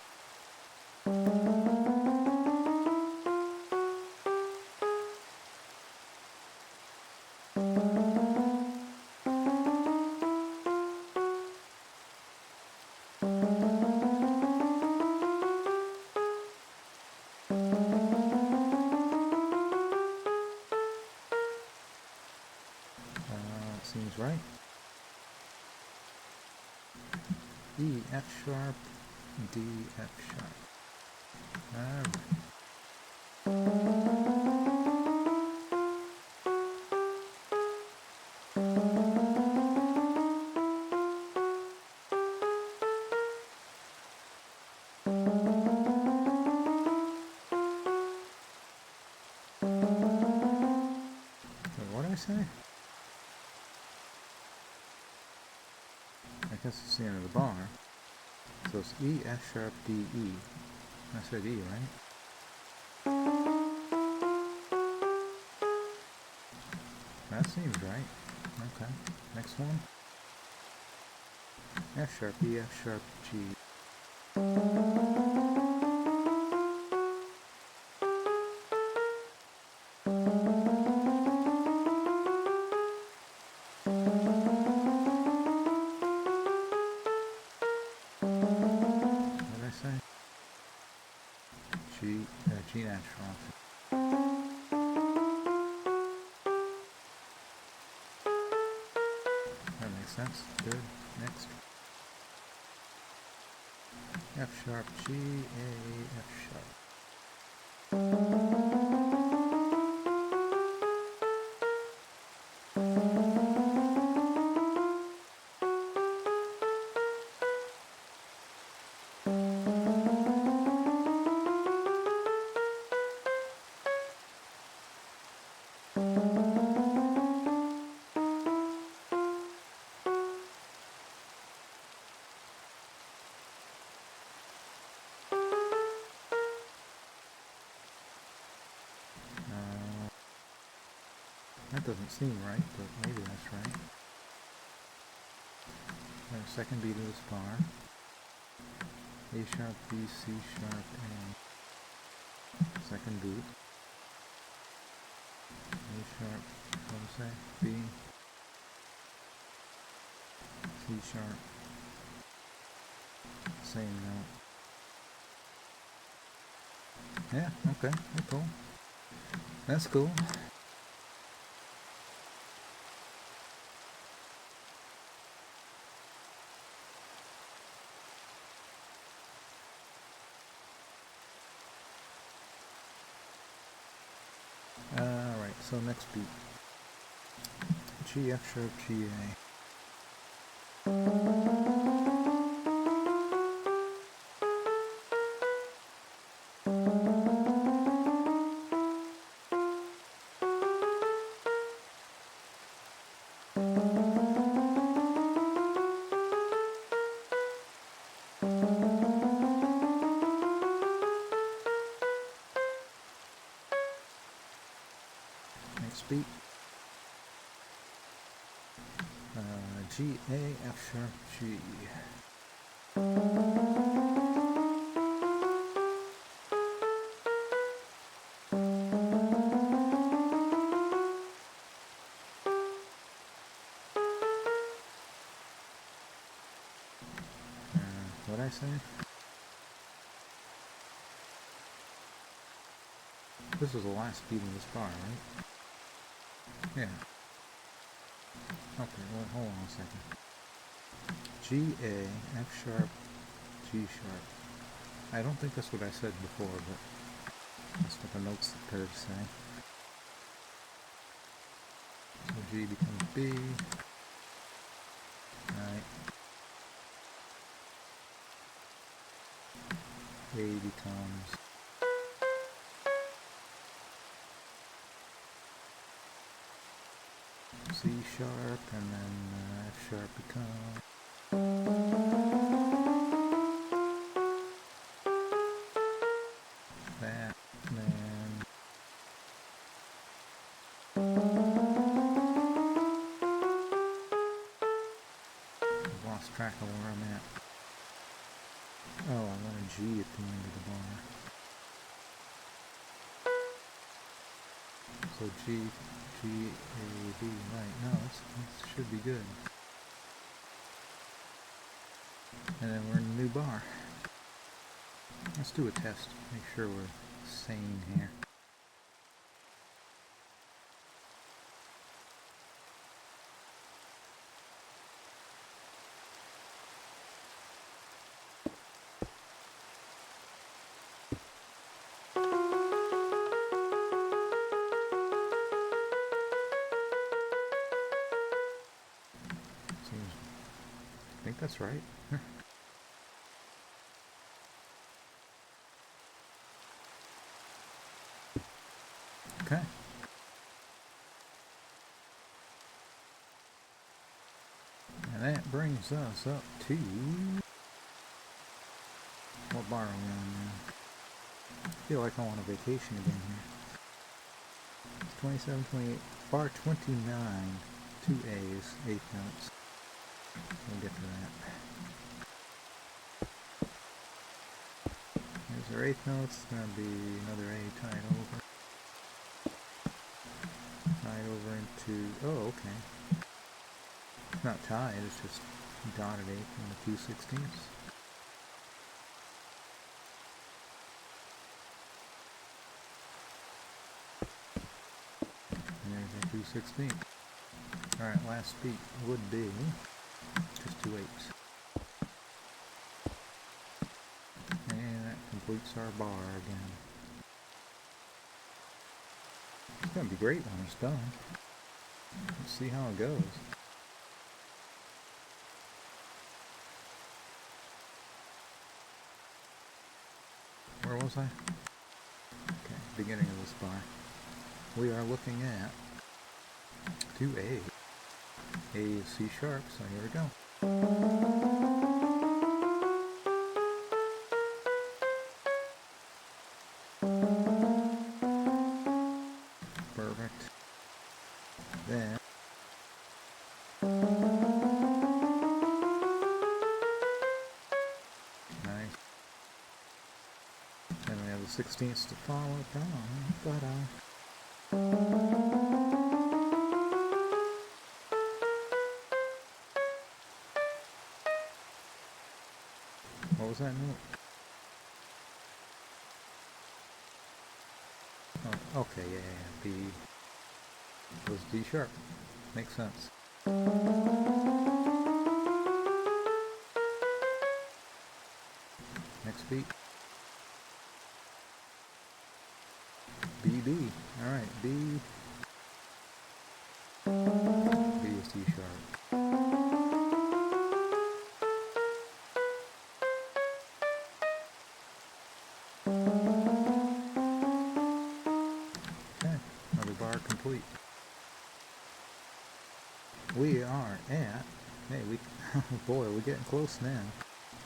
S1: Seems right. E, F sharp, D, F sharp. Alright. What did I say? I guess it's the end of the bar. So it's E, F sharp, D, E. I said E, right? That seems right. Okay. Next one. F sharp, E, F sharp, G. G natural. That makes sense. Good. Next. F sharp, G, A, F sharp. That doesn't seem right, but maybe that's right. second beat of this bar. A sharp, B, C sharp, A. Second beat. A sharp, what was that? B. C sharp. Same note. Yeah, okay, that's cool. That's cool. Alright, so next beat. G, F sharp, G, A. Next beat. G, A, F sharp, G. What'd I say? This was the last beat of this bar, right? Yeah. Okay, well, hold on a second. G, A, F sharp, G sharp. I don't think that's what I said before, but that's what the notes appear to say. So G becomes B. Alright. A becomes C sharp, and then F sharp becomes that, and then I've lost track of where I'm at. Oh, I want a G at the end of the bar. So G, G, A, B, right, no, this should be good. And then we're in a new bar. Let's do a test, make sure we're sane here. I think that's right. Okay. And that brings us up to... what bar are we on now? I feel like I want a vacation again here. It's 27, 28, bar 29, 2 A's, 8th notes. We'll get to that. There's our 8th notes. It's going to be another A tied over. Tied over into... oh, okay. It's not tied, it's just dotted 8th and the 2/16. And there's our 2/16. Alright, last beat would be just 2 8s. And that completes our bar again. It's going to be great when it's done. Let's see how it goes. Where was I? Okay, beginning of this bar. We are looking at 2 A. A is C sharp, so here we go. Perfect. Then 16ths to follow. What was that note? Oh, okay, yeah. B was D sharp. Makes sense. Next beat. B. Alright, B. B is D sharp. Okay, another bar complete. We are at, hey, oh boy, we're getting close now.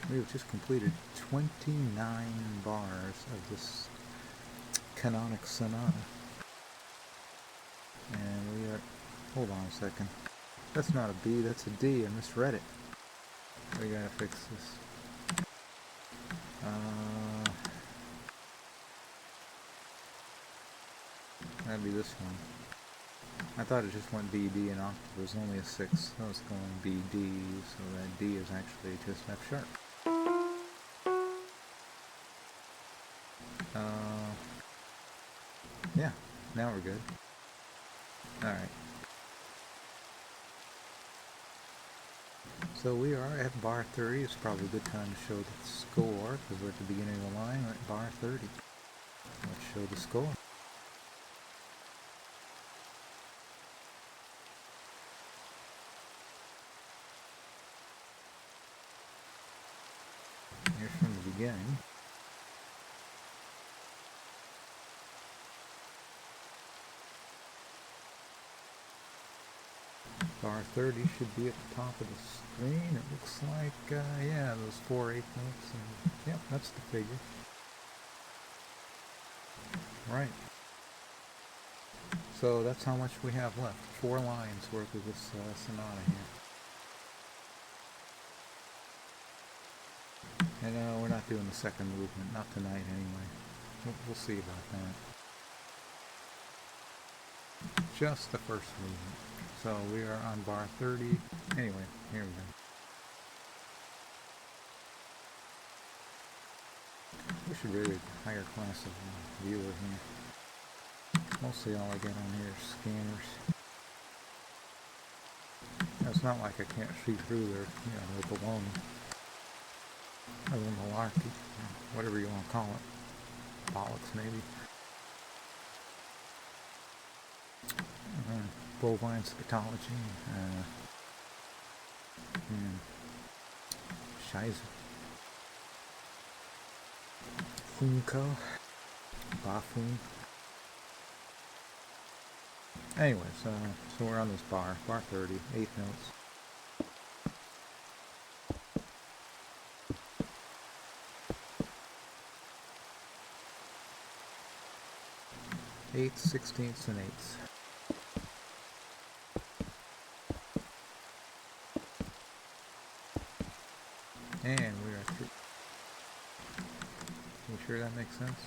S1: We have just completed 29 bars of this canonic sonata. And we are, hold on a second. That's not a B, that's a D. I misread it. We gotta fix this. That'd be this one. I thought it just went B, D, and octave. It was only a 6. So it's going B, D, so that D is actually just F sharp. Yeah, now we're good. Alright. So we are at bar 30. It's probably a good time to show the score, because we're at the beginning of the line. We're at bar 30. Let's show the score. Here's from the beginning. Bar 30 should be at the top of the screen. It looks like, yeah, those 4/8 notes. And, yep, that's the figure. Right. So that's how much we have left. 4 lines worth of this sonata here. And we're not doing the second movement, not tonight anyway. We'll see about that. Just the first movement. So we are on bar 30. Anyway, here we go. We should really hire a class of viewer here. Mostly all I get on here is scanners. It's not like I can't see through their, their baloney. Or their malarkey, whatever you want to call it. Bollocks, maybe. Bovine scatology. Scheiße. Funko. Bafun. Anyways, so we're on this bar 30, 8 notes. Eighths, 16ths, and 8ths. And we are through. You sure that makes sense?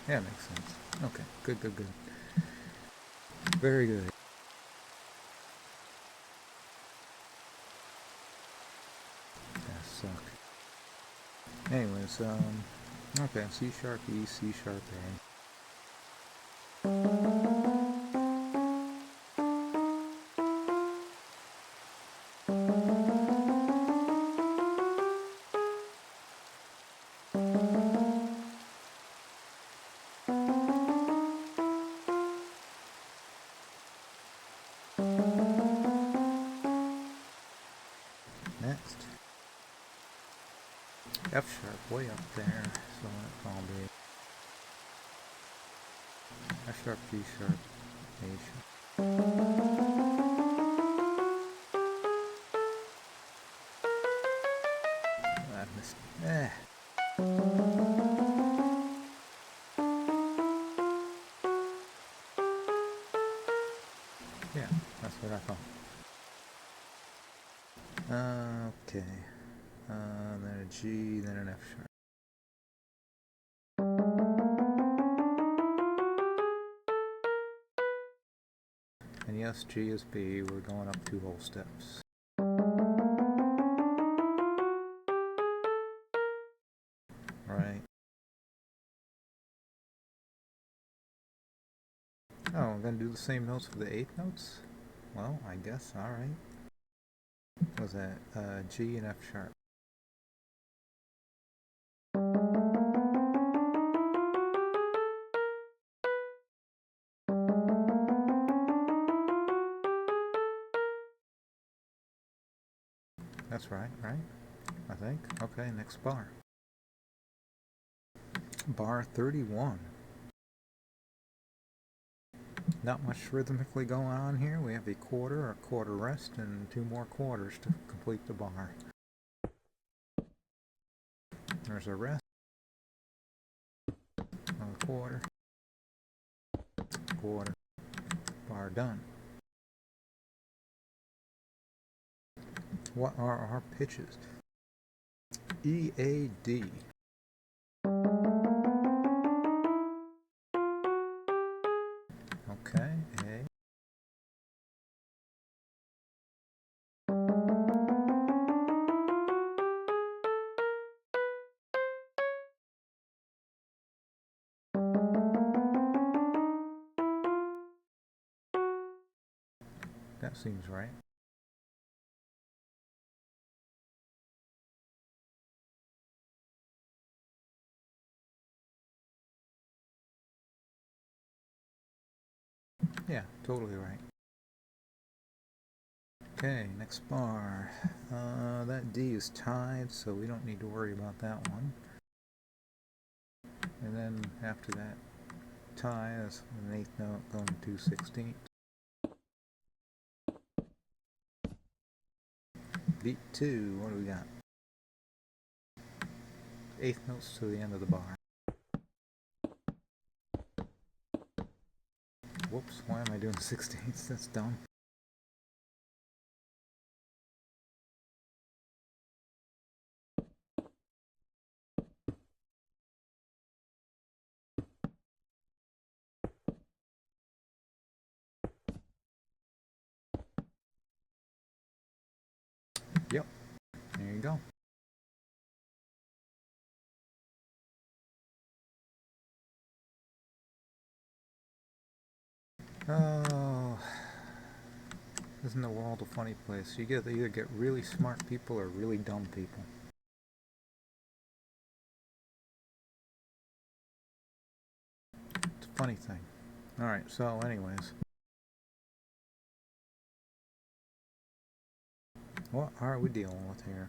S1: Yeah, it makes sense. Okay, good. Very good. That suck. Anyways, okay, C sharp E, C sharp A. Next, F sharp way up there, so that'll be F sharp, G sharp, A sharp. I missed. Yeah, that's what I thought. Okay. Then a G, then an F sharp. yes, G is B. We're going up 2 whole steps. Right. Oh, I'm going to do the same notes for the 8th notes? Well, I guess, alright. What was that? G and F sharp. That's right, right? I think. Okay, next bar. Bar 31. Not much rhythmically going on here. We have a quarter rest, and 2 more quarters to complete the bar. There's a rest. Another quarter. Quarter. Bar done. What are our pitches? E, A, D. Okay, A. That seems right. Yeah, totally right. Okay, next bar. That D is tied, so we don't need to worry about that one. And then after that tie, that's an 8th note going to 2/16. Beat 2, what do we got? 8th notes to the end of the bar. Whoops, why am I doing 16ths? That's dumb. Yep, there you go. Oh, isn't the world a funny place? You either get really smart people or really dumb people. It's a funny thing. Alright, so anyways. What are we dealing with here?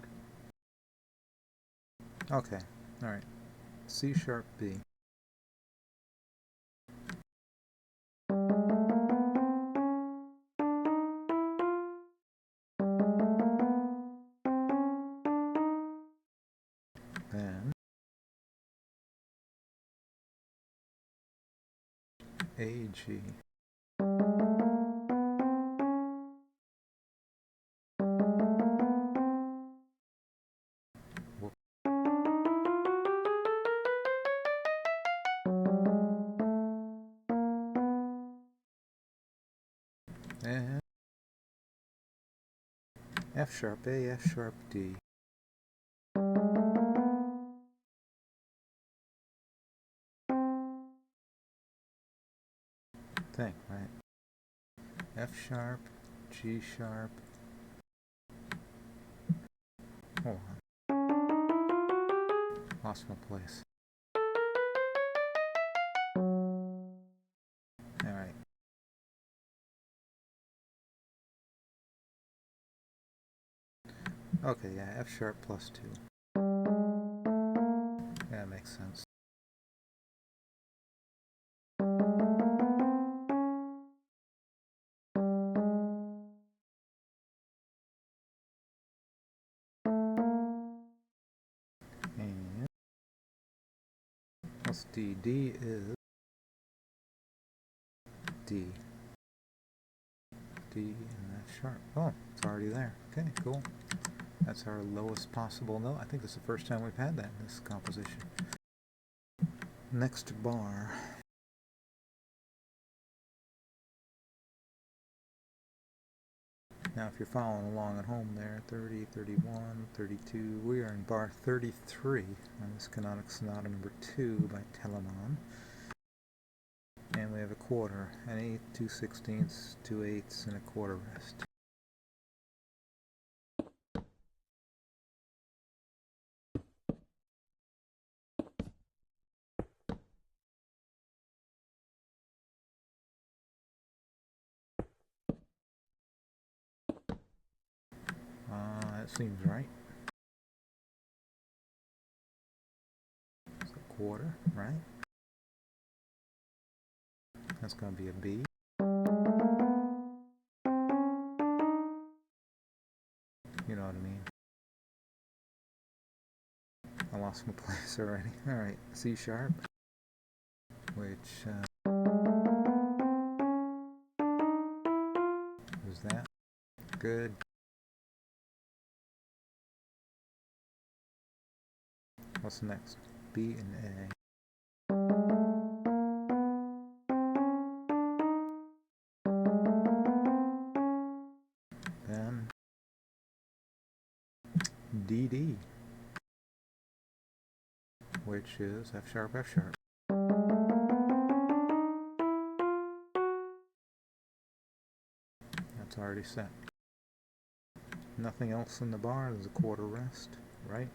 S1: Okay, alright. C sharp B. Then A, G. Whoop. And F sharp A, F sharp D. Thing, right? F sharp, G sharp. Hold on. Lost my place. Alright. Okay, yeah, F sharp plus 2. Yeah, that makes sense. And what's D? D is D. D and F sharp. Oh, it's already there. Okay, cool. That's our lowest possible note. I think this is the first time we've had that in this composition. Next bar. Now if you're following along at home there, 30, 31, 32, we are in bar 33 on this Canonic Sonata No. 2 by Telemann. And we have a quarter, an eighth, 2/16, 2/8, and a quarter rest. That seems right. It's a quarter, right? That's going to be a B. You know what I mean. I lost my place already. Alright, C sharp, which is that. Good. What's next? B and A. Then DD, which is F sharp, F sharp. That's already set. Nothing else in the bar. There's a quarter rest, right?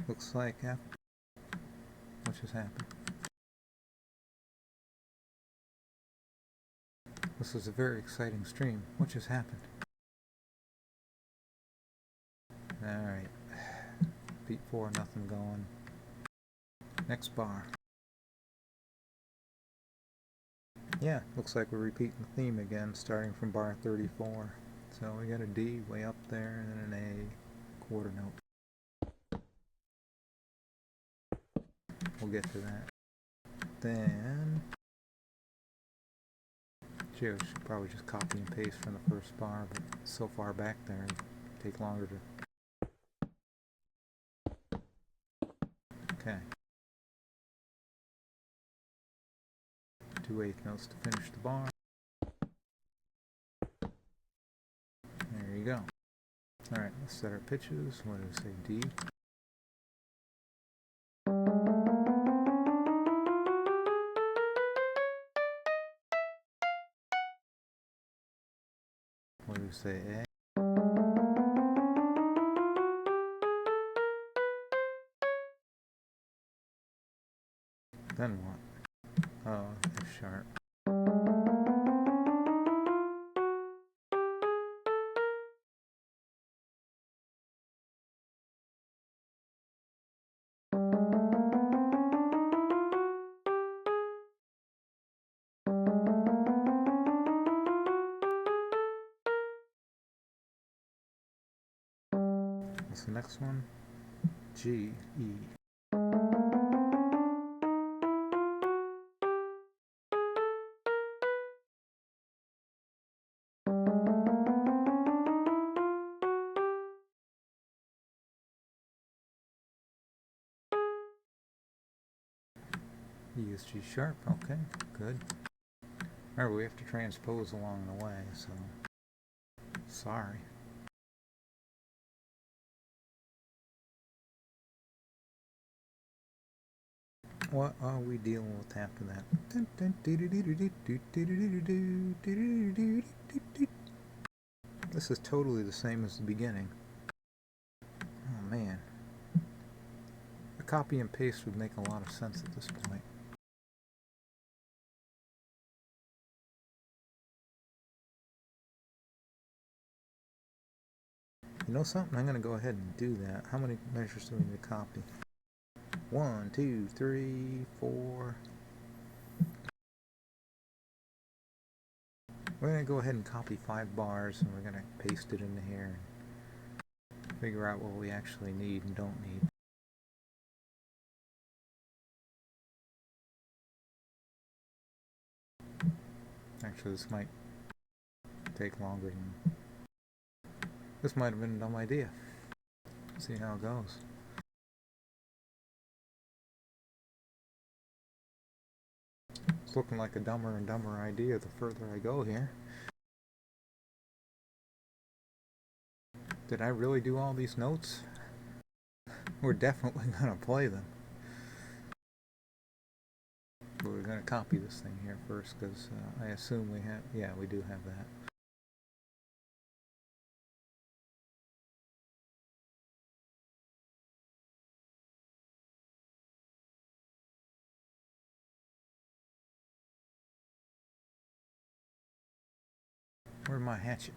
S1: Looks like what just happened? This is a very exciting stream. What just happened? Alright. Beat 4, nothing going. Next bar. Yeah, looks like we're repeating the theme again, starting from bar 34. So we got a D way up there, and then an A quarter note. We'll get to that. Then I should probably just copy and paste from the first bar, but it's so far back there, it'll take longer to... Okay. 2/8 notes to finish the bar. There you go. Alright, let's set our pitches. What did I say? D. What do we say? A. Then what? Oh, F sharp. What's the next one? G, E. E is G sharp, okay, good. Remember, we have to transpose along the way, so sorry. What are we dealing with after that? This is totally the same as the beginning. Oh man. A copy and paste would make a lot of sense at this point. You know something? I'm going to go ahead and do that. How many measures do we need to copy? 1, 2, 3, 4. We're going to go ahead and copy 5 bars, and we're going to paste it into here and figure out what we actually need and don't need. Actually, this might take longer than... This might have been a dumb idea. See how it goes. It's looking like a dumber and dumber idea the further I go here. Did I really do all these notes? We're definitely going to play them. But we're going to copy this thing here first because I assume we have... Yeah, we do have that. Where's my hatchet?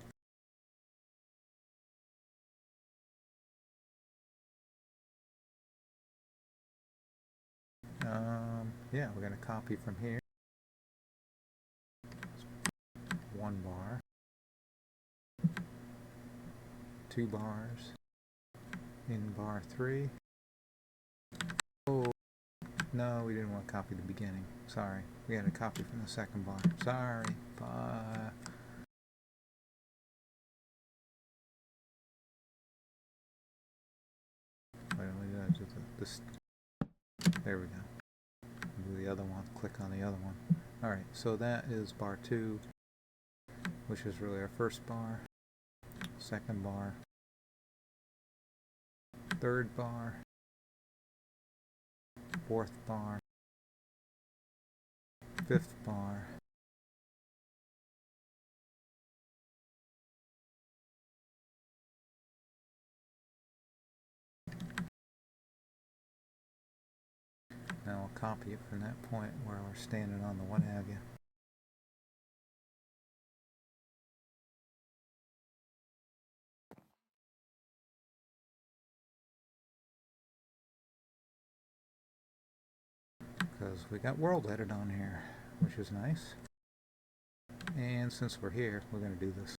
S1: Yeah, we're going to copy from here. 1 bar. 2 bars. In bar 3. Oh, no, we didn't want to copy the beginning. Sorry. We had to copy from the 2nd bar. Sorry. Wait, let me do this. There we go. Do the other one. Click on the other one. Alright, so that is bar 2, which is really our 1st bar, 2nd bar, 3rd bar, 4th bar, 5th bar, now we'll copy it from that point where we're standing on the what have you. Because we got world edit on here, which is nice. And since we're here, we're going to do this.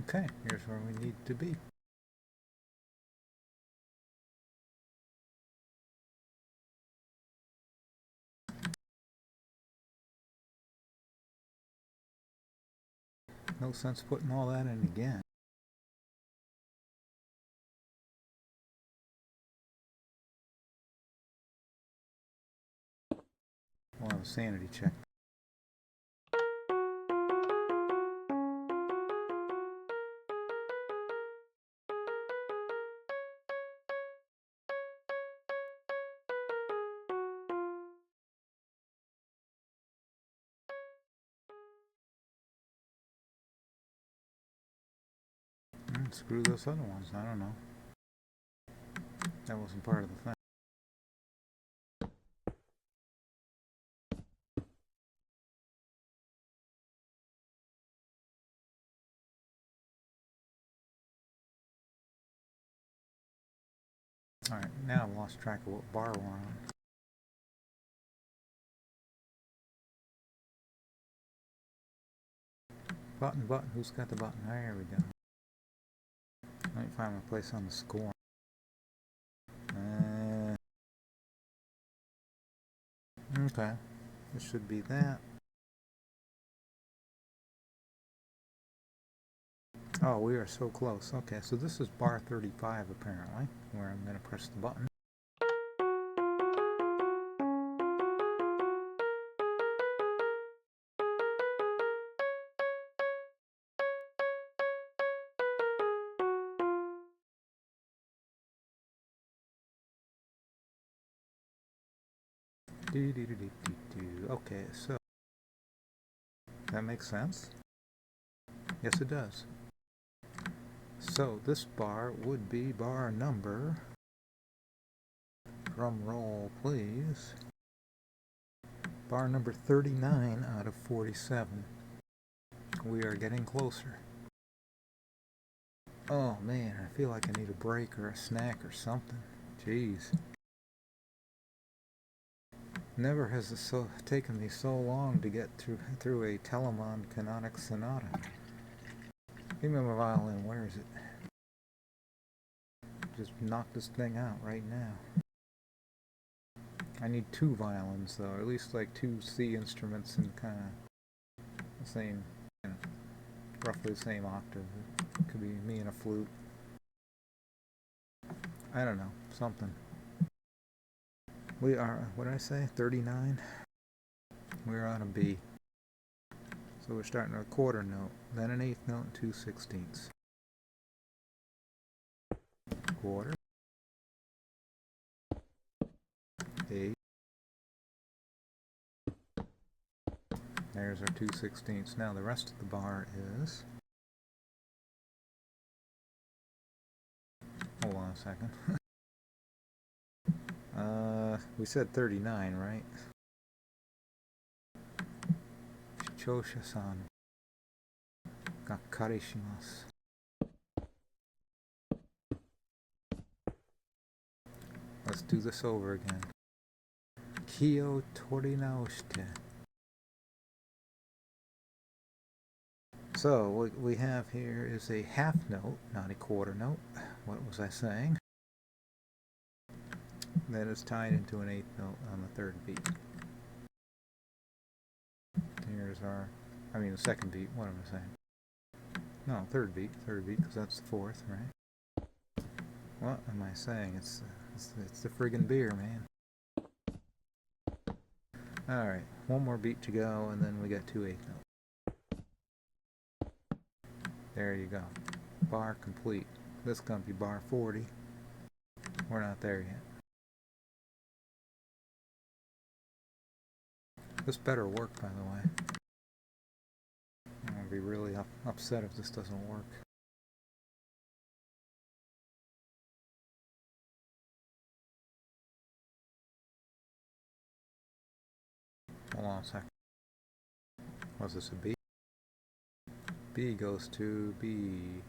S1: Okay, here's where we need to be. No sense putting all that in again. We'll have a sanity check. Screw those other ones, I don't know. That wasn't part of the thing. Alright, now I've lost track of what bar we're on. Button, button, who's got the button? There we go. Let me find my place on the score. Okay, it should be that. Oh, we are so close. Okay, so this is bar 35 apparently, where I'm going to press the button. Okay, so that makes sense. Yes, it does. So this bar would be bar number, drum roll please, bar number 39 out of 47. We are getting closer. Oh man, I feel like I need a break or a snack or something. Jeez. Never has it taken me so long to get through a Telemann Canonic Sonata. Give me my violin, where is it? Just knock this thing out right now. I need two violins though, or at least like two C instruments in kind of the same, roughly the same octave. It could be me and a flute. I don't know, something. We are, what did I say, 39? We're on a B. So we're starting with a quarter note, then an eighth note and 2/16. Quarter. Eighth. There's our 2/16. Now the rest of the bar is... Hold on a second. We said 39, right? Shichosha-san. Gakkari shimasu. Let's do this over again. Ki o torinaoshite. So what we have here is a half note, not a quarter note. What was I saying? That is tied into an eighth note on the third beat. Here's our, the second beat, what am I saying? No, third beat, because that's the fourth, right? What am I saying? It's the friggin' beer, man. Alright, one more beat to go, and then we got two eighth notes. There you go. Bar complete. This is gonna be bar 40. We're not there yet. This better work, by the way. I'm gonna be really upset if this doesn't work. Hold on a second. Was this a B? B goes to B.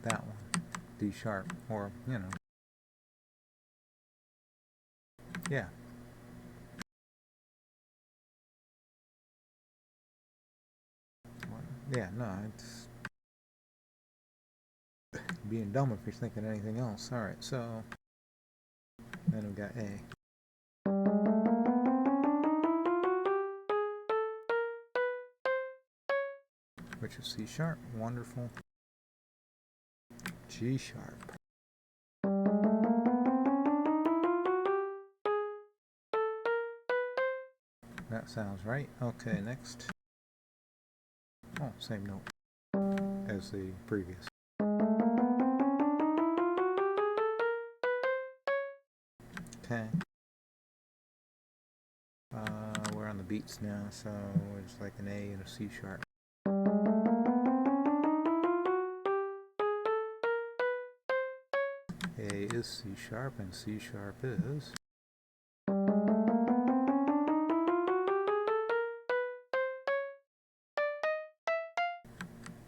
S1: That one. D sharp, or, yeah. Yeah, no, it's being dumb if you're thinking anything else. Alright, so then we got A. Which is C sharp. Wonderful. G sharp. That sounds right. Okay, next. Oh, same note as the previous. Okay. We're on the beats now, so it's like an A and a C sharp. A is C sharp, and C sharp is...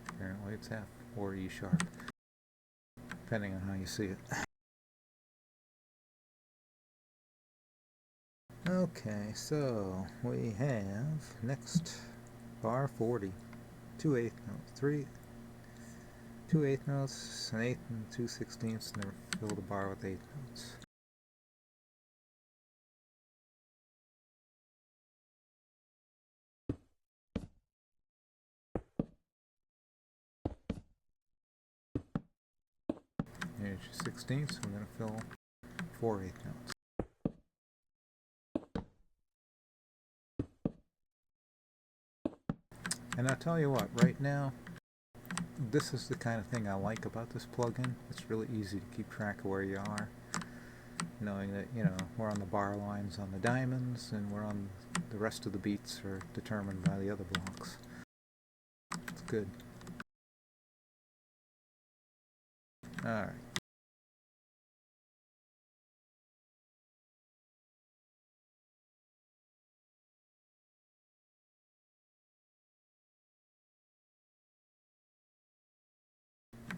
S1: apparently it's F or E sharp, depending on how you see it. Okay, so we have next bar 40, 2/8 notes, 2/8 notes, an eighth and 2/16, and then fill the bar with 8 notes. Here's your 16ths, we're going to fill 4/8 notes. And I'll tell you what, right now, this is the kind of thing I like about this plugin. It's really easy to keep track of where you are, knowing that, you know, we're on the bar lines on the diamonds, and we're on the rest of the beats are determined by the other blocks. It's good. Alright.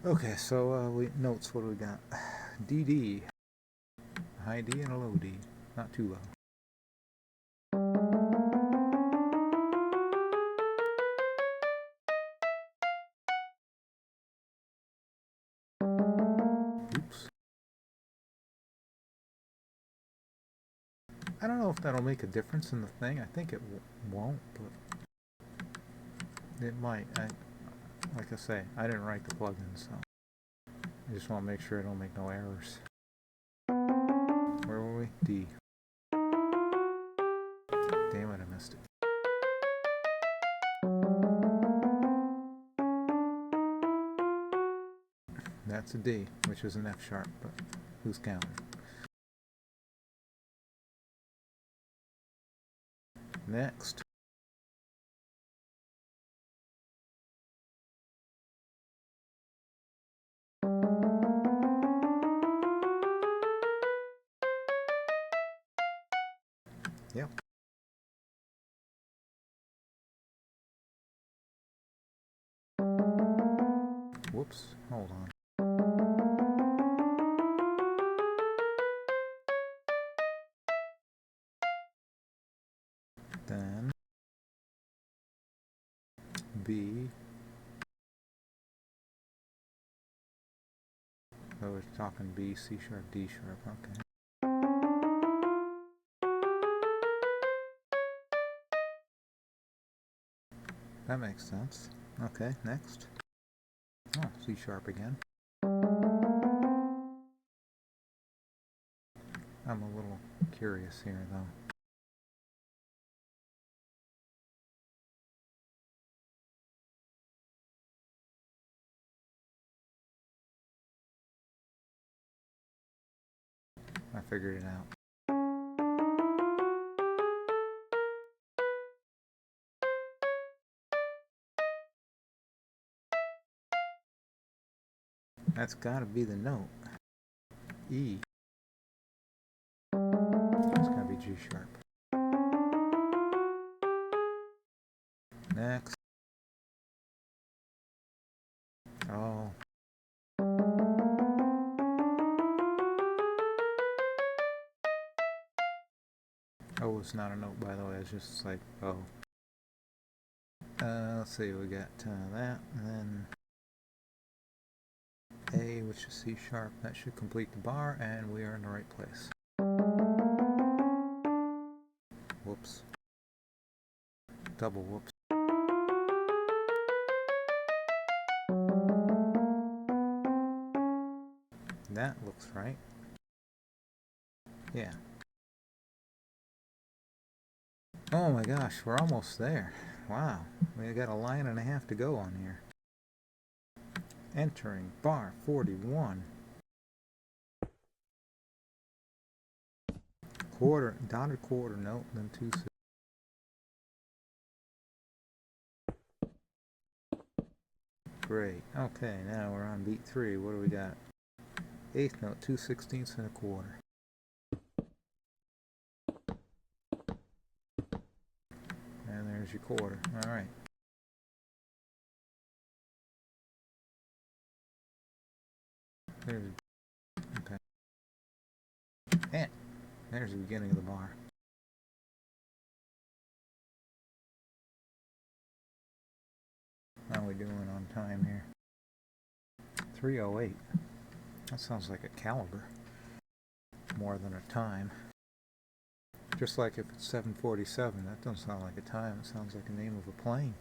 S1: Okay, so notes, what do we got? DD, a high D and a low D, not too low. Oops. I don't know if that'll make a difference in the thing. I think it won't, but it might. Like I say, I didn't write the plugin, so I just want to make sure I don't make no errors. Where were we? D. Damn it, I missed it. That's a D, which is an F sharp, but who's counting? Next. Yep. Whoops, hold on. Then B. Oh, we're talking B, C sharp, D sharp, okay. That makes sense. Okay, next. Oh, C sharp again. I'm a little curious here, though. I figured it out. That's gotta be the note. E. It's gotta be G sharp. Next. Oh. Oh, it's not a note, by the way. It's just like, oh. Let's see, we got that, and then A, which is C sharp. That should complete the bar, and we are in the right place. Whoops. Double whoops. That looks right. Yeah. Oh my gosh, we're almost there. Wow, we got a line and a half to go on here. Entering bar 41. Quarter, dotted quarter note, then 2 6. Great. Okay, now we're on beat 3. What do we got? eighth note, 2/16 and a quarter. And there's your quarter. Alright. Okay. And there's the beginning of the bar. How are we doing on time here? 3:08. That sounds like a caliber more than a time. Just like if it's 7:47, that doesn't sound like a time. It sounds like the name of a plane.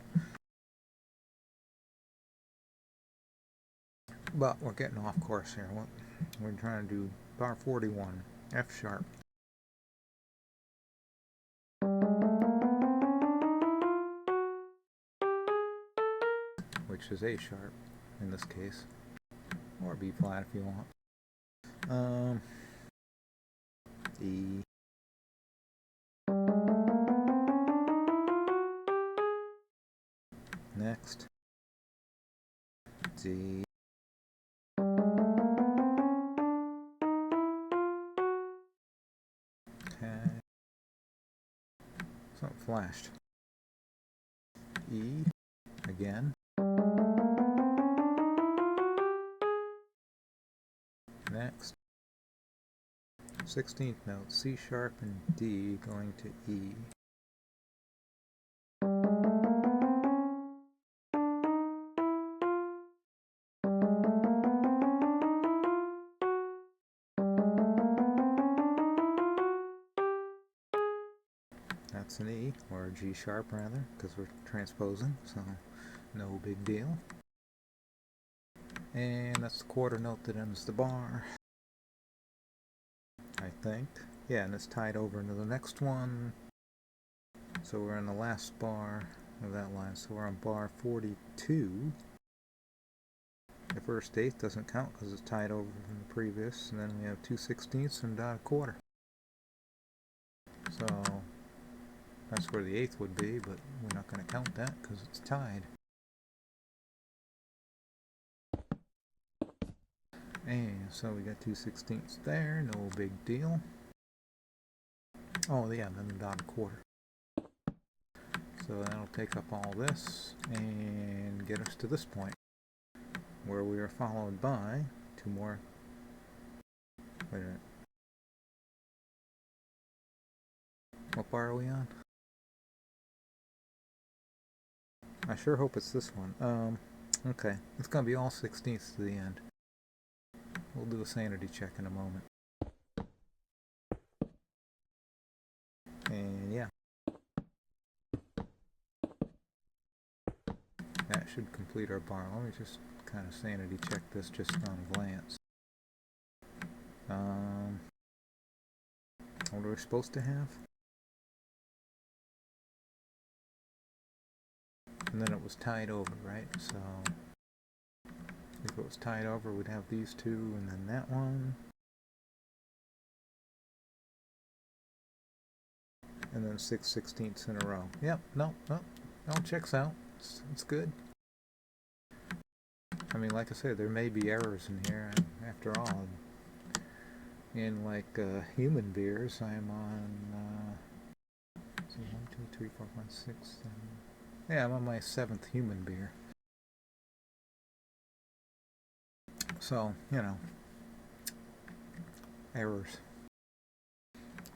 S1: But we're getting off course here. We're trying to do bar 41, F sharp. Which is A sharp in this case. Or B flat if you want. E. Next. D. Okay. Something flashed. E. Again. Next. 16th note, C sharp and D going to E. That's an E, or a G sharp rather, because we're transposing, so no big deal. And that's the quarter note that ends the bar, I think. Yeah, and it's tied over into the next one. So we're in the last bar of that line, so we're on bar 42. The first eighth doesn't count because it's tied over from the previous, and then we have 2/16 and a quarter. So that's where the eighth would be, but we're not going to count that because it's tied. And so we got 2/16 there, no big deal. Oh yeah, and then the dotted quarter. So that'll take up all this and get us to this point, where we are followed by two more. Wait a minute. What bar are we on? I sure hope it's this one. Okay, it's gonna be all 16ths to the end. We'll do a sanity check in a moment. And yeah. That should complete our bar. Let me just kind of sanity check this just on a glance. What are we supposed to have? And then it was tied over, right? So if it was tied over, we'd have these two and then that one. And then 6/16 in a row. Yep, no, checks out. It's good. I mean, like I said, there may be errors in here. After all, in like human beers, I'm on 1, 2, 3, 4, 5, 6, 7. Yeah, I'm on my 7th human beer. So, you know, errors.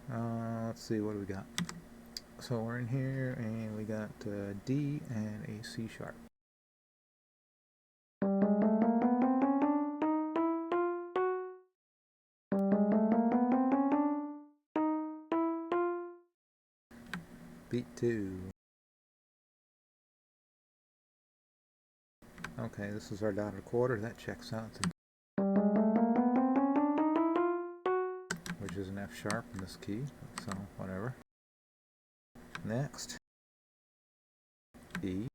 S1: Let's see, what do we got? So we're in here, and we got D and a C sharp. Beat 2. Okay, this is our dotted quarter. That checks out. Which is an F sharp in this key, so whatever. Next, E.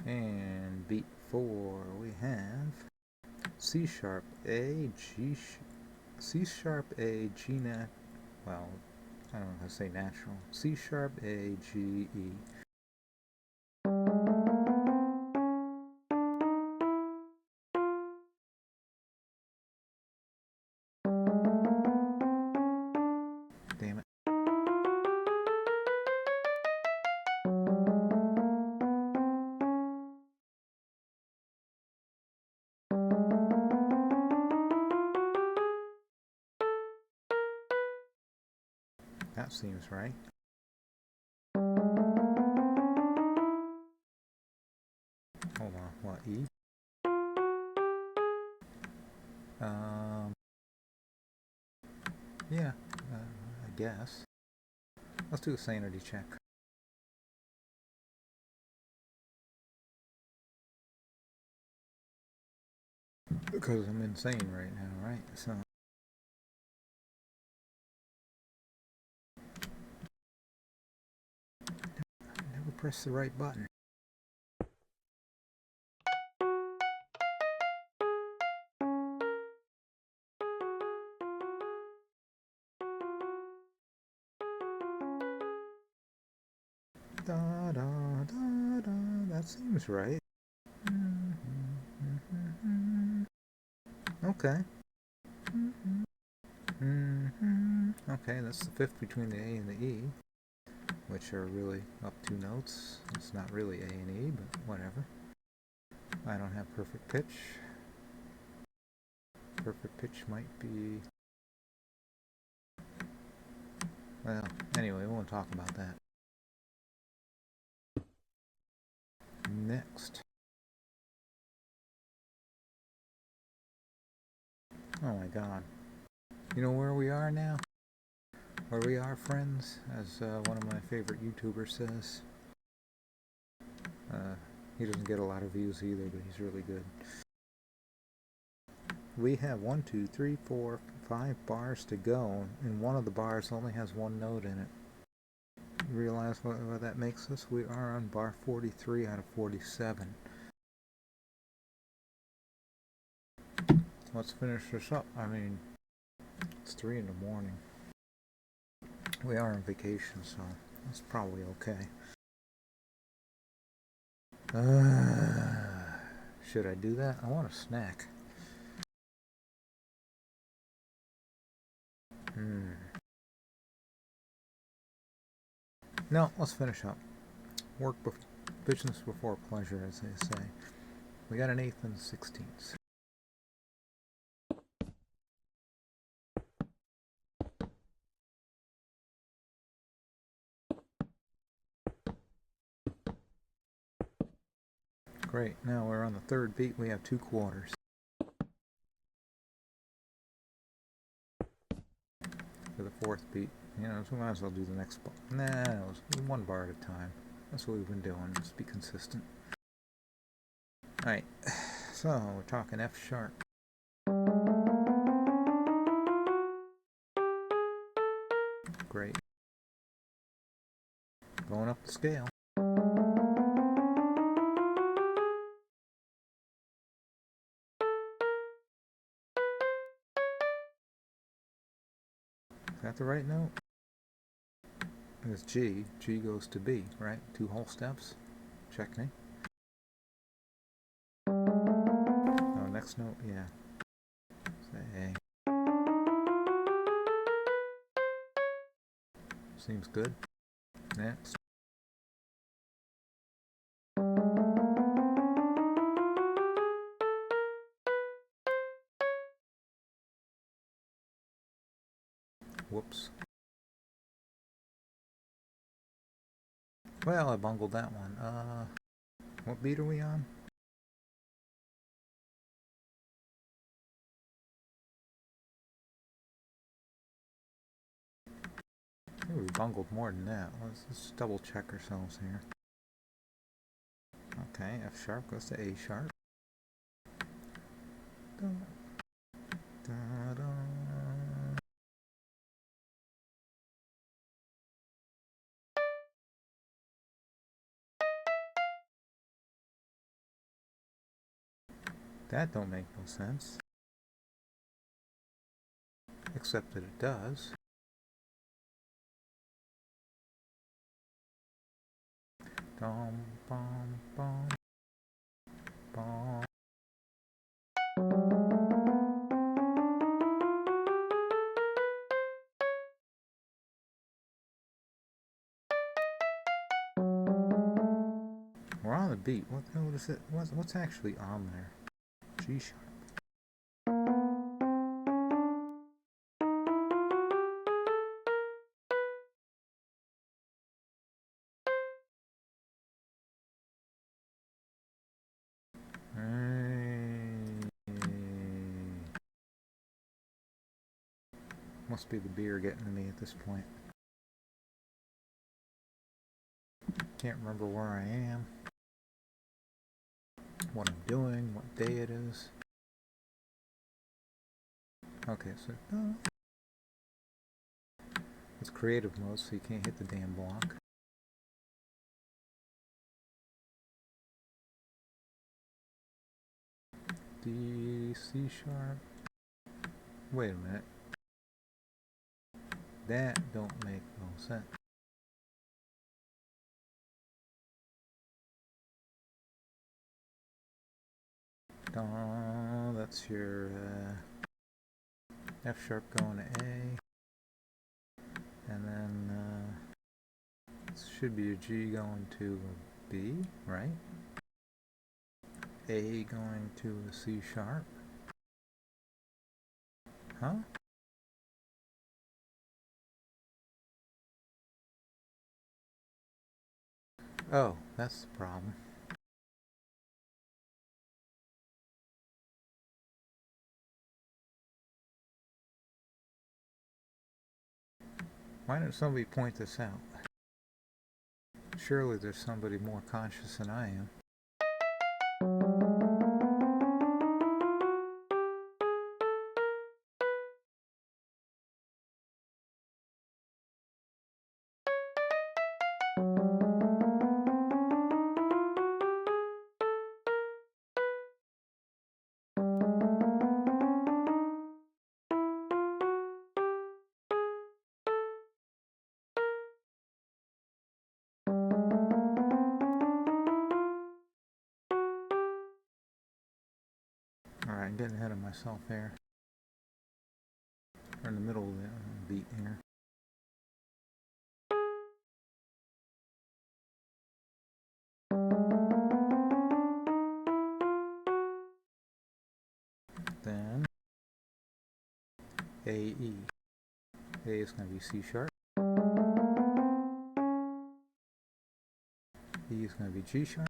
S1: And beat 4, we have C sharp A, G, C sharp A, G nat, well, I don't know how to say natural. C sharp, A, G, E. Damn it. That seems right. Hold on, what, E? Yeah, I guess. Let's do a sanity check. Because I'm insane right now, right? So. I never press the right button. Da da da da. That seems right. Okay. Okay, that's the fifth between the A and the E, which are really up two notes. It's not really A and E, but whatever. I don't have perfect pitch. Perfect pitch might be... Well, anyway, we won't talk about that. Next. Oh my god. You know where we are now? Where we are, friends, as one of my favorite YouTubers says. He doesn't get a lot of views either, but he's really good. We have 1, 2, 3, 4, 5 bars to go, and one of the bars only has one note in it. You realize what that makes us? We are on bar 43 out of 47. Let's finish this up. I mean, it's 3 in the morning. We are on vacation, so that's probably okay. Should I do that? I want a snack. No, let's finish up. Business before pleasure, as they say. We got an 8th and 16th. Great, now we're on the 3rd beat, we have 2 quarters. For the 4th beat, you know, so we might as well do the next bar. Nah, it was 1 bar at a time. That's what we've been doing, just be consistent. Alright, so we're talking F sharp. Great. Going up the scale. Is that the right note? It's G. G goes to B, right? 2 whole steps. Check me. Oh, next note, yeah. Say A. Seems good. Next. Whoops. Well, I bungled that one. What beat are we on? I think we bungled more than that. Let's double check ourselves here. Okay, F sharp goes to A sharp. Da, da, da. That don't make no sense. Except that it does. Dum, bum, bum, bum. We're on the beat. What is it? What's actually on there? G sharp. Must be the beer getting to me at this point. Can't remember where I am, what I'm doing, what day it is. Okay, so it's creative mode, so you can't hit the damn block. D, C sharp. Wait a minute. That don't make no sense. That's your F sharp going to A, and then this should be a G going to a B, right? A going to a C sharp. Huh? Oh, that's the problem. Why didn't somebody point this out? Surely there's somebody more conscious than I am. Alright, I'm getting ahead of myself here. We're in the middle of the beat here. Then A, E. A is going to be C sharp. E is going to be G sharp.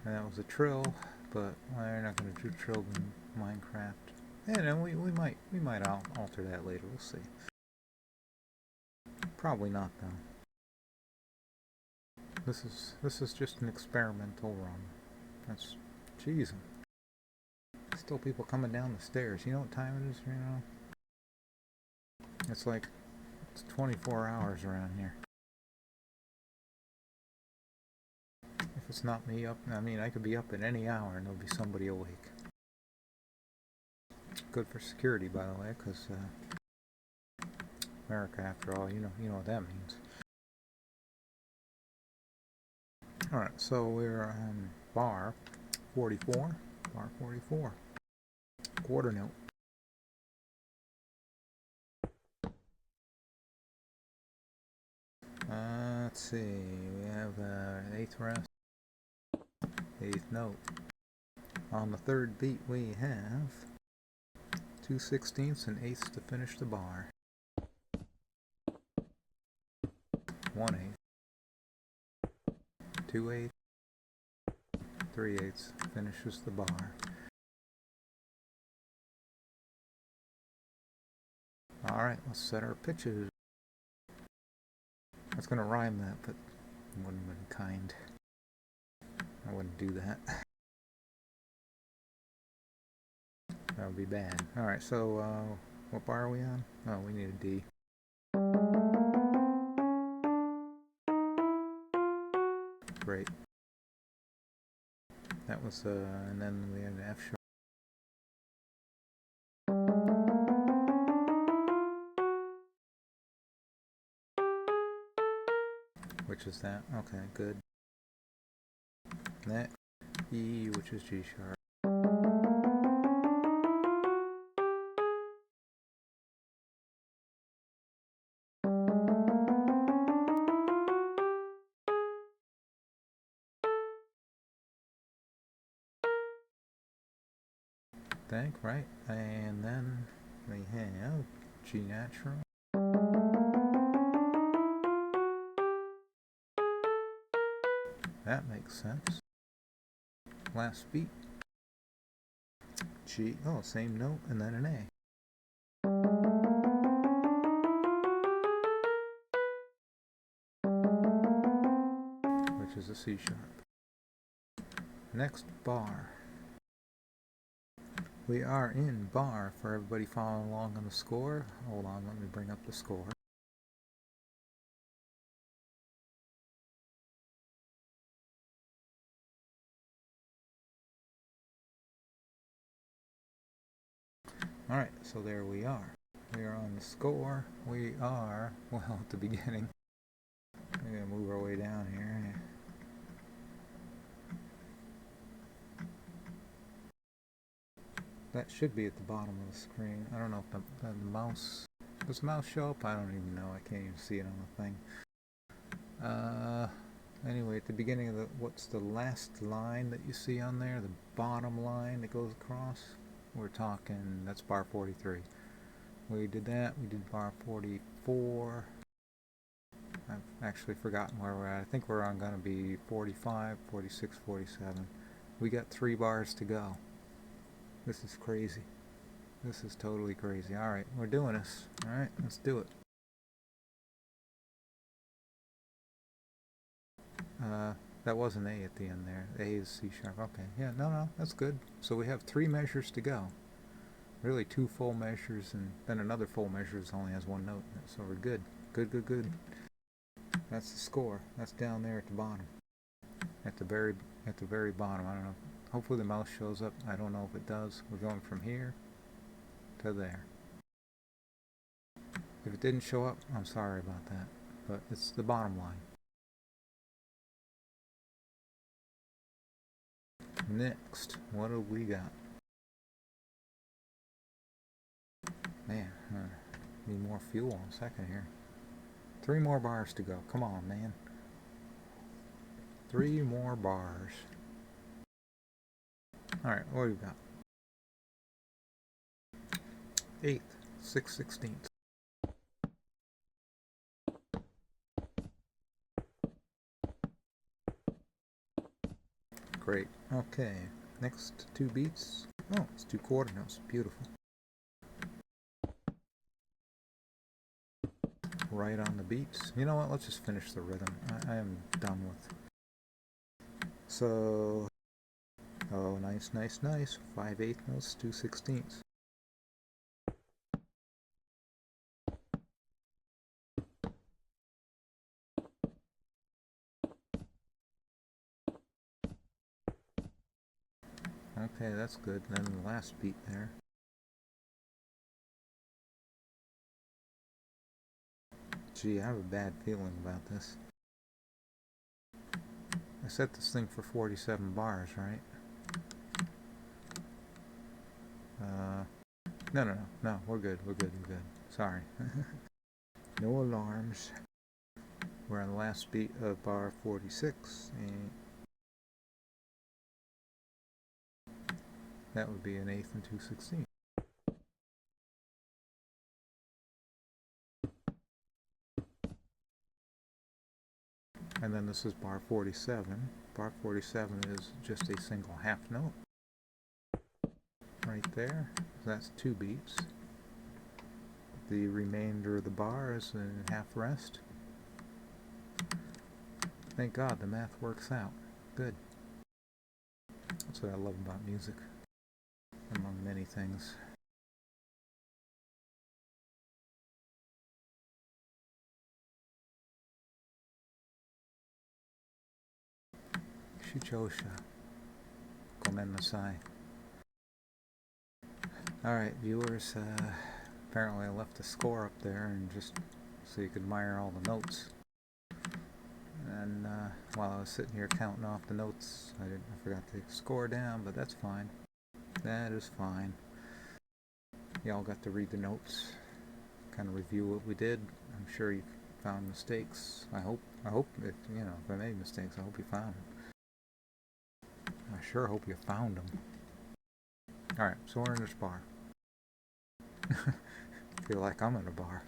S1: And that was a trill, but we're not going to do trill in Minecraft. And we might alter that later. We'll see. Probably not though. This is just an experimental run. That's jeez. Still people coming down the stairs. You know what time it is? You know. It's like it's 24 hours around here. If it's not me up, I mean, I could be up at any hour and there'll be somebody awake. Good for security, by the way, because America, after all, you know what that means. Alright, so we're on bar 44. Bar 44. Quarter note. Let's see, we have an 8th rest, 8th note. On the 3rd beat we have 2/16ths and 8ths to finish the bar. 1/8, 2/8, 3/8 finishes the bar. Alright, let's set our pitches. I was going to rhyme that, but it wouldn't have been kind. I wouldn't do that. That would be bad. Alright, so what bar are we on? Oh, we need a D. Great. That was, and then we had an F sharp. which is that. Okay, good. Next, E, which is G sharp. Think, right? And then we have G natural. That makes sense. Last beat. G, oh, same note, and then an A. Which is a C sharp. Next bar. We are in bar for everybody following along on the score. Hold on, let me bring up the score. Alright, so there we are. We are on the score. We are, well, at the beginning. We're going to move our way down here. That should be at the bottom of the screen. I don't know if the mouse... Does the mouse show up? I don't even know. I can't even see it on the thing. Anyway, at the beginning of the... What's the last line that you see on there? The bottom line that goes across? We're talking... That's bar 43. We did that. We did bar 44. I've actually forgotten where we're at. I think we're on going to be 45, 46, 47. We got 3 bars to go. This is crazy. This is totally crazy. Alright, we're doing this. Alright, let's do it. That was an A at the end there. A is C sharp. Okay, yeah, no, that's good. So we have 3 measures to go. Really 2 full measures, and then another full measure only has 1 note in it. So we're good. Good. That's the score. That's down there at the bottom. At the very bottom. I don't know. Hopefully the mouse shows up. I don't know if it does. We're going from here to there. If it didn't show up, I'm sorry about that. But it's the bottom line. Next, what do we got? Man, need more fuel in a second here. 3 more bars to go. Come on, man. 3 more bars. Alright, what do we got? 8th, 6/16. Great. Okay, next 2 beats. Oh, it's 2 quarter notes. Beautiful. Right on the beats. You know what? Let's just finish the rhythm. I am done with. So, oh, nice. 5/8 notes, 2/16. Okay, that's good. And then the last beat there. Gee, I have a bad feeling about this. I set this thing for 47 bars, right? No, we're good. Sorry. No alarms. We're on the last beat of bar 46, and that would be an 1/8 and 2/16. And then this is bar 47. Bar 47 is just a single half note. Right there. That's 2 beats. The remainder of the bar is in half rest. Thank God the math works out. Good. That's what I love about music, among many things. Shuchosha. Gomen nasai. Alright, viewers, apparently I left the score up there and just so you could admire all the notes. And while I was sitting here counting off the notes, I forgot to score down, but that's fine. That is fine. Y'all got to read the notes, kind of review what we did. I'm sure you found mistakes. I hope if if I made mistakes, I hope you found them. I sure hope you found them. All right, so we're in this bar. Feel like I'm in a bar.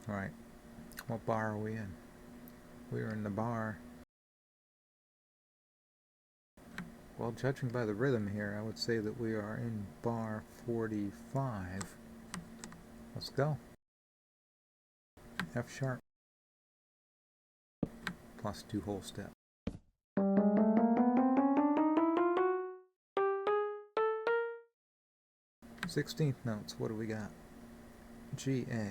S1: All right, what bar are we in? We're in the bar. Well, judging by the rhythm here, I would say that we are in bar 45. Let's go. F sharp plus 2 whole step. 16th notes, what do we got? G, A.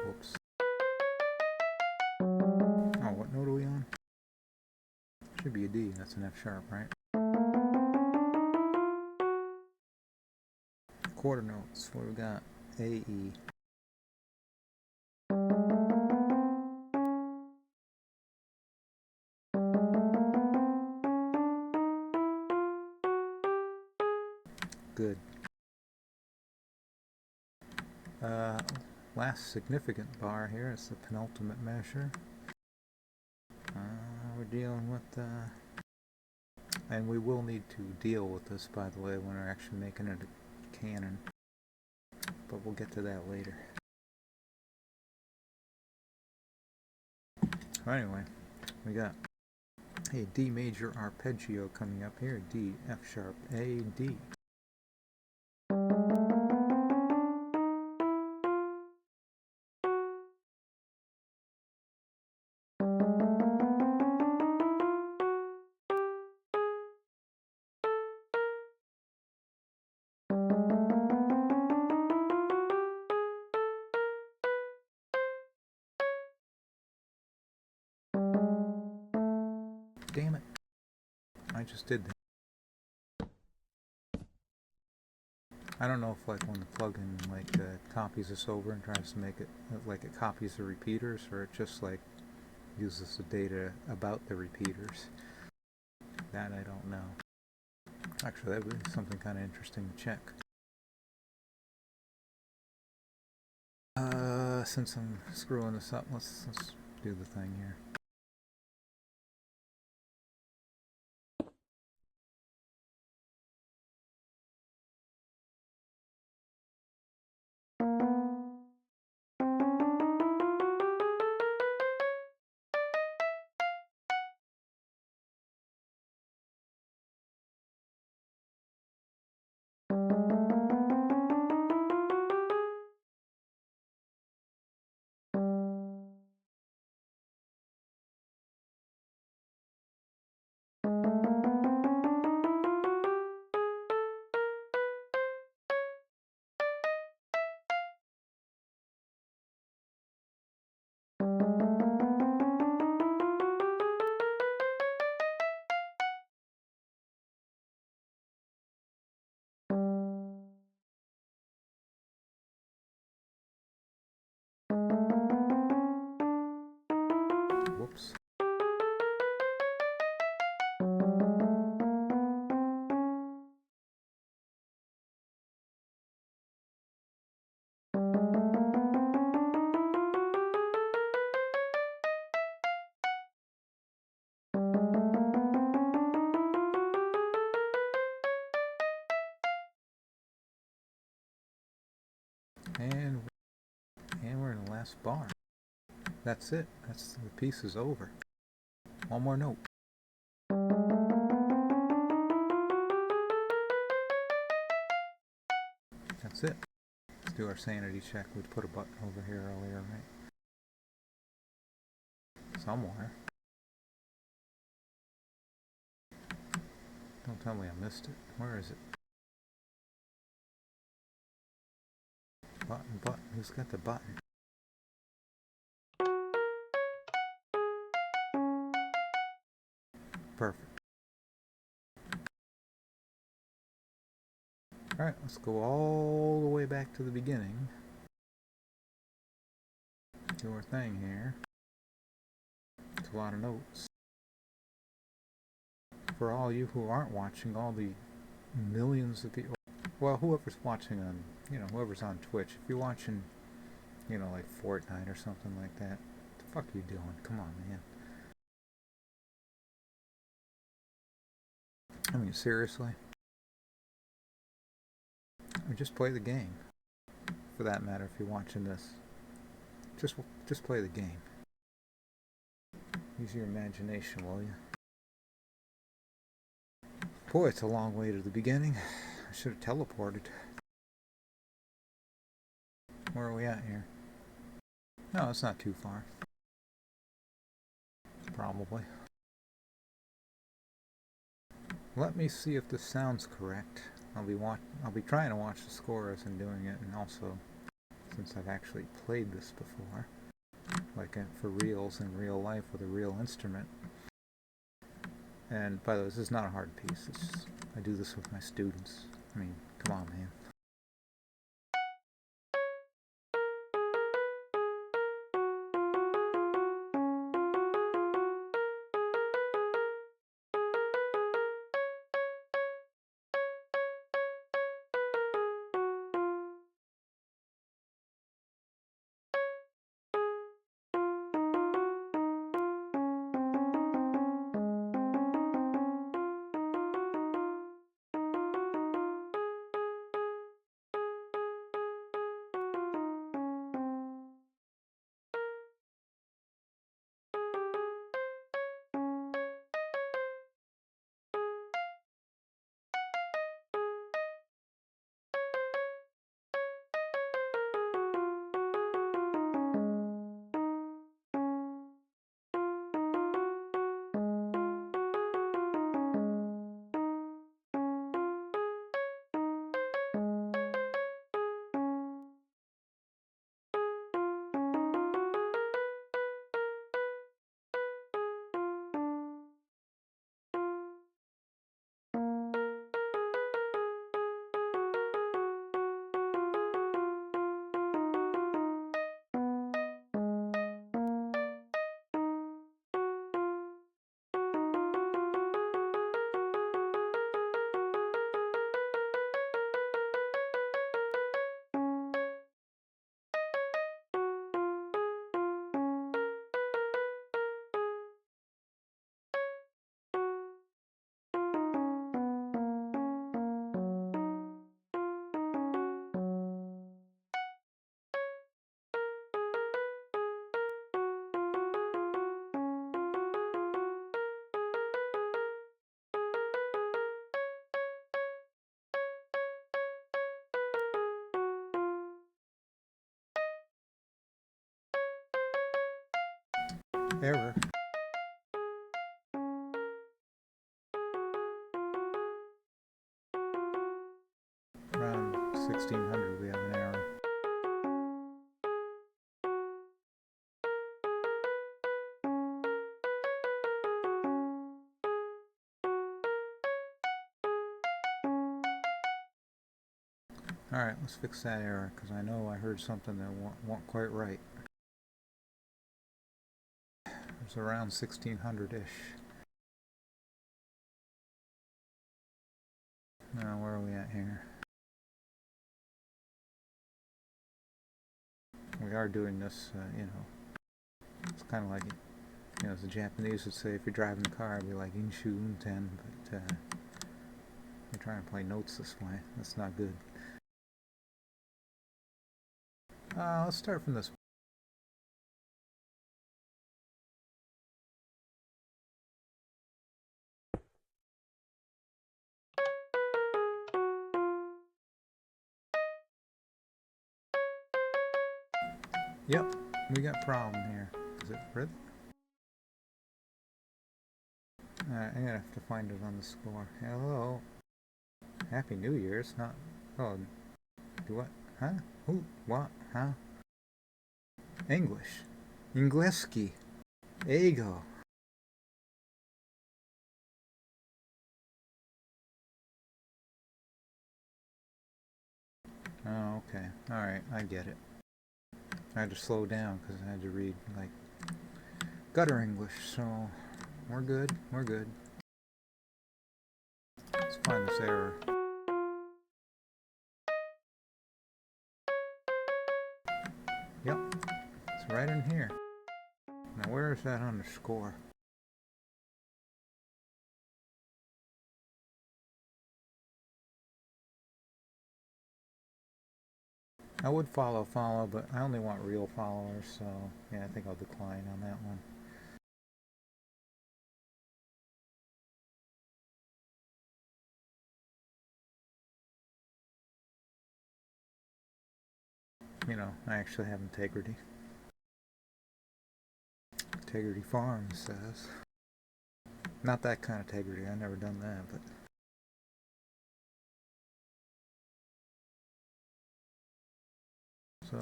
S1: Whoops. Oh, what note are we on? Should be a D, that's an F sharp, right? Quarter notes, what do we got? A, E. Good. Last significant bar here is the penultimate measure. We're dealing with, and we will need to deal with this, by the way, when we're actually making it a canon. But we'll get to that later. So anyway, we got a D major arpeggio coming up here. D, F sharp, A, D. Damn it. I just did that. I don't know if like when the plugin like copies this over and tries to make it like it copies the repeaters, or it just like uses the data about the repeaters. That I don't know. Actually, that would be something kind of interesting to check. Since I'm screwing this up, let's do the thing here. Whoops. And we're in the last bar. That's it. The piece is over. One more note. That's it. Let's do our sanity check. We put a button over here earlier, right? Somewhere. Don't tell me I missed it. Where is it? Button. Who's got the button? Perfect. Alright, let's go all the way back to the beginning. Do our thing here. It's a lot of notes. For all you who aren't watching, all the millions of people, well, whoever's watching on, whoever's on Twitch, if you're watching, like Fortnite or something like that, what the fuck are you doing? Come on, man. I mean, seriously? Or just play the game. For that matter, if you're watching this. Just play the game. Use your imagination, will you? Boy, it's a long way to the beginning. I should have teleported. Where are we at here? No, it's not too far. Probably. Let me see if this sounds correct. I'll be trying to watch the score as I'm doing it, and also, since I've actually played this before, like for reals in real life with a real instrument. And by the way, this is not a hard piece. I do this with my students. I mean, come on, man. Error. Around 1600 we have an error. Alright, let's fix that error, because I know I heard something that wasn't quite right. It's around 1600-ish. Now, where are we at here? We are doing this, it's kind of like, as the Japanese would say, if you're driving a car, it'd be like inshu unten, but you're trying to play notes this way. That's not good. Let's start from this Yep, we got a problem here. Is it really? Alright, I'm gonna have to find it on the score. Hello. Happy New Year. It's not. Oh, do what? Huh? Who? What? Huh? English. Ingleski. Ego. Oh, okay. Alright, I get it. I had to slow down because I had to read, like, gutter English, so we're good. We're good. Let's find this error. Yep, it's right in here. Now, where is that on the score? I would follow, but I only want real followers, so yeah, I think I'll decline on that one. You know, I actually have integrity. Integrity Farms says. Not that kind of integrity, I've never done that, but. So,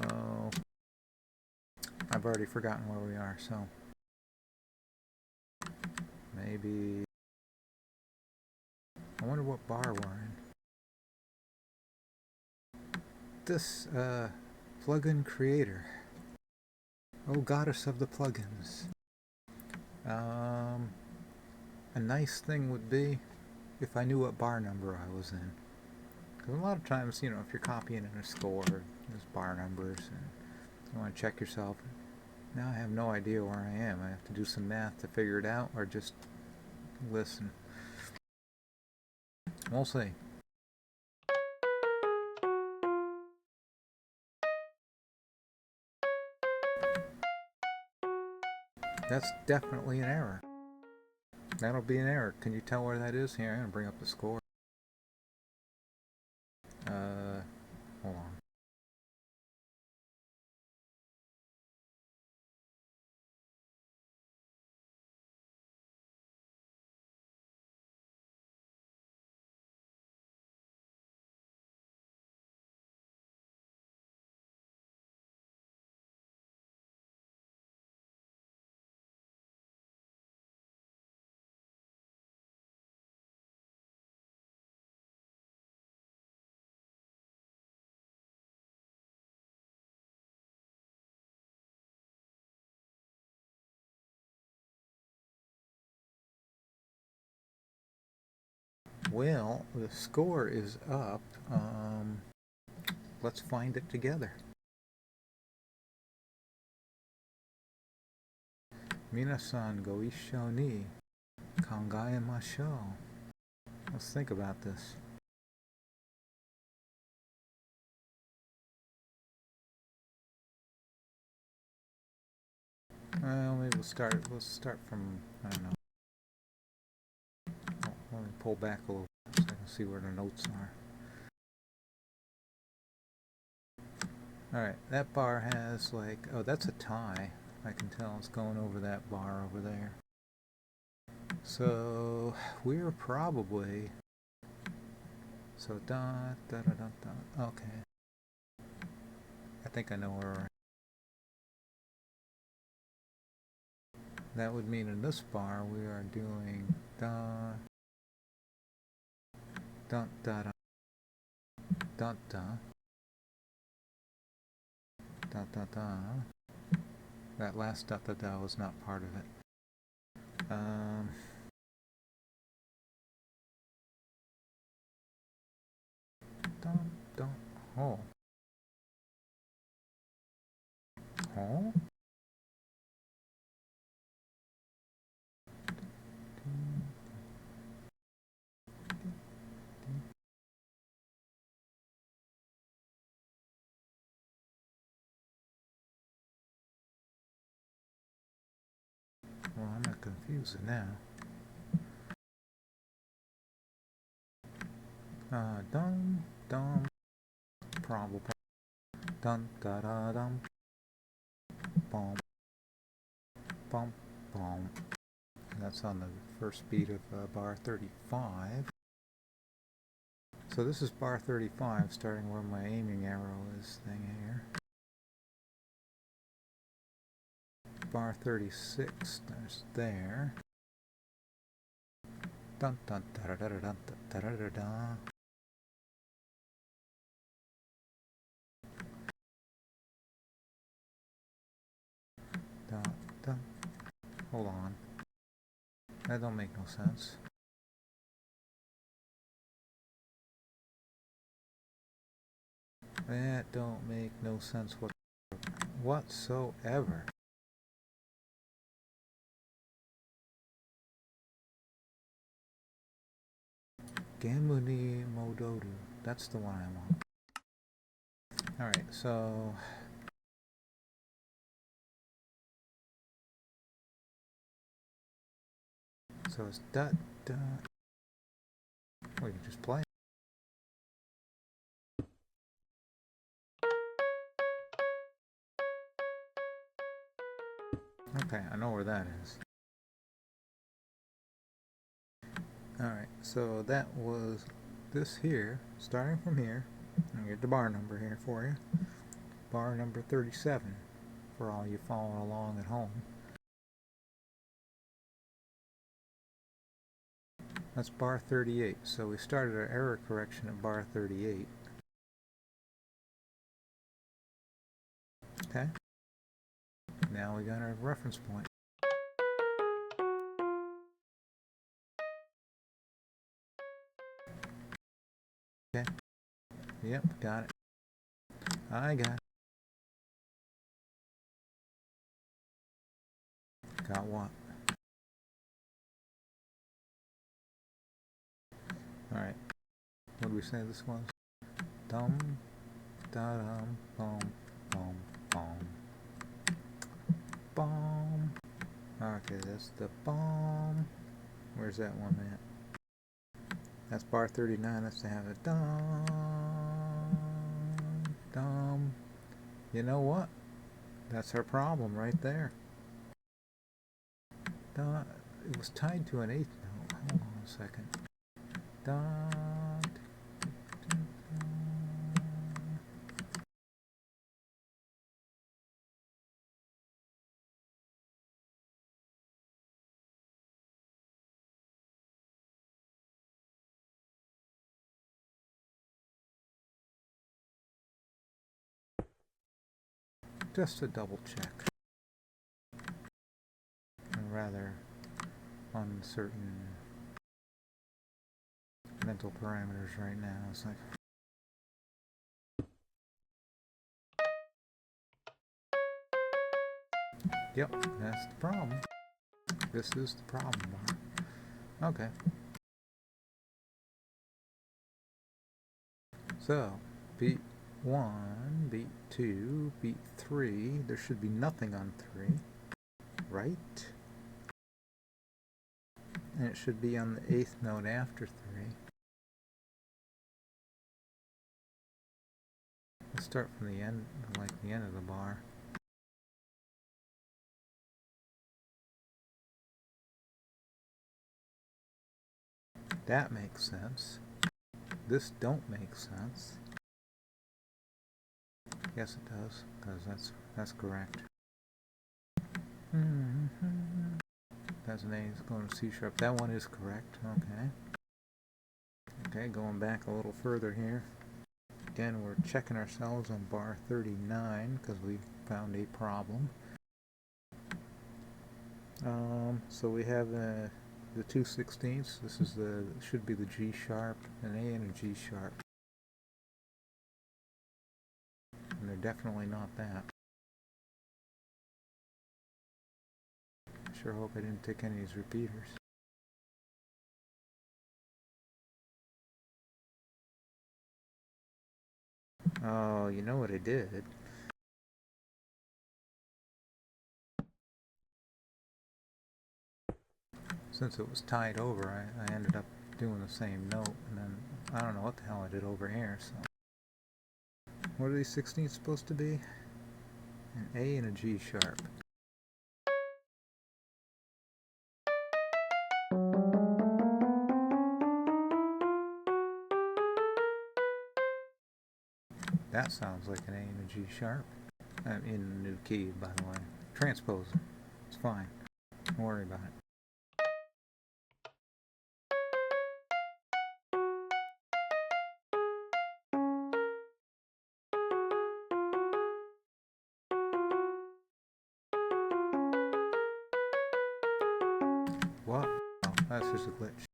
S1: I've already forgotten where we are, so. Maybe. I wonder what bar we're in. This, plugin creator. Oh, goddess of the plugins. A nice thing would be if I knew what bar number I was in. Because a lot of times, you know, if you're copying in a score, there's bar numbers, and you want to check yourself. Now I have no idea where I am. I have to do some math to figure it out, or just listen. We'll see. That's definitely an error. That'll be an error. Can you tell where that is? Here, I'm going to bring up the score. Hold on. Well, the score is up. Let's find it together. Minasan go issho ni kangaemashou. Let's think about this. Well, maybe we'll start from, I don't know. Oh, let me pull back a little so I can see where the notes are. Alright, that bar has like, oh, that's a tie. I can tell it's going over that bar over there. So, we're probably, so da da da da da, okay. I think I know where we're at. That would mean in this bar we are doing da da da da da da da da da. That last da da da was not part of it. Dum dum. Oh. Oh. Well, I'm not confused now. Dum dum. Probably. Dun da da dum. boom, boom, boom. And that's on the first beat of bar 35. So this is bar 35, starting where my aiming arrow is thing here. Bar 36, there's there. Dun dun da da da da da da da da. Dun dun. Hold on. That don't make no sense. That don't make no sense whatsoever. Gamuni Mododu. That's the one I want. Alright, so it's da da. Well, you just play. Okay, I know where that is. Alright, so that was this here, starting from here. I'll get the bar number here for you. Bar number 37, for all you following along at home. That's bar 38, so we started our error correction at bar 38. Okay, now we got our reference point. Okay, yep, got it. I got it. Got what? Alright, what did we say this was? Dum, da dum, boom, boom, boom. Boom. Okay, that's the bomb. Where's that one at? That's bar 39. That's to have a dum, dum. You know what? That's our problem right there. Dum. It was tied to an eighth note. Hold on a second. Dum. Just to double check. A rather uncertain mental parameters right now. It's like, yep, that's the problem. This is the problem bar. Okay. So, beat 1, beat 2, beat 3. There should be nothing on 3, right? And it should be on the 8th note after 3. Let's start from the end, like the end of the bar. That makes sense. This don't make sense. Yes, it does, because that's correct. That's an A is going to C sharp. That one is correct. Okay. Okay, going back a little further here. Again, we're checking ourselves on bar 39 because we found a problem. So we have the 2/16. This is should be the G sharp, an A and a G sharp. And they're definitely not that. Sure hope I didn't take any of these repeaters. Oh, you know what I did? Since it was tied over, I ended up doing the same note, and then I don't know what the hell I did over here, so. What are these 16ths supposed to be? An A and a G sharp. That sounds like an A and a G sharp. In a new key, by the way. Transpose. It's fine. Don't worry about it. What? Oh, that's just a glitch.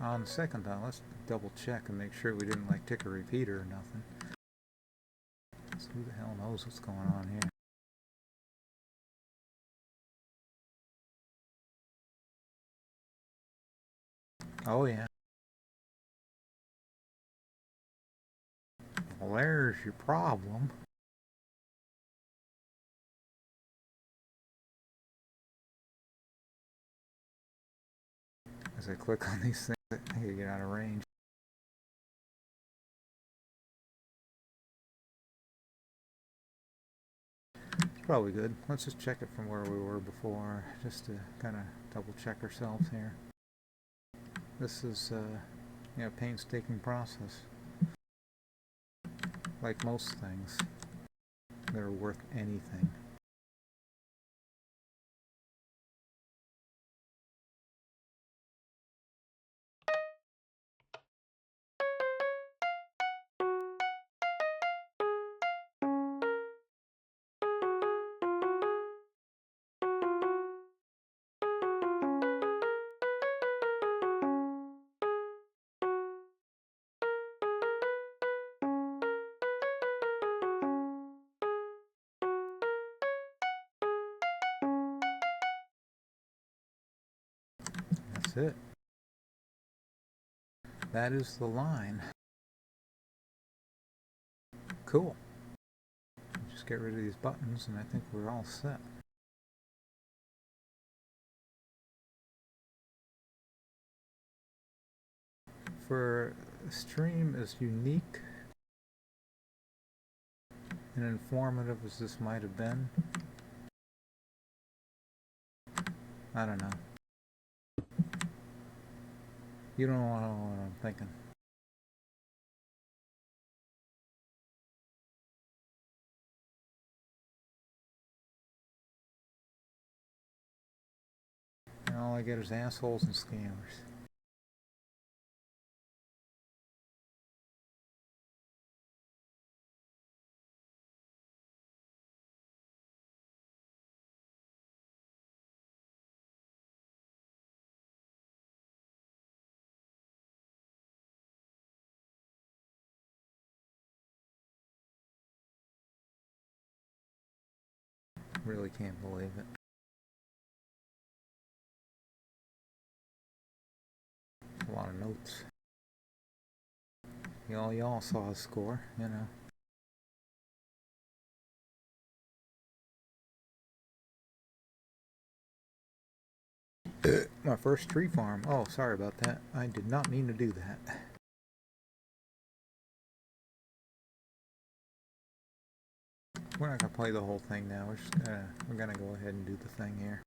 S1: On the second time, let's double check and make sure we didn't like tick a repeater or nothing. So who the hell knows what's going on here? Oh yeah. Well, there's your problem. As I click on these things, I gotta get out of range. It's probably good. Let's just check it from where we were before, just to kind of double check ourselves here. This is a painstaking process. Like most things that are worth anything. That's it. That is the line. Cool. Just get rid of these buttons and I think we're all set. For a stream as unique and informative as this might have been, I don't know. You don't know what I'm thinking. And all I get is assholes and scammers. Really can't believe it. A lot of notes. Y'all saw his score, you know. My first tree farm. Oh, sorry about that. I did not mean to do that. We're not gonna play the whole thing now. We're gonna go ahead and do the thing here.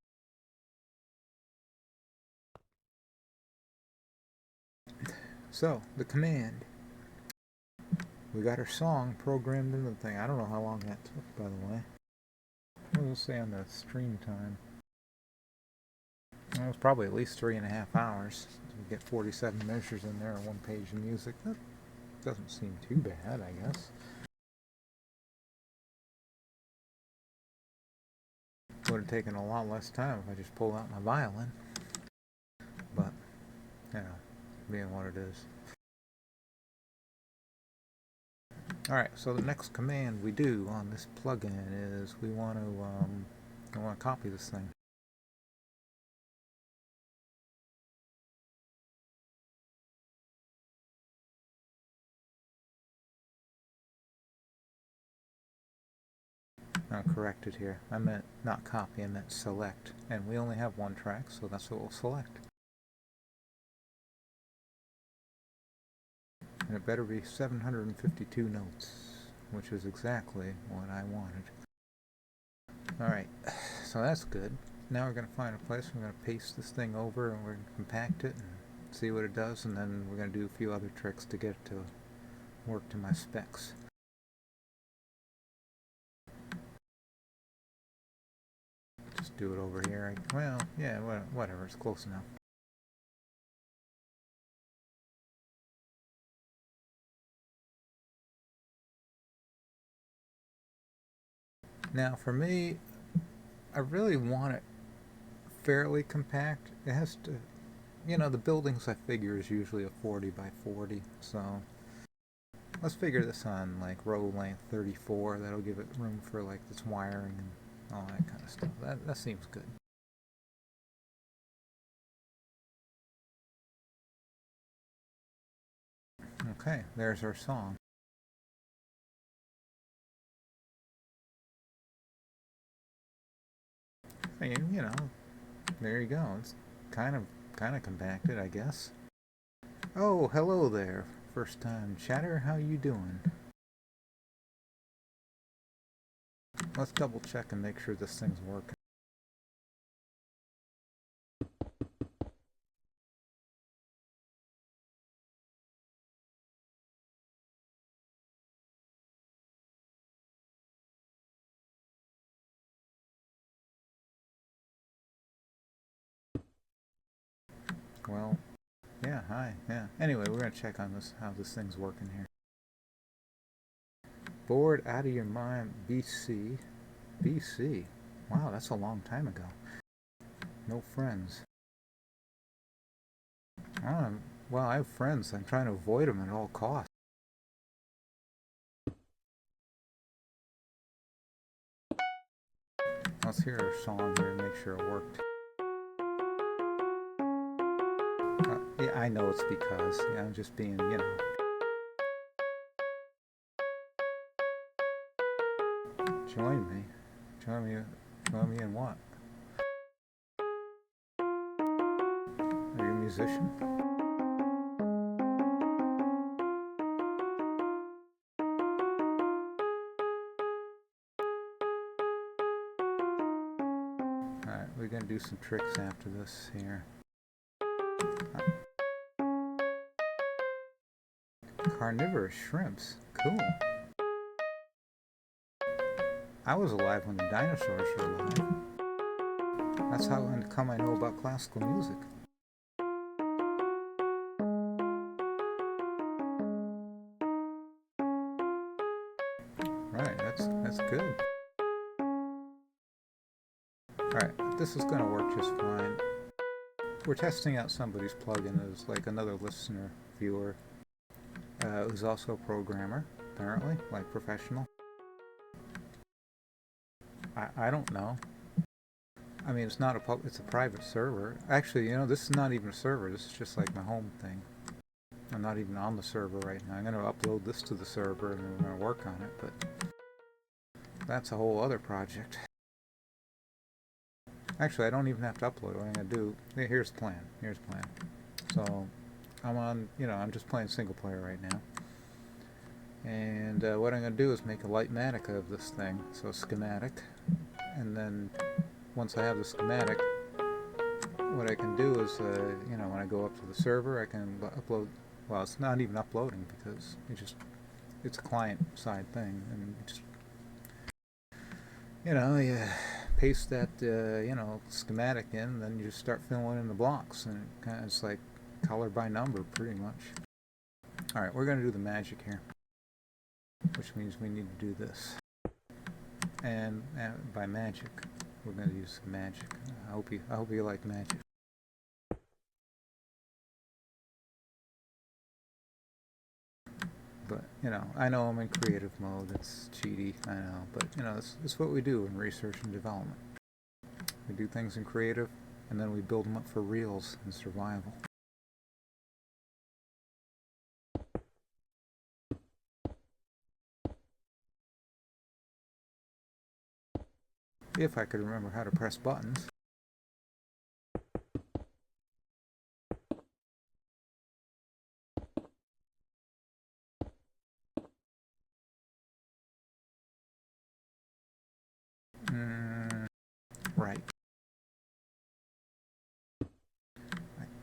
S1: So, the command. We got our song programmed into the thing. I don't know how long that took, by the way. We'll say on the stream time. It was probably at least 3.5 hours. We get 47 measures in there on one page of music. That doesn't seem too bad, I guess. Would have taken a lot less time if I just pulled out my violin. But, you know, being what it is. Alright, so the next command we do on this plugin is we want to copy this thing. I'm corrected here. I meant not copy, I meant select. And we only have one track, so that's what we'll select. And it better be 752 notes. which is exactly what I wanted. Alright, so that's good. Now we're going to find a place, we're going to paste this thing over and we're going to compact it and see what it does, and then we're going to do a few other tricks to get it to work to my specs. Just do it over here. Well, yeah, whatever, it's close enough. Now for me, I really want it fairly compact. It has to, the buildings I figure is usually a 40 by 40, so let's figure this on like row length 34. That'll give it room for like this wiring and all that kind of stuff. That seems good. Okay, there's our song. There you go. It's kind of compacted, I guess. Oh, hello there. First time chatter, how you doing? Let's double check and make sure this thing's working. Well, yeah, hi, yeah. Anyway, we're gonna check on this, how this thing's working here. Bored out of your mind, BC. BC. Wow, that's a long time ago. No friends. Well, I have friends. I'm trying to avoid them at all costs. Let's hear our song here, make sure it worked. Yeah, I know it's because I'm just being, Join me. Join me in what? Are you a musician? Alright, we're gonna do some tricks after this here. Carnivorous shrimps. Cool. I was alive when the dinosaurs were alive. That's how come I know about classical music. Right, that's good. Alright, this is gonna work just fine. We're testing out somebody's plugin as like another listener, viewer, who's also a programmer, apparently, like professional. I don't know. I mean, it's not it's a private server. Actually, this is not even a server. This is just like my home thing. I'm not even on the server right now. I'm going to upload this to the server and we're going to work on it, but that's a whole other project. Actually, I don't even have to upload it. What I'm going to do, here's the plan. Here's the plan. So, I'm on, I'm just playing single player right now. And what I'm going to do is make a Lightmatica of this thing. So, a schematic. And then once I have the schematic, what I can do is, when I go up to the server, I can upload. Well, it's not even uploading because it's a client-side thing, and just, you paste that, schematic in, and then you just start filling in the blocks, and it's like color by number, pretty much. All right, we're gonna do the magic here, which means we need to do this, and by magic. We're going to use some magic. I hope you like magic. But, I know I'm in creative mode. It's cheaty, I know. But, it's what we do in research and development. We do things in creative, and then we build them up for reals in survival. If I could remember how to press buttons.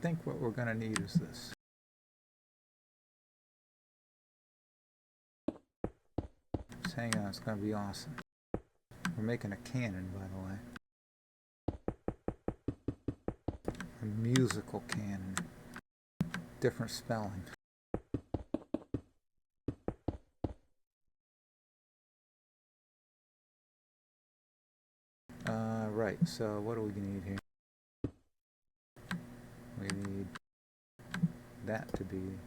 S1: think what we're going to need is this. Just hang on, it's going to be awesome. We're making a canon, by the way. A musical canon. Different spelling. Right, so what do we need here? We need that to be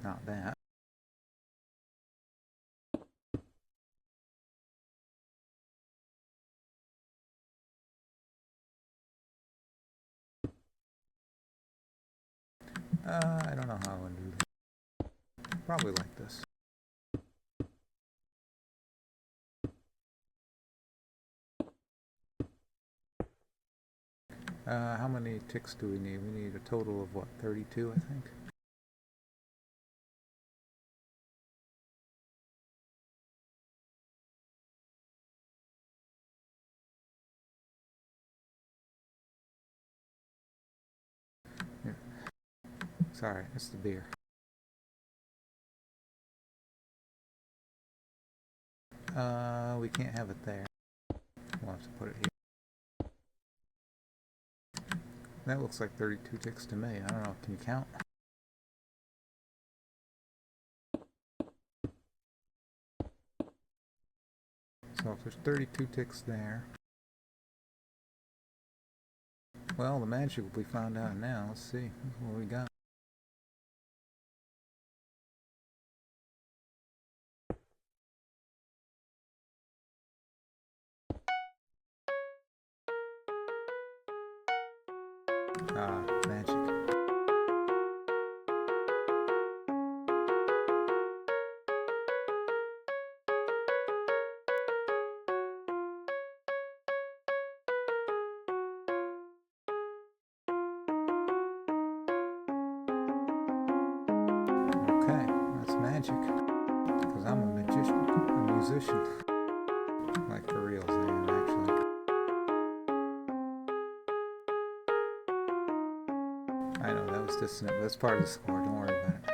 S1: not that. I don't know how I want to do that. Probably like this. How many ticks do we need? We need a total of what, 32, I think? Here. Sorry, it's the beer. We can't have it there. We'll have to put it here. That looks like 32 ticks to me. I don't know. Can you count? So if there's 32 ticks there, well, the magic will be found out now. Let's see what we got. Magic. Okay, that's magic. Because I'm a musician. Like for real, I am actually. I know that was dissonant, but that's part of the score. Don't worry about it.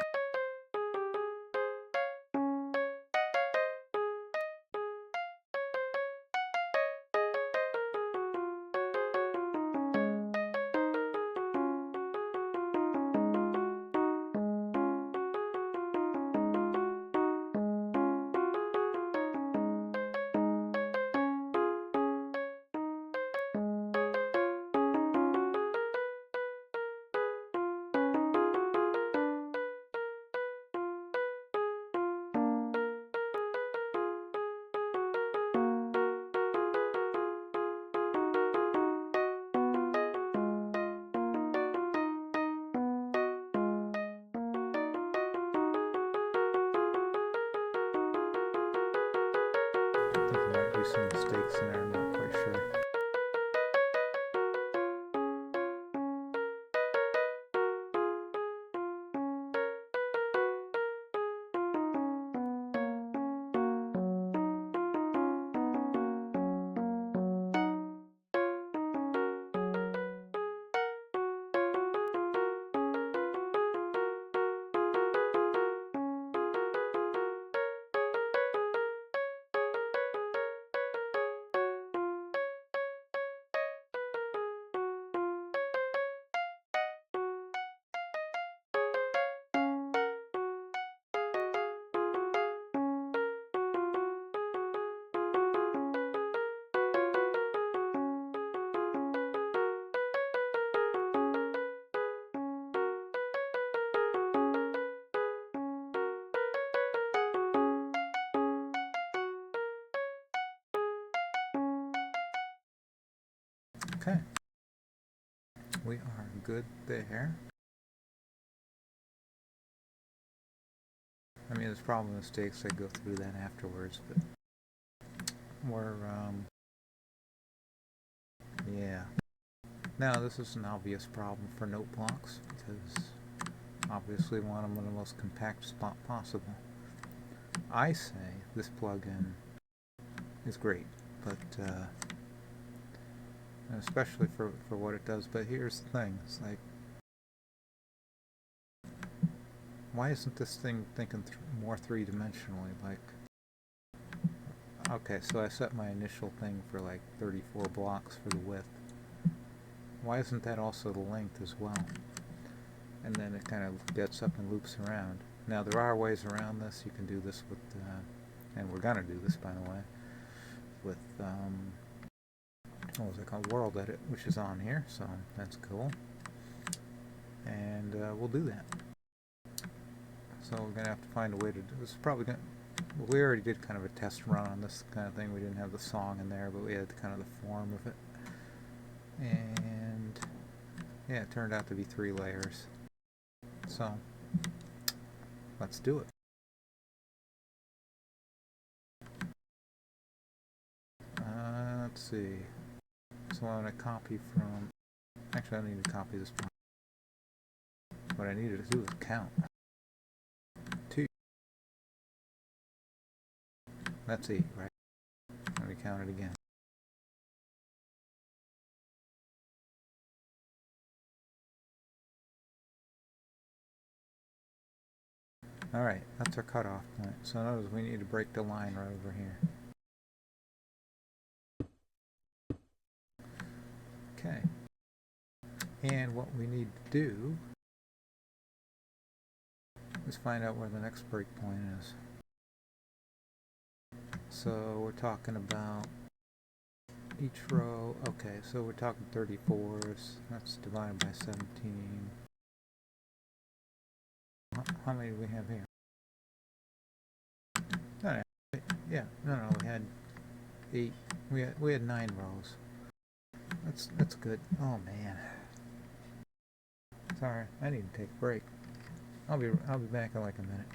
S1: I think there might be some mistakes in there, I'm not quite sure. Okay, we are good there. I mean, there's probably mistakes. I go through that afterwards, but we're, yeah. Now, this is an obvious problem for note blocks because obviously we want them in the most compact spot possible. I say this plugin is great, but especially for what it does. But here's the thing: it's like why isn't this thing thinking more three-dimensionally? Like, okay, so I set my initial thing for like 34 blocks for the width. Why isn't that also the length as well? And then it kind of gets up and loops around. Now there are ways around this. You can do this with, and we're gonna do this by the way, with what was it called? World Edit, which is on here, so that's cool. And we'll do that. So we're gonna have to find a way to do this. Probably gonna. We already did kind of a test run on this kind of thing. We didn't have the song in there, but we had kind of the form of it. And yeah, it turned out to be 3 layers. So let's do it. Let's see. So I'm going to copy from... Actually, I don't need to copy this part. What I needed to do is count. 2. That's 8, right? Let me count it again. Alright, that's our cutoff point. So notice we need to break the line right over here. Okay. And what we need to do is find out where the next breakpoint is. So we're talking about each row. Okay, so we're talking 34s. That's divided by 17. How many do we have here? No, yeah, no, we had 8. We had 9 rows. That's good. Oh man. Sorry, I need to take a break. I'll be back in like a minute.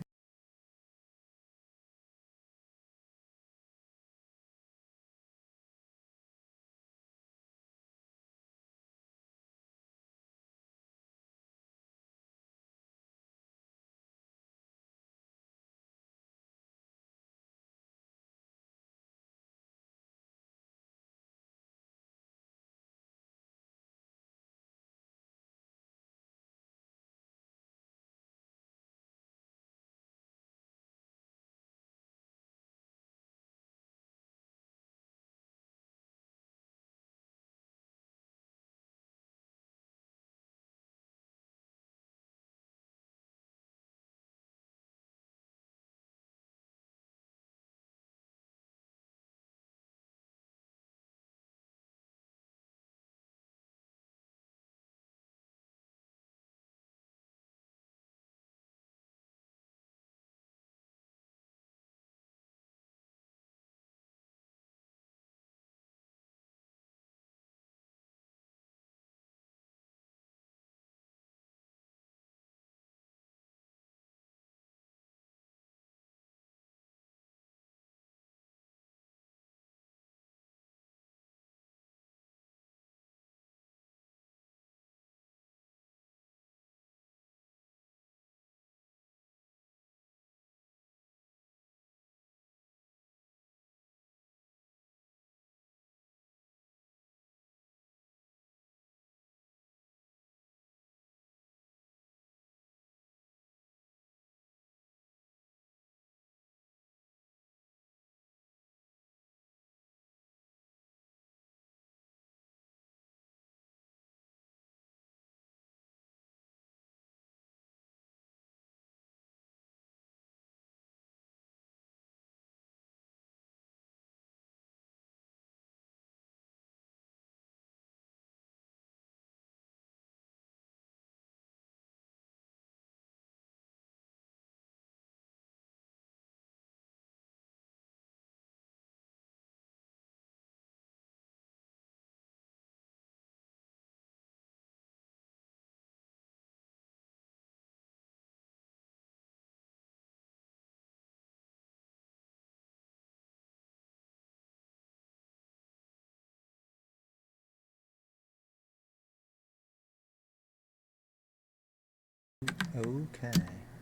S1: Okay.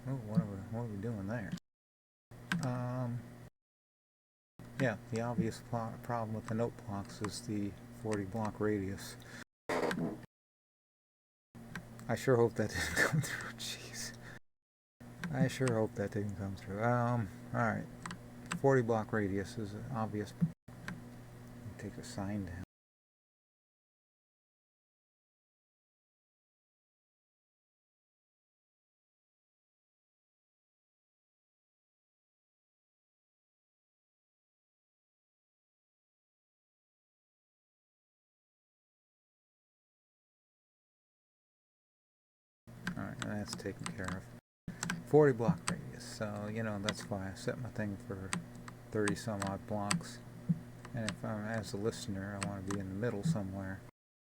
S1: Oh, what are we doing there? Yeah, the obvious problem with the note blocks is the 40 block radius. I sure hope that didn't come through. Jeez. I sure hope that didn't come through. Alright. 40 block radius is obvious. Take the sign down. Alright, that's taken care of. 40 block radius, so you know that's why I set my thing for 30 some odd blocks. And if I'm as a listener, I want to be in the middle somewhere.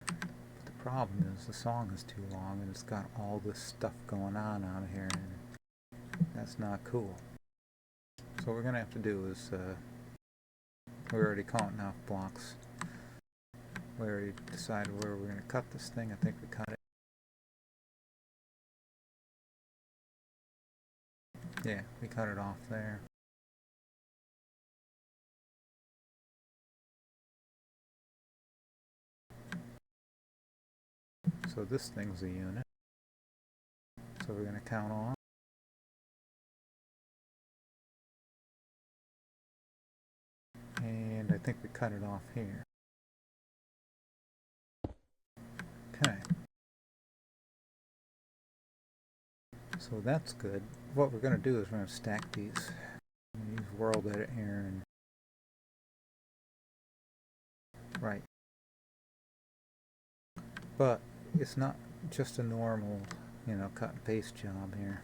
S1: But the problem is the song is too long and it's got all this stuff going on out here, and that's not cool. So what we're gonna have to do is we're already counting off blocks. We already decided where we're gonna cut this thing. I think we cut it. Yeah, we cut it off there. So this thing's a unit. So we're going to count off. And I think we cut it off here. Okay. So that's good. What we're going to do is we're going to stack these. Use World Edit here and right. But it's not just a normal, you know, cut and paste job here.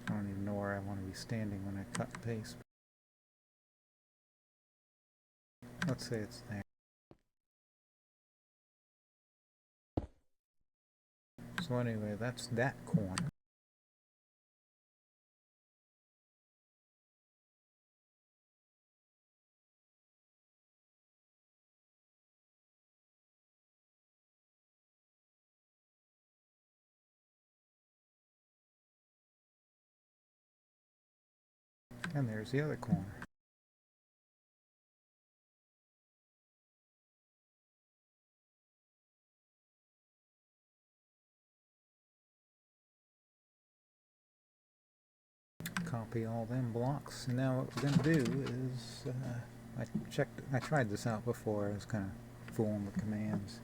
S1: I don't even know where I want to be standing when I cut and paste. Let's say it's there. So anyway, that's that corner. And there's the other corner. Copy all them blocks. And now what we're going to do is, I tried this out before. I was kind of fooling with commands.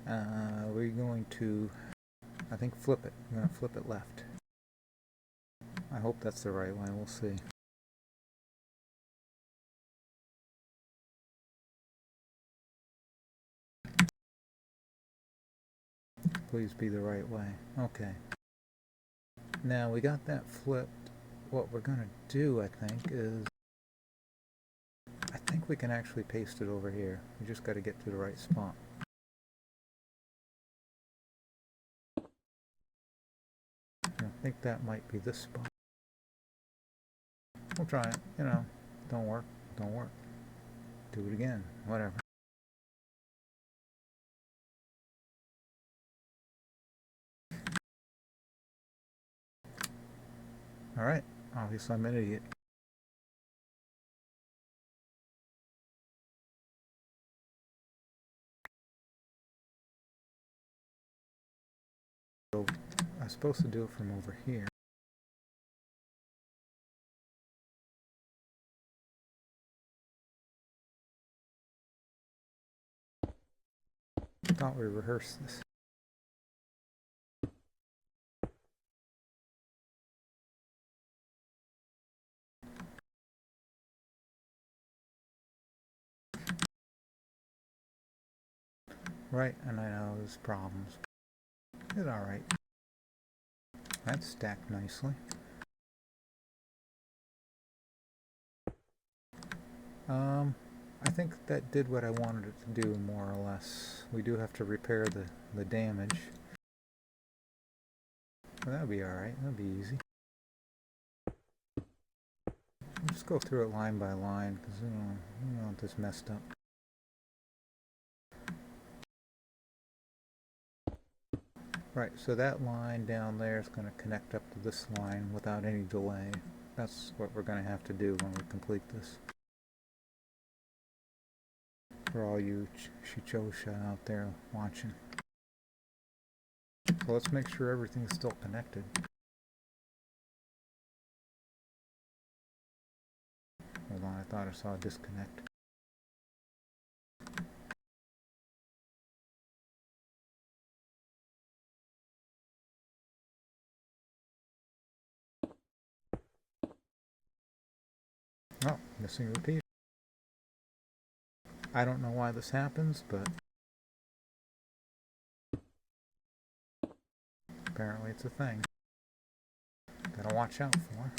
S1: We're going to, I think, flip it. We're going to flip it left. I hope that's the right way. We'll see. Please be the right way. Okay. Now we got that flipped. What we're going to do, I think, is I think we can actually paste it over here. We just got to get to the right spot. I think that might be this spot. We'll try it. You know, don't work. Don't work. Do it again. Whatever. Alright. Obviously I'm an idiot. So I'm supposed to do it from over here. I thought we rehearsed this. Right, and I know there's problems. It's alright. That's stacked nicely. I think that did what I wanted it to do, more or less. We do have to repair the damage. Well, that'll be alright. That'll be easy. Just go through it line by line, because you don't want this messed up. Right, so that line down there is going to connect up to this line without any delay. That's what we're going to have to do when we complete this. for all you Shichosha out there watching. So let's make sure everything's still connected. Hold on, I thought I saw a disconnect. Oh, missing repeat. I don't know why this happens, but apparently it's a thing. Gotta watch out for.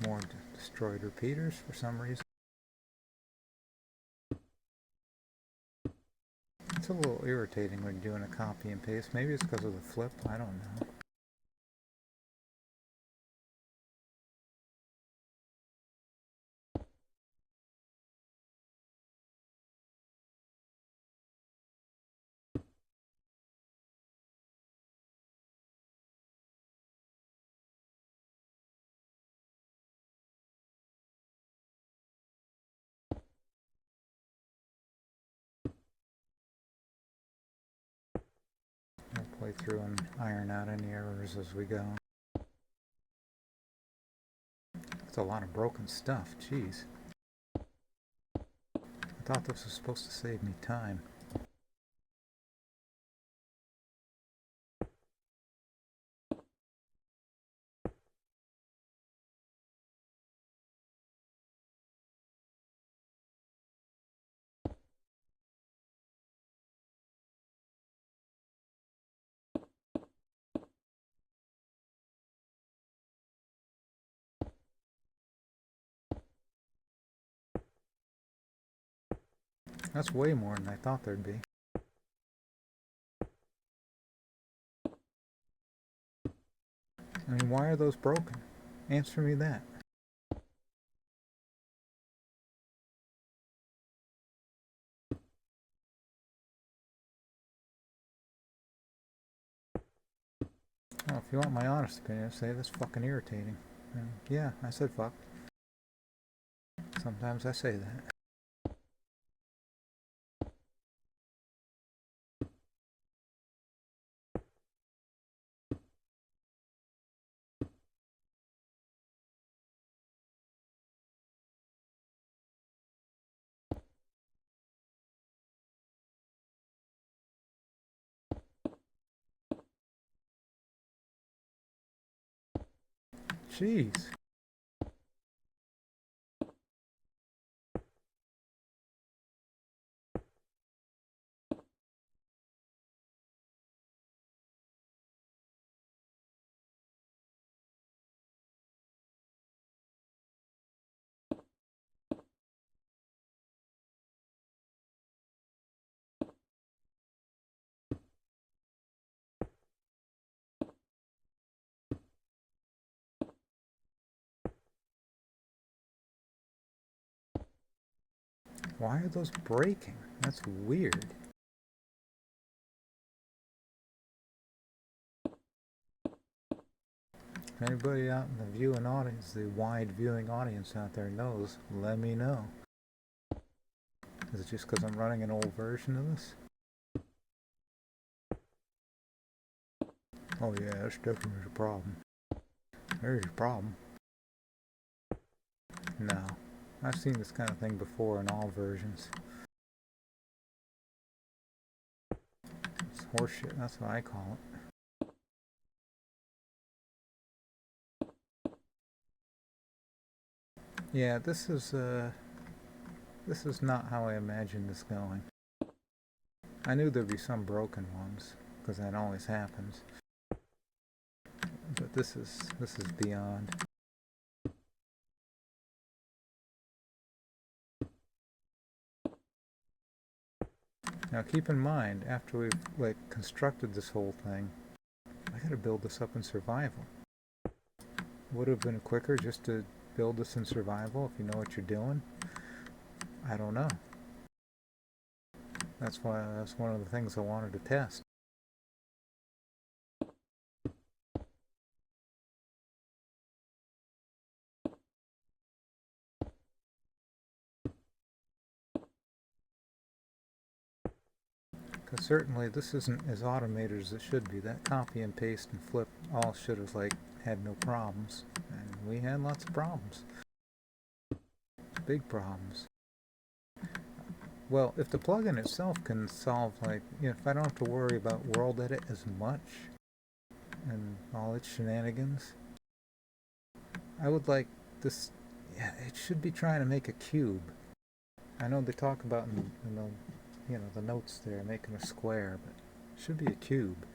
S1: More destroyed repeaters for some reason. It's a little irritating when you're doing a copy and paste. Maybe it's because of the flip, I don't know. We'll play through and iron out any errors as we go. That's a lot of broken stuff, jeez. I thought this was supposed to save me time. That's way more than I thought there'd be. I mean, why are those broken? Answer me that. Well, if you want my honest opinion, say that's fucking irritating. And yeah, I said fuck. Sometimes I say that. Jeez. Why are those breaking? That's weird. If anybody out in the viewing audience, the wide viewing audience out there knows, let me know. Is it just because I'm running an old version of this? Oh yeah, that's definitely a problem. There's a problem. No. I've seen this kind of thing before in all versions. It's horseshit, that's what I call it. Yeah, this is not how I imagined this going. I knew there'd be some broken ones, because that always happens. But this is beyond. Now keep in mind, after we've constructed this whole thing, I gotta build this up in survival. Would have been quicker just to build this in survival if you know what you're doing? I don't know. That's one of the things I wanted to test. Because certainly this isn't as automated as it should be. That copy and paste and flip all should have like had no problems, and we had lots of problems, big problems. Well, if the plugin itself can solve, like, you know, if I don't have to worry about world edit as much and all its shenanigans, I would like this. Yeah, it should be trying to make a cube. I know they talk about in the, you know, the notes there making a square, but it should be a cube.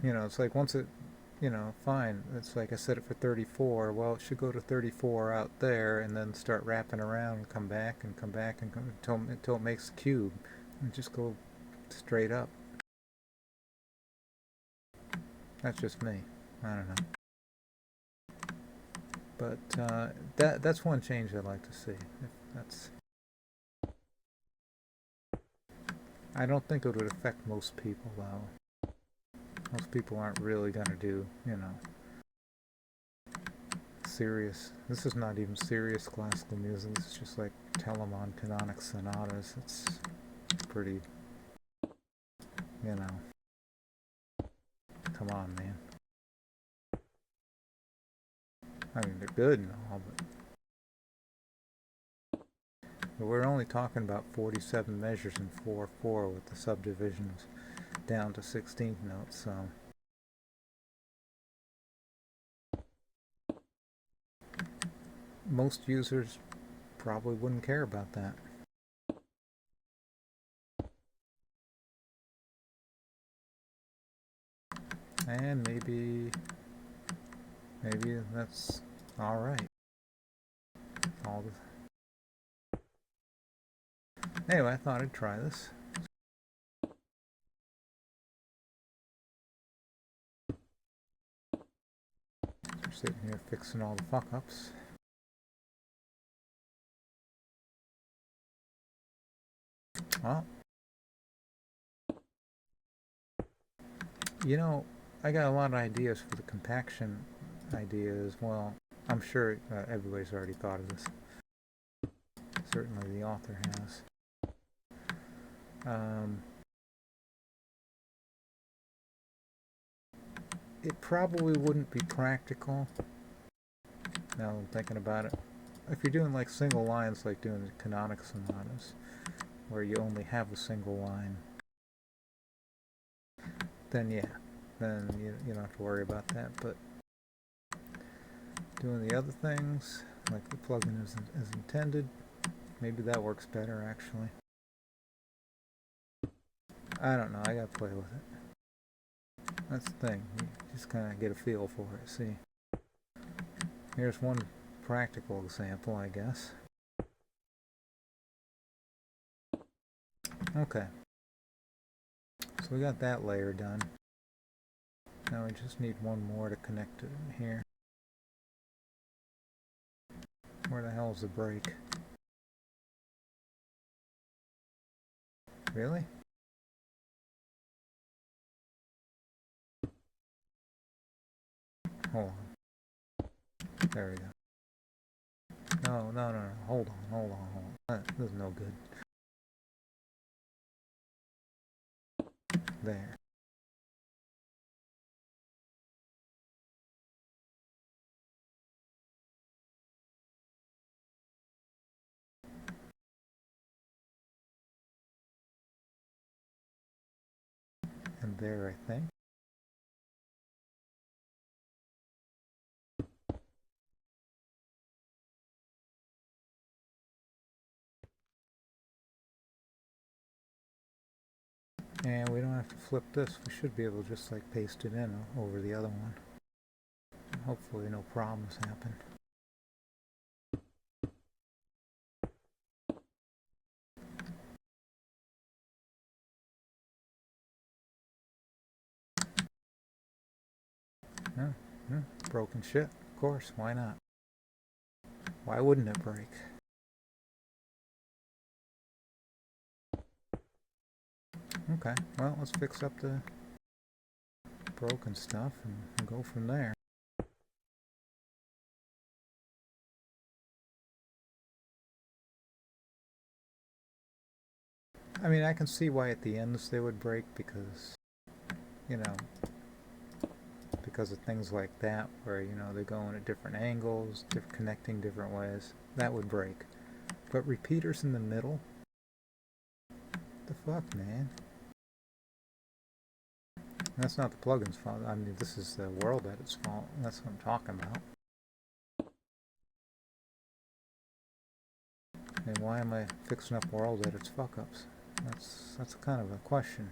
S1: You know, it's like once it, you know, fine, it's like I set it for 34, well, it should go to 34 out there and then start wrapping around and come back and come back and come until it makes a cube and just go straight up. That's just me. I don't know. But that's one change I'd like to see. If that's, I don't think it would affect most people, though. Most people aren't really going to do, you know, serious. This is not even serious classical music. It's just like Telemann Canonic Sonatas. It's pretty, you know. Come on, man. I mean, they're good and all, but we're only talking about 47 measures in 4/4 with the subdivisions down to 16th notes, so most users probably wouldn't care about that. And maybe that's all right. All the, anyway, I thought I'd try this. We're sitting here fixing all the fuck-ups. Well, you know, I got a lot of ideas for the compaction idea as well. I'm sure everybody's already thought of this. Certainly the author has. It probably wouldn't be practical, now I'm thinking about it, if you're doing like single lines, like doing the canonic sonatas, where you only have a single line, then yeah, then you don't have to worry about that. But doing the other things, like the plugin is intended, maybe that works better actually. I don't know, I gotta play with it. That's the thing, you just kind of get a feel for it. See, here's one practical example, I guess. Okay, so we got that layer done. Now we just need one more to connect it in here. Where the hell is the break? Really? Hold on. There we go. No. Hold on. This is no good. There. And there, I think. And we don't have to flip this. We should be able to just like paste it in over the other one. Hopefully no problems happen. Broken shit. Of course, why not? Why wouldn't it break? Okay, well, let's fix up the broken stuff and go from there. I mean, I can see why at the ends they would break because, you know, because of things like that where, you know, they go in at different angles, connecting different ways. That would break. But repeaters in the middle? What the fuck, man? That's not the plugin's fault. I mean, this is the world edit's fault. That's what I'm talking about. And why am I fixing up world edit's fuck-ups? That's kind of a question.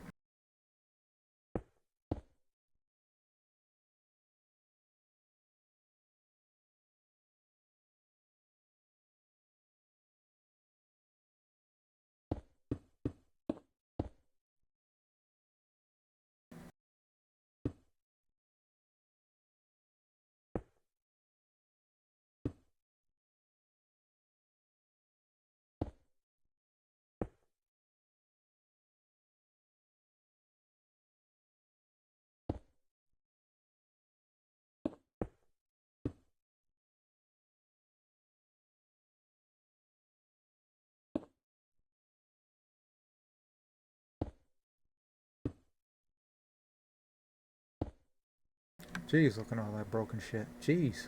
S1: Jeez, look at all that broken shit. Jeez.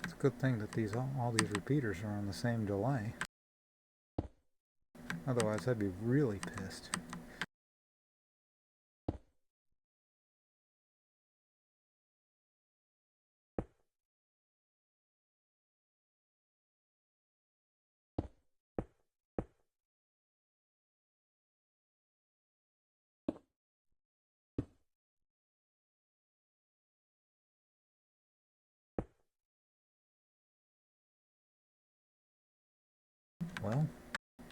S1: It's a good thing that all these repeaters are on the same delay. Otherwise, I'd be really pissed. Well,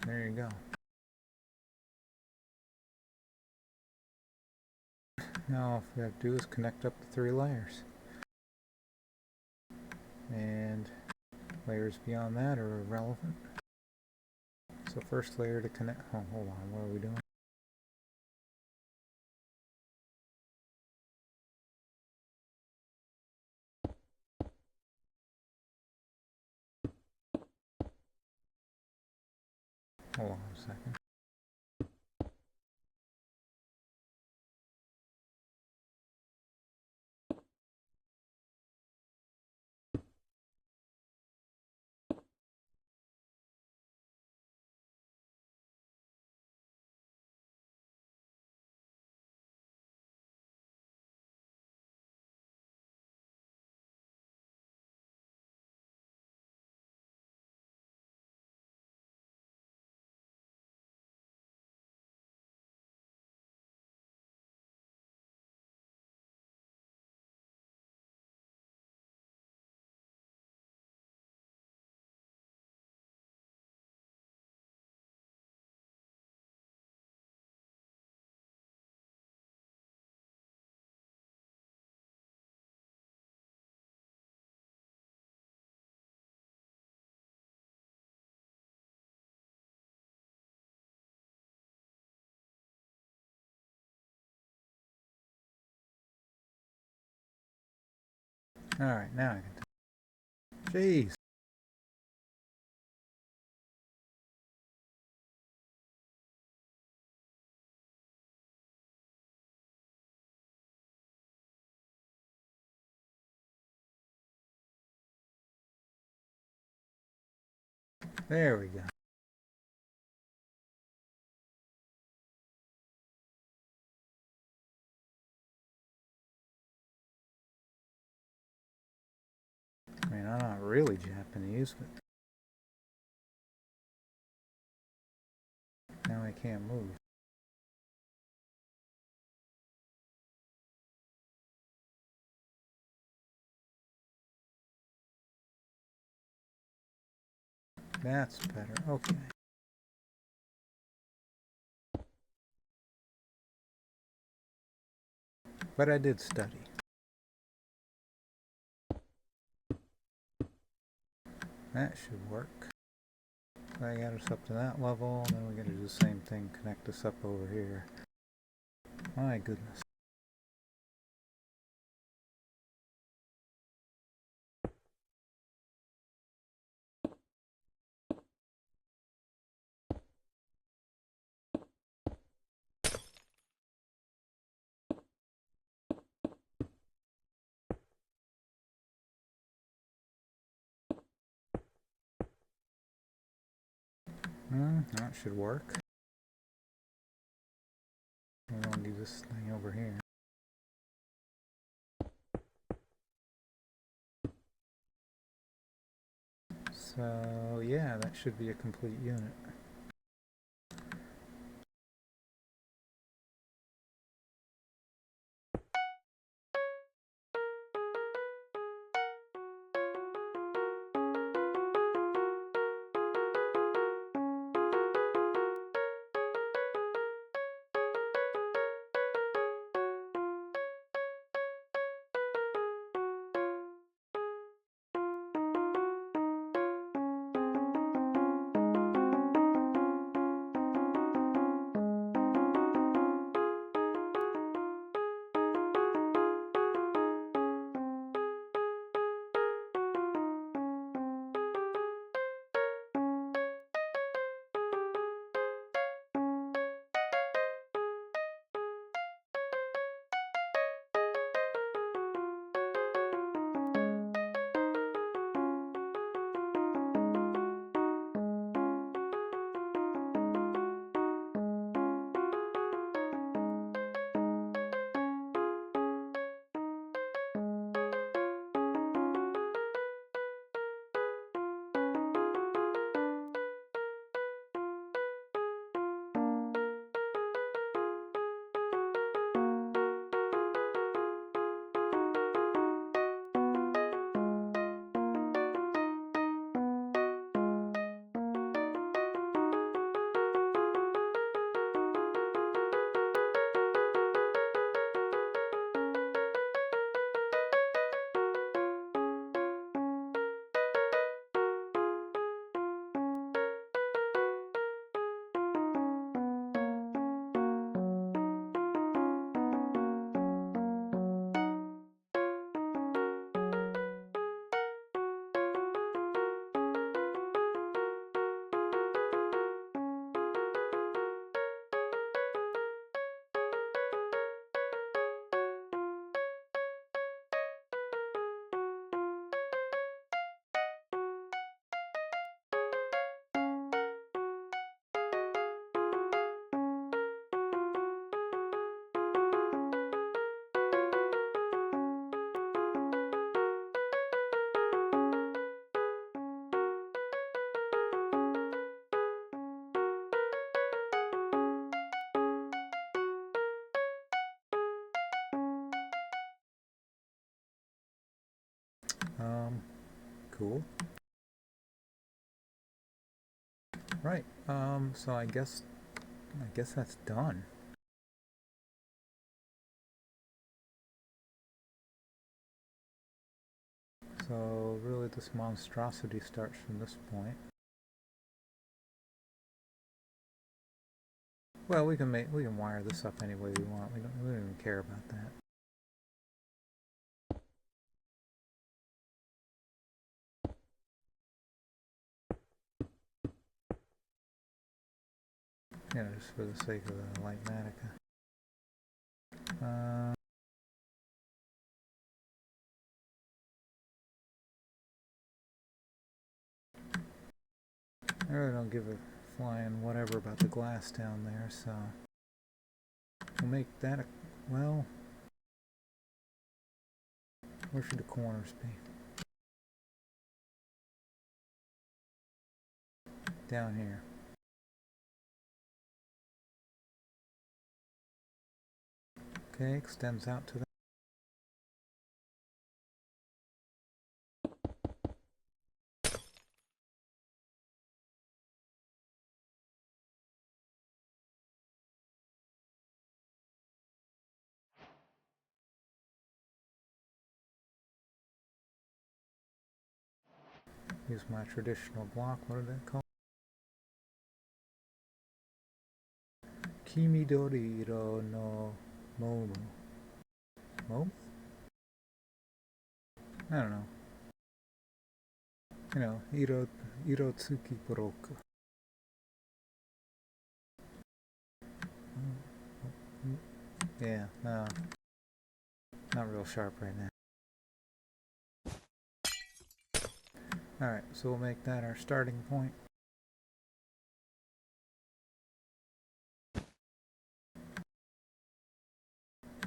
S1: there you go. Now all we have to do is connect up the 3 layers. And layers beyond that are irrelevant. So first layer to connect... Oh, hold on, what are we doing? Hold on a second. Alright, now I can... Jeez. There we go. really Japanese, but now I can't move. That's better. Okay. But I did study. That should work. I got us up to that level, and then we gotta do the same thing, connect us up over here. My goodness. That should work. We want to do this thing over here. So yeah, that should be a complete unit. Cool. Right. So I guess that's done. So really, this monstrosity starts from this point. Well, we can wire this up any way we want. We don't even care about that. Yeah, just for the sake of the Lightmatica. I really don't give a flying whatever about the glass down there, so we'll make that a, well, where should the corners be? down here. Okay, extends out to the use my traditional block. What did that call? Kimidoriro no momu. Momu? I don't know. You know, Irotsuki Boroku. Yeah, no. Not real sharp right now. Alright, so we'll make that our starting point.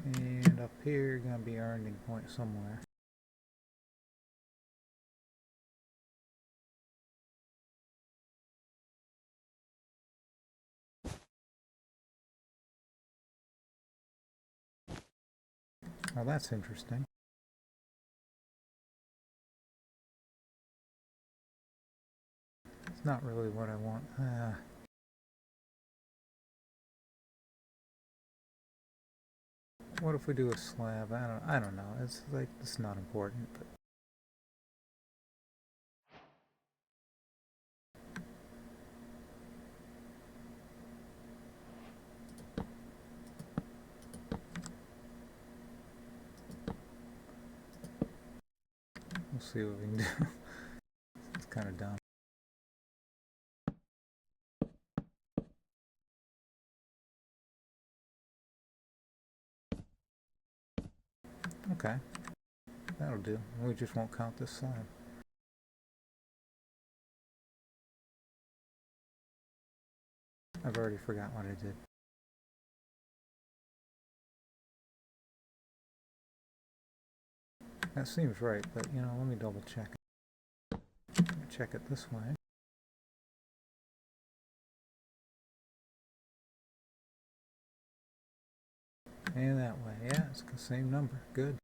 S1: And up here, gonna be our ending point somewhere. Well, that's interesting. It's not really what I want. What if we do a slab? I don't know. It's like, it's not important, but we'll see what we can do. It's kind of dumb. Okay, that'll do. We just won't count this slab. I've already forgot what I did. That seems right, but you know, let me double check. Check it this way. And that way. Yeah, it's the same number. Good.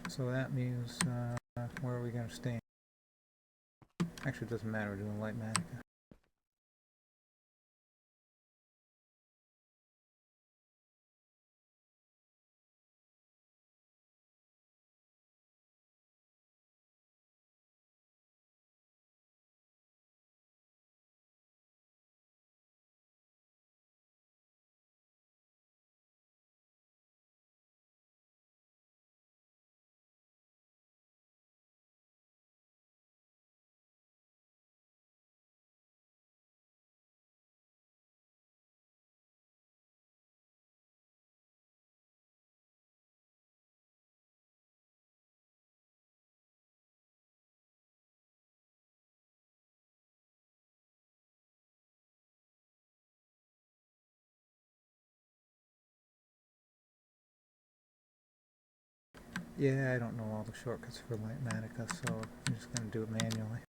S1: So that means, where are we going to stand? Actually, it doesn't matter. We're doing light manica. Yeah, I don't know all the shortcuts for light manica, so I'm just going to do it manually.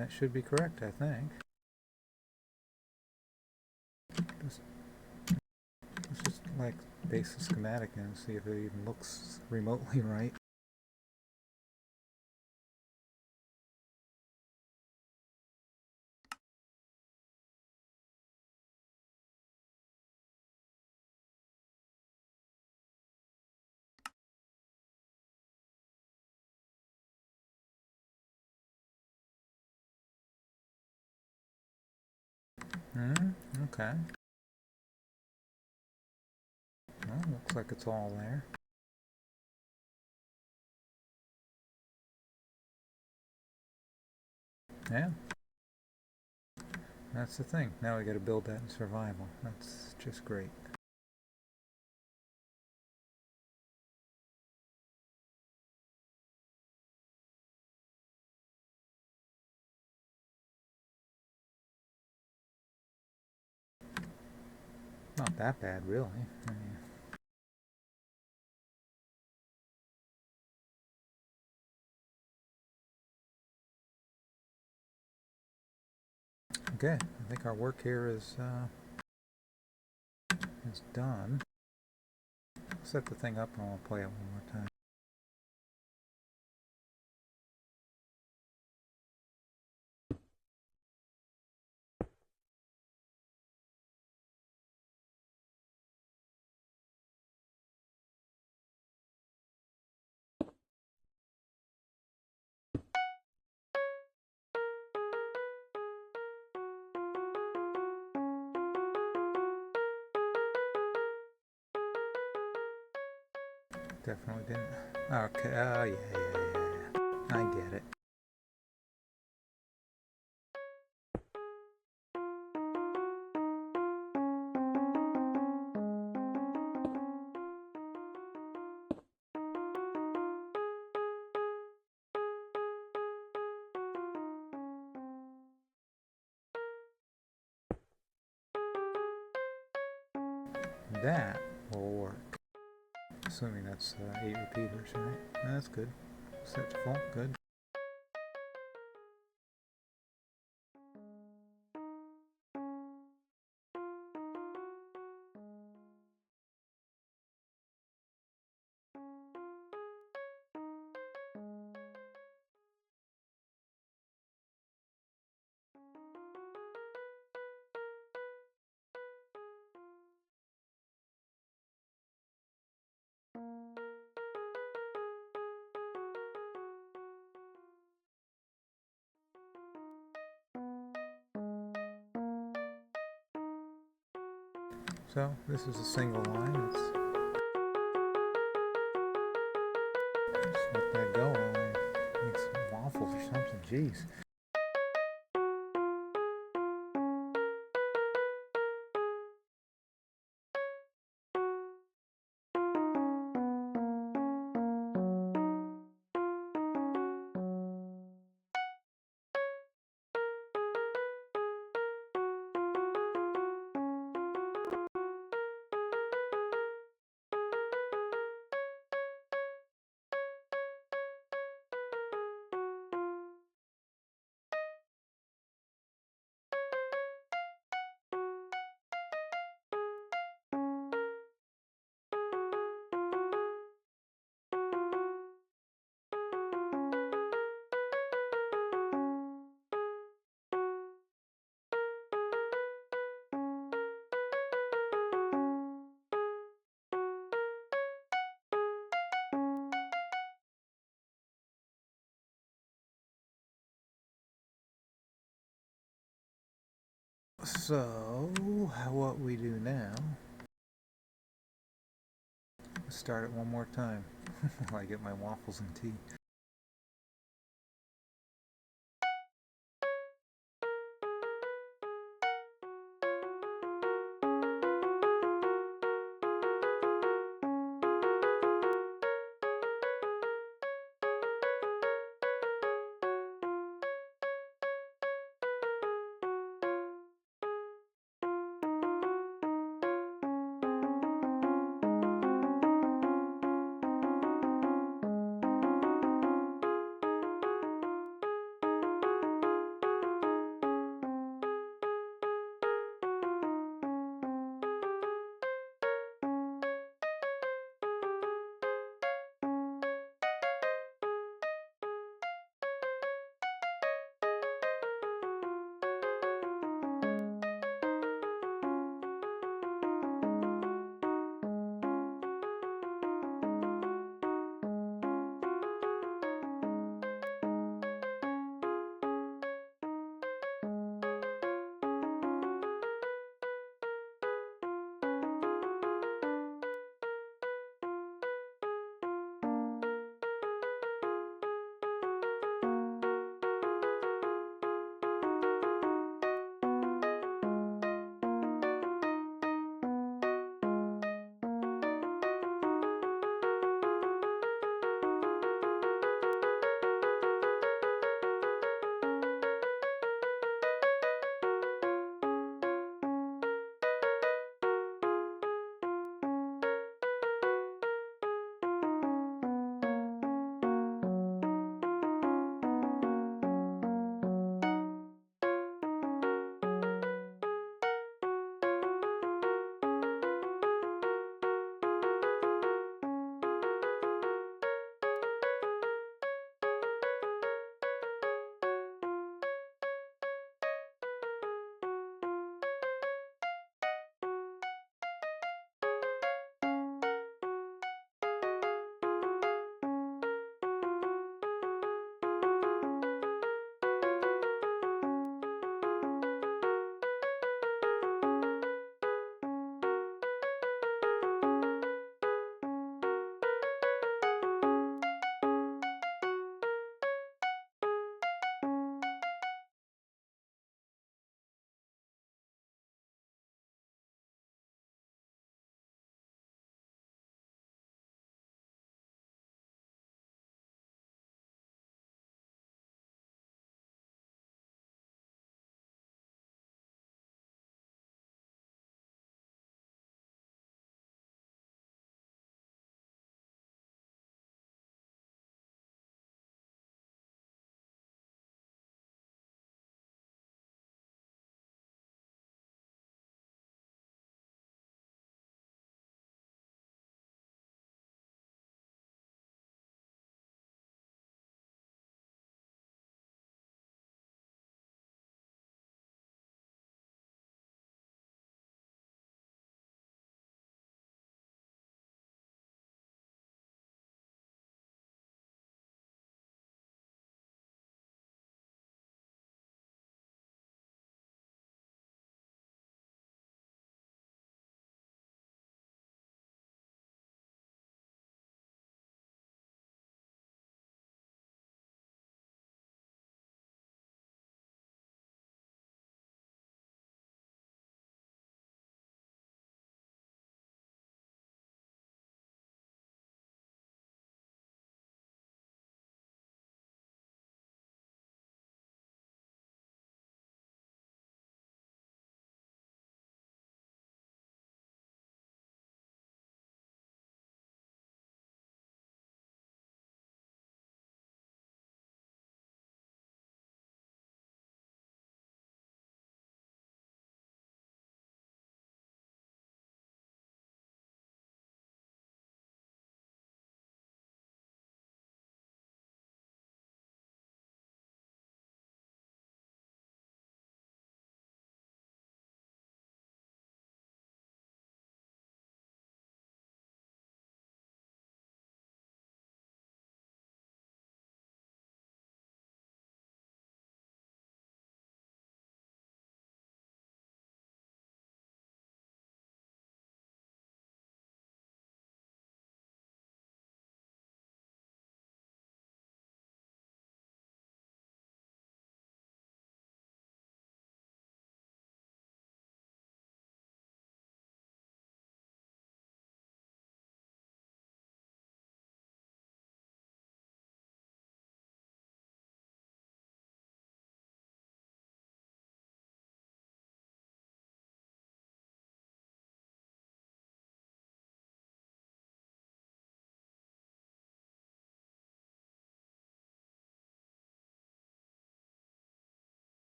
S1: That should be correct, I think. Let's just like base the schematic and see if it even looks remotely right. Okay. Well, looks like it's all there. Yeah. That's the thing. Now we gotta build that in survival. That's just great. Not that bad, really. I mean, okay, I think our work here is done. Set the thing up and I'll play it one more time. Definitely didn't. Okay, yeah. I get it. That will work. Assuming that's 8 repeaters, right? That's good. Set to full, good. So this is a single line. Just let that go. Make some waffles or something. Jeez. So what we do now, start it one more time while I get my waffles and tea.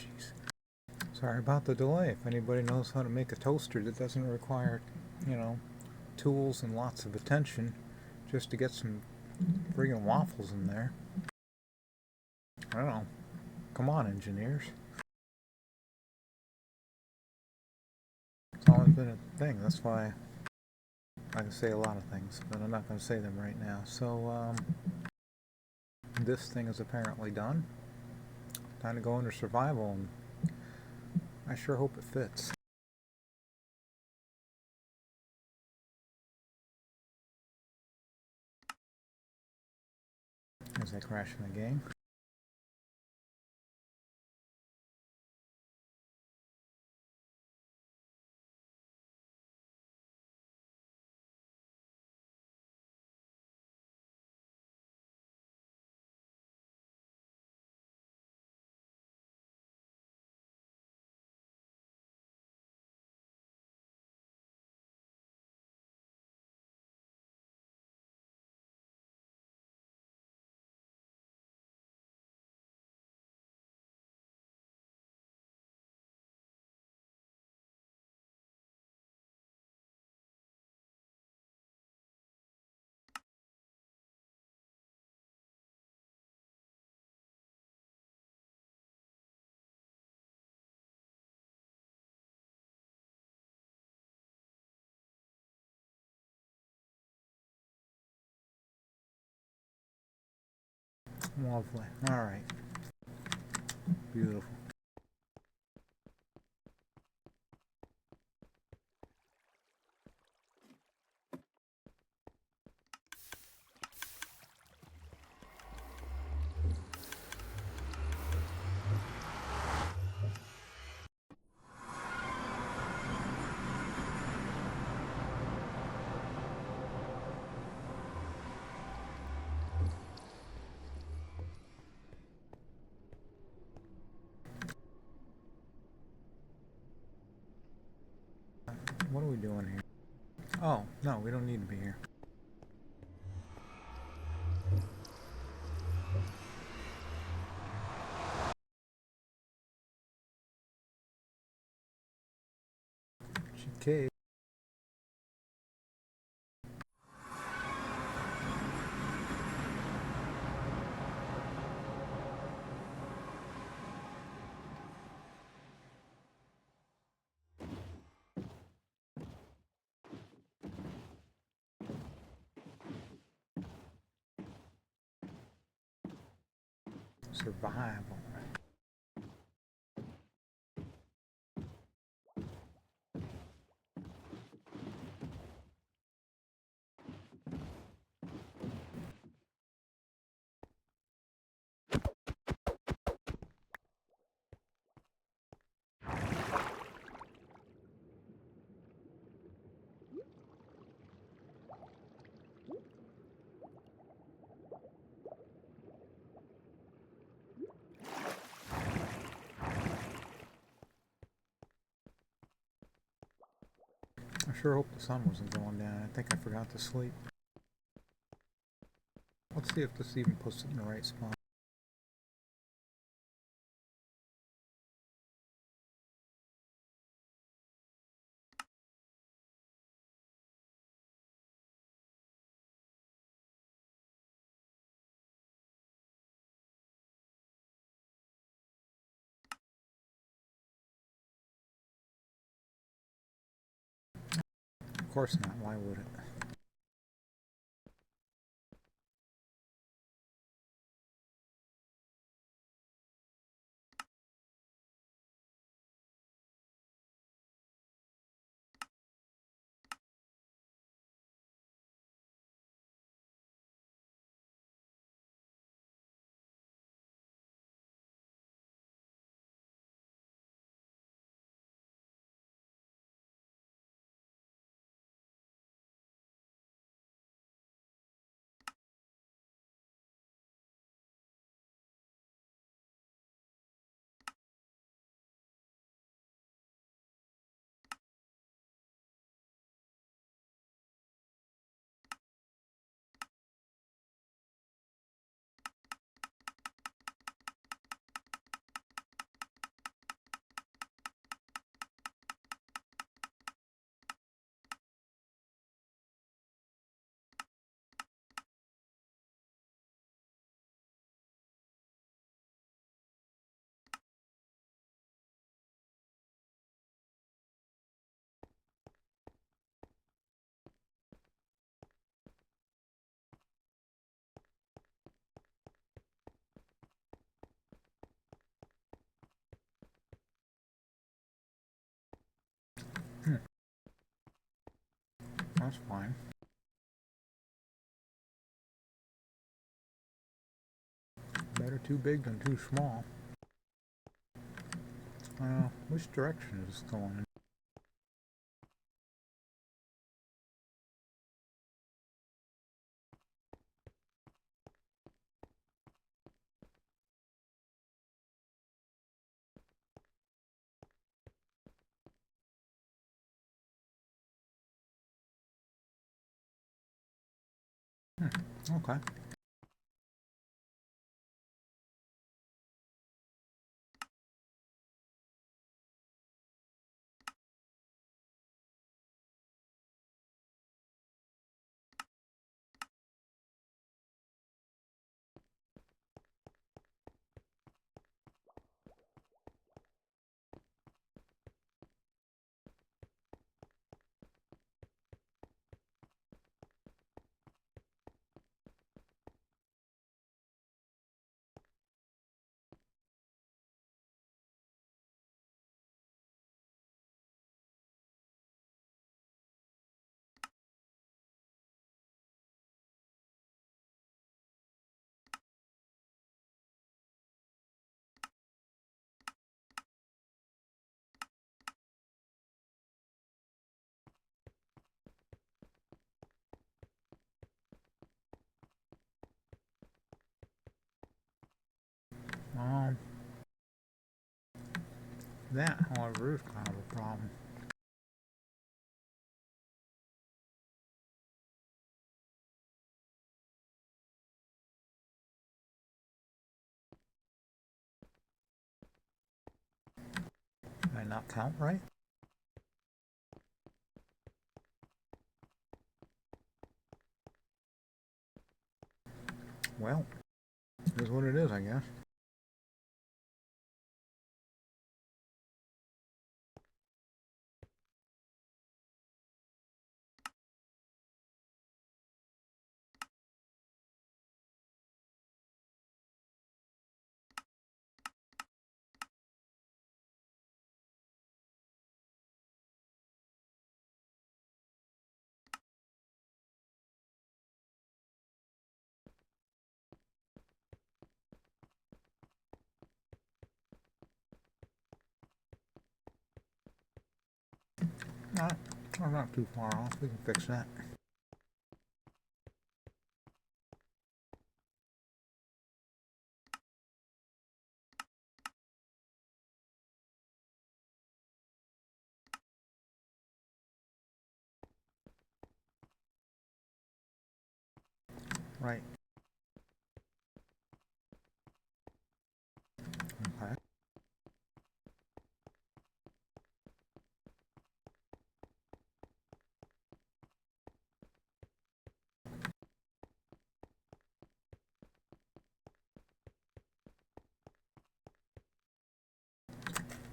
S1: jeez. Sorry about the delay. If anybody knows how to make a toaster that doesn't require, you know, tools and lots of attention just to get some friggin' waffles in there, I don't know. Come on, engineers. It's always been a thing. That's why I can say a lot of things, but I'm not going to say them right now. So, this thing is apparently done. Time to go into survival, and I sure hope it fits. As I crash in the game. Lovely. Alright. Beautiful. What are we doing here? Oh, no, we don't need to be here. Okay. Survival. I sure hope the sun wasn't going down. I think I forgot to sleep. Let's see if this even puts it in the right spot. Of course not. Why would it? That's fine. Better too big than too small. Which direction is this going in? Okay. Um, that, however, is kind of a problem. Did I not count right? Well, it is what it is, I guess. No, I'm not too far off. We can fix that. Right. Okay.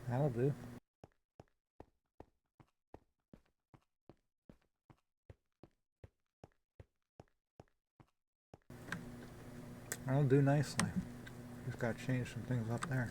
S1: That'll do. That'll do nicely. Just gotta change some things up there.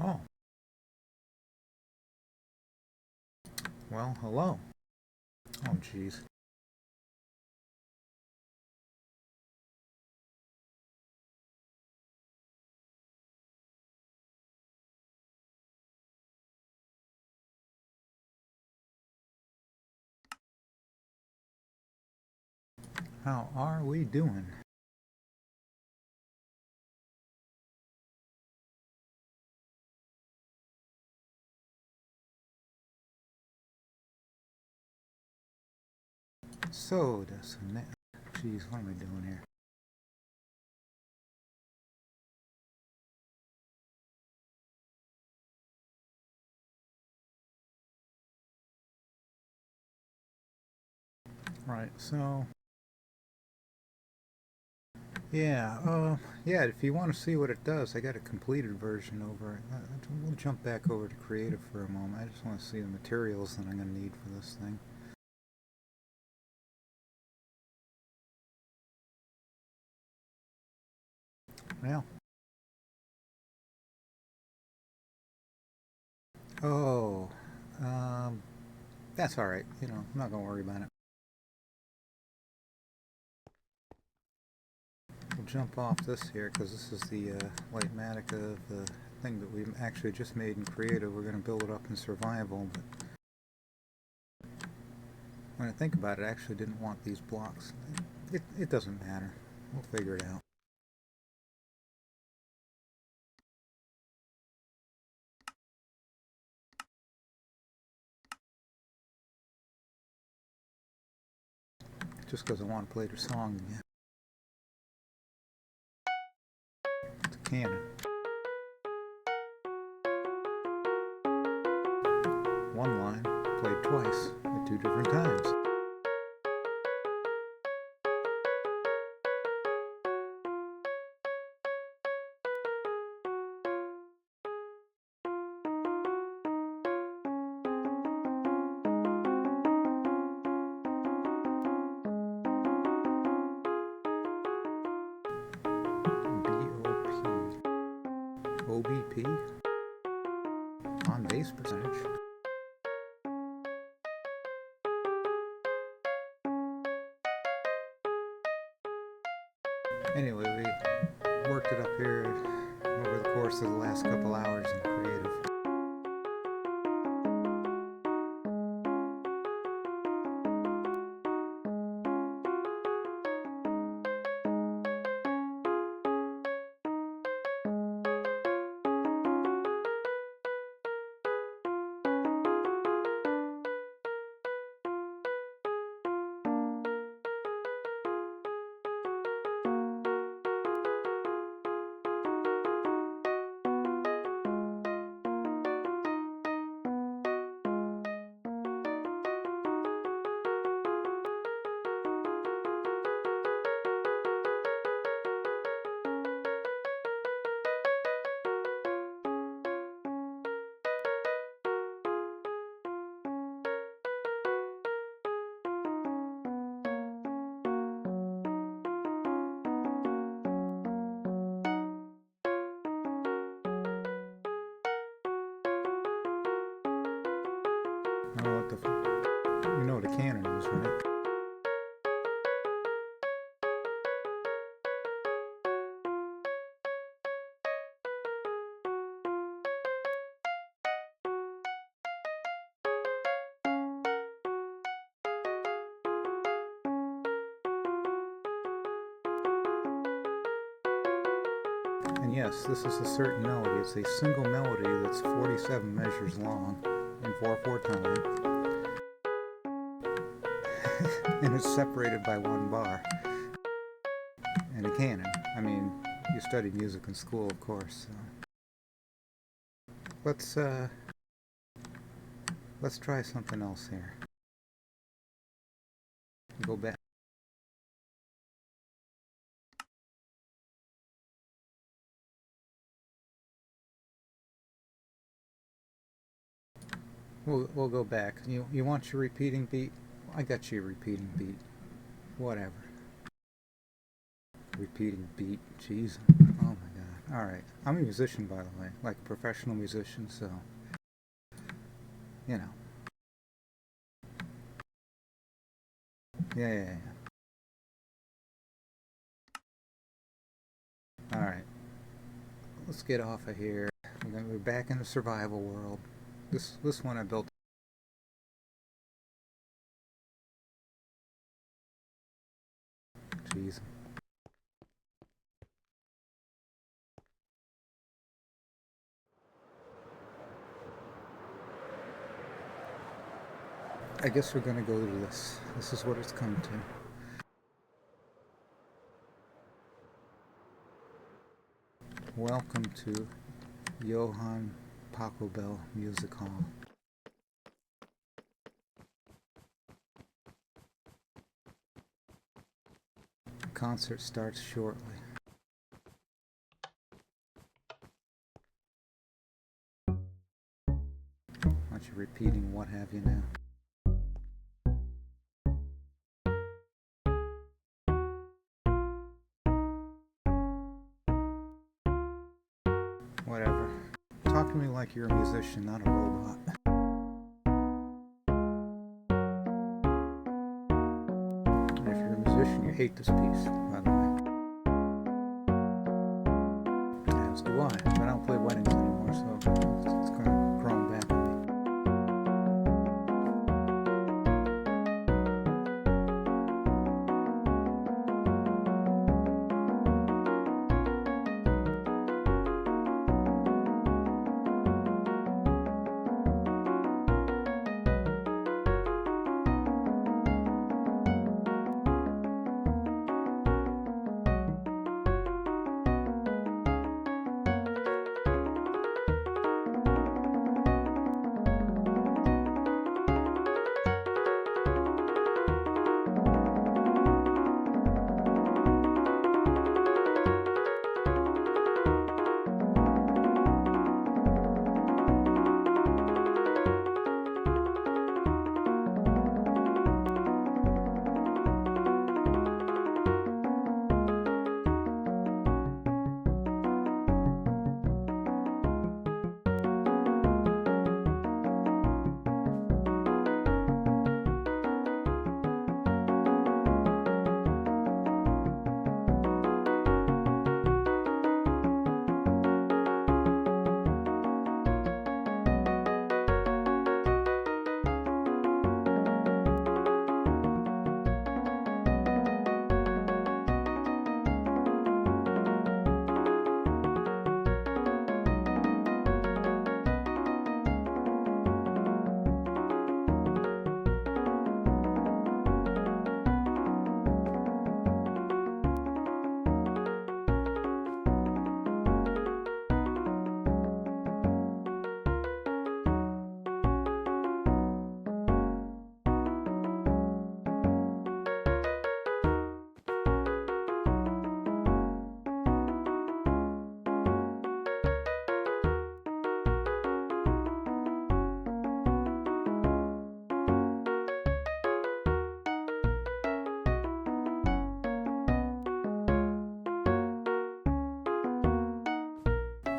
S1: Oh, well, hello. Oh, jeez. How are we doing? So, jeez, what am I doing here? Right, so, yeah, yeah, if you want to see what it does, I got a completed version over it. We'll jump back over to Creative for a moment. I just want to see the materials that I'm going to need for this thing. Well, oh, um, that's alright. You know, I'm not going to worry about it. We'll jump off this here because this is the Lightmatic of the thing that we actually just made in Creative. We're going to build it up in Survival, but when I think about it, I actually didn't want these blocks. It doesn't matter. We'll figure it out. Just because I want to play the song again. It's a canon. One line played twice at two different times. OBP on bass percentage. Anyway, we worked it up here over the course of the last couple hours in Creative. I don't know what you know what a canon is, right? And yes, this is a certain melody. It's a single melody that's 47 measures long in 4/4 time. And it's separated by one bar. And a canon. I mean, you studied music in school, of course. So. Let's try something else here. Go back. We'll go back. You want your repeating beat? I got you a repeating beat. Whatever. Repeating beat. Jeez. Oh my god. Alright, I'm a musician, by the way, like a professional musician, so, you know. Yeah. Alright, let's get off of here. We're going to be back in the survival world. This one I built. Jeez. I guess we're gonna go to this. This is what it's come to. Welcome to Johann Pachelbel Music Hall. The concert starts shortly. Aren't you repeating what have you now? Whatever. Talk to me like you're a musician, not a robot. And if you're a musician, you hate this piece, by the way. As do I. But I don't play weddings anymore, so it's kind of grown back on me.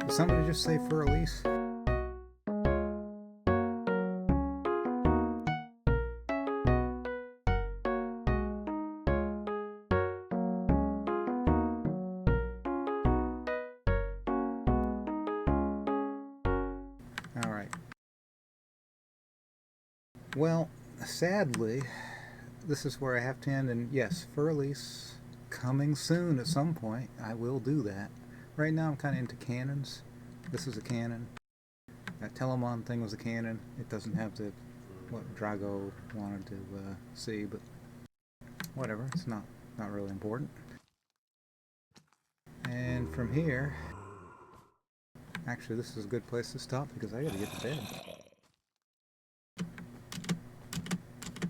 S1: Did somebody just say for Elise? Alright. Well, sadly, this is where I have to end, and yes, for Elise, coming soon at some point, I will do that. Right now I'm kind of into canons. This is a canon. That Telemann thing was a canon. It doesn't have the what Drago wanted to see, but whatever. It's not really important. And from here, actually, this is a good place to stop because I gotta get to bed.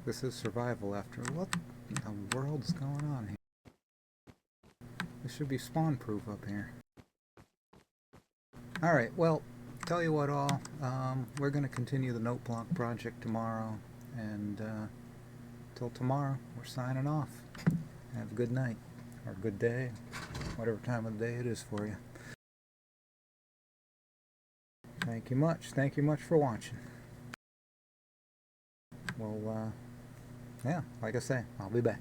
S1: This is survival after what in the world's going on here? This should be spawn proof up here. Alright, well, tell you what all, we're going to continue the Noteblock project tomorrow, and till tomorrow, we're signing off. Have a good night, or good day, whatever time of the day it is for you. Thank you much. Thank you much for watching. Well, yeah, like I say, I'll be back.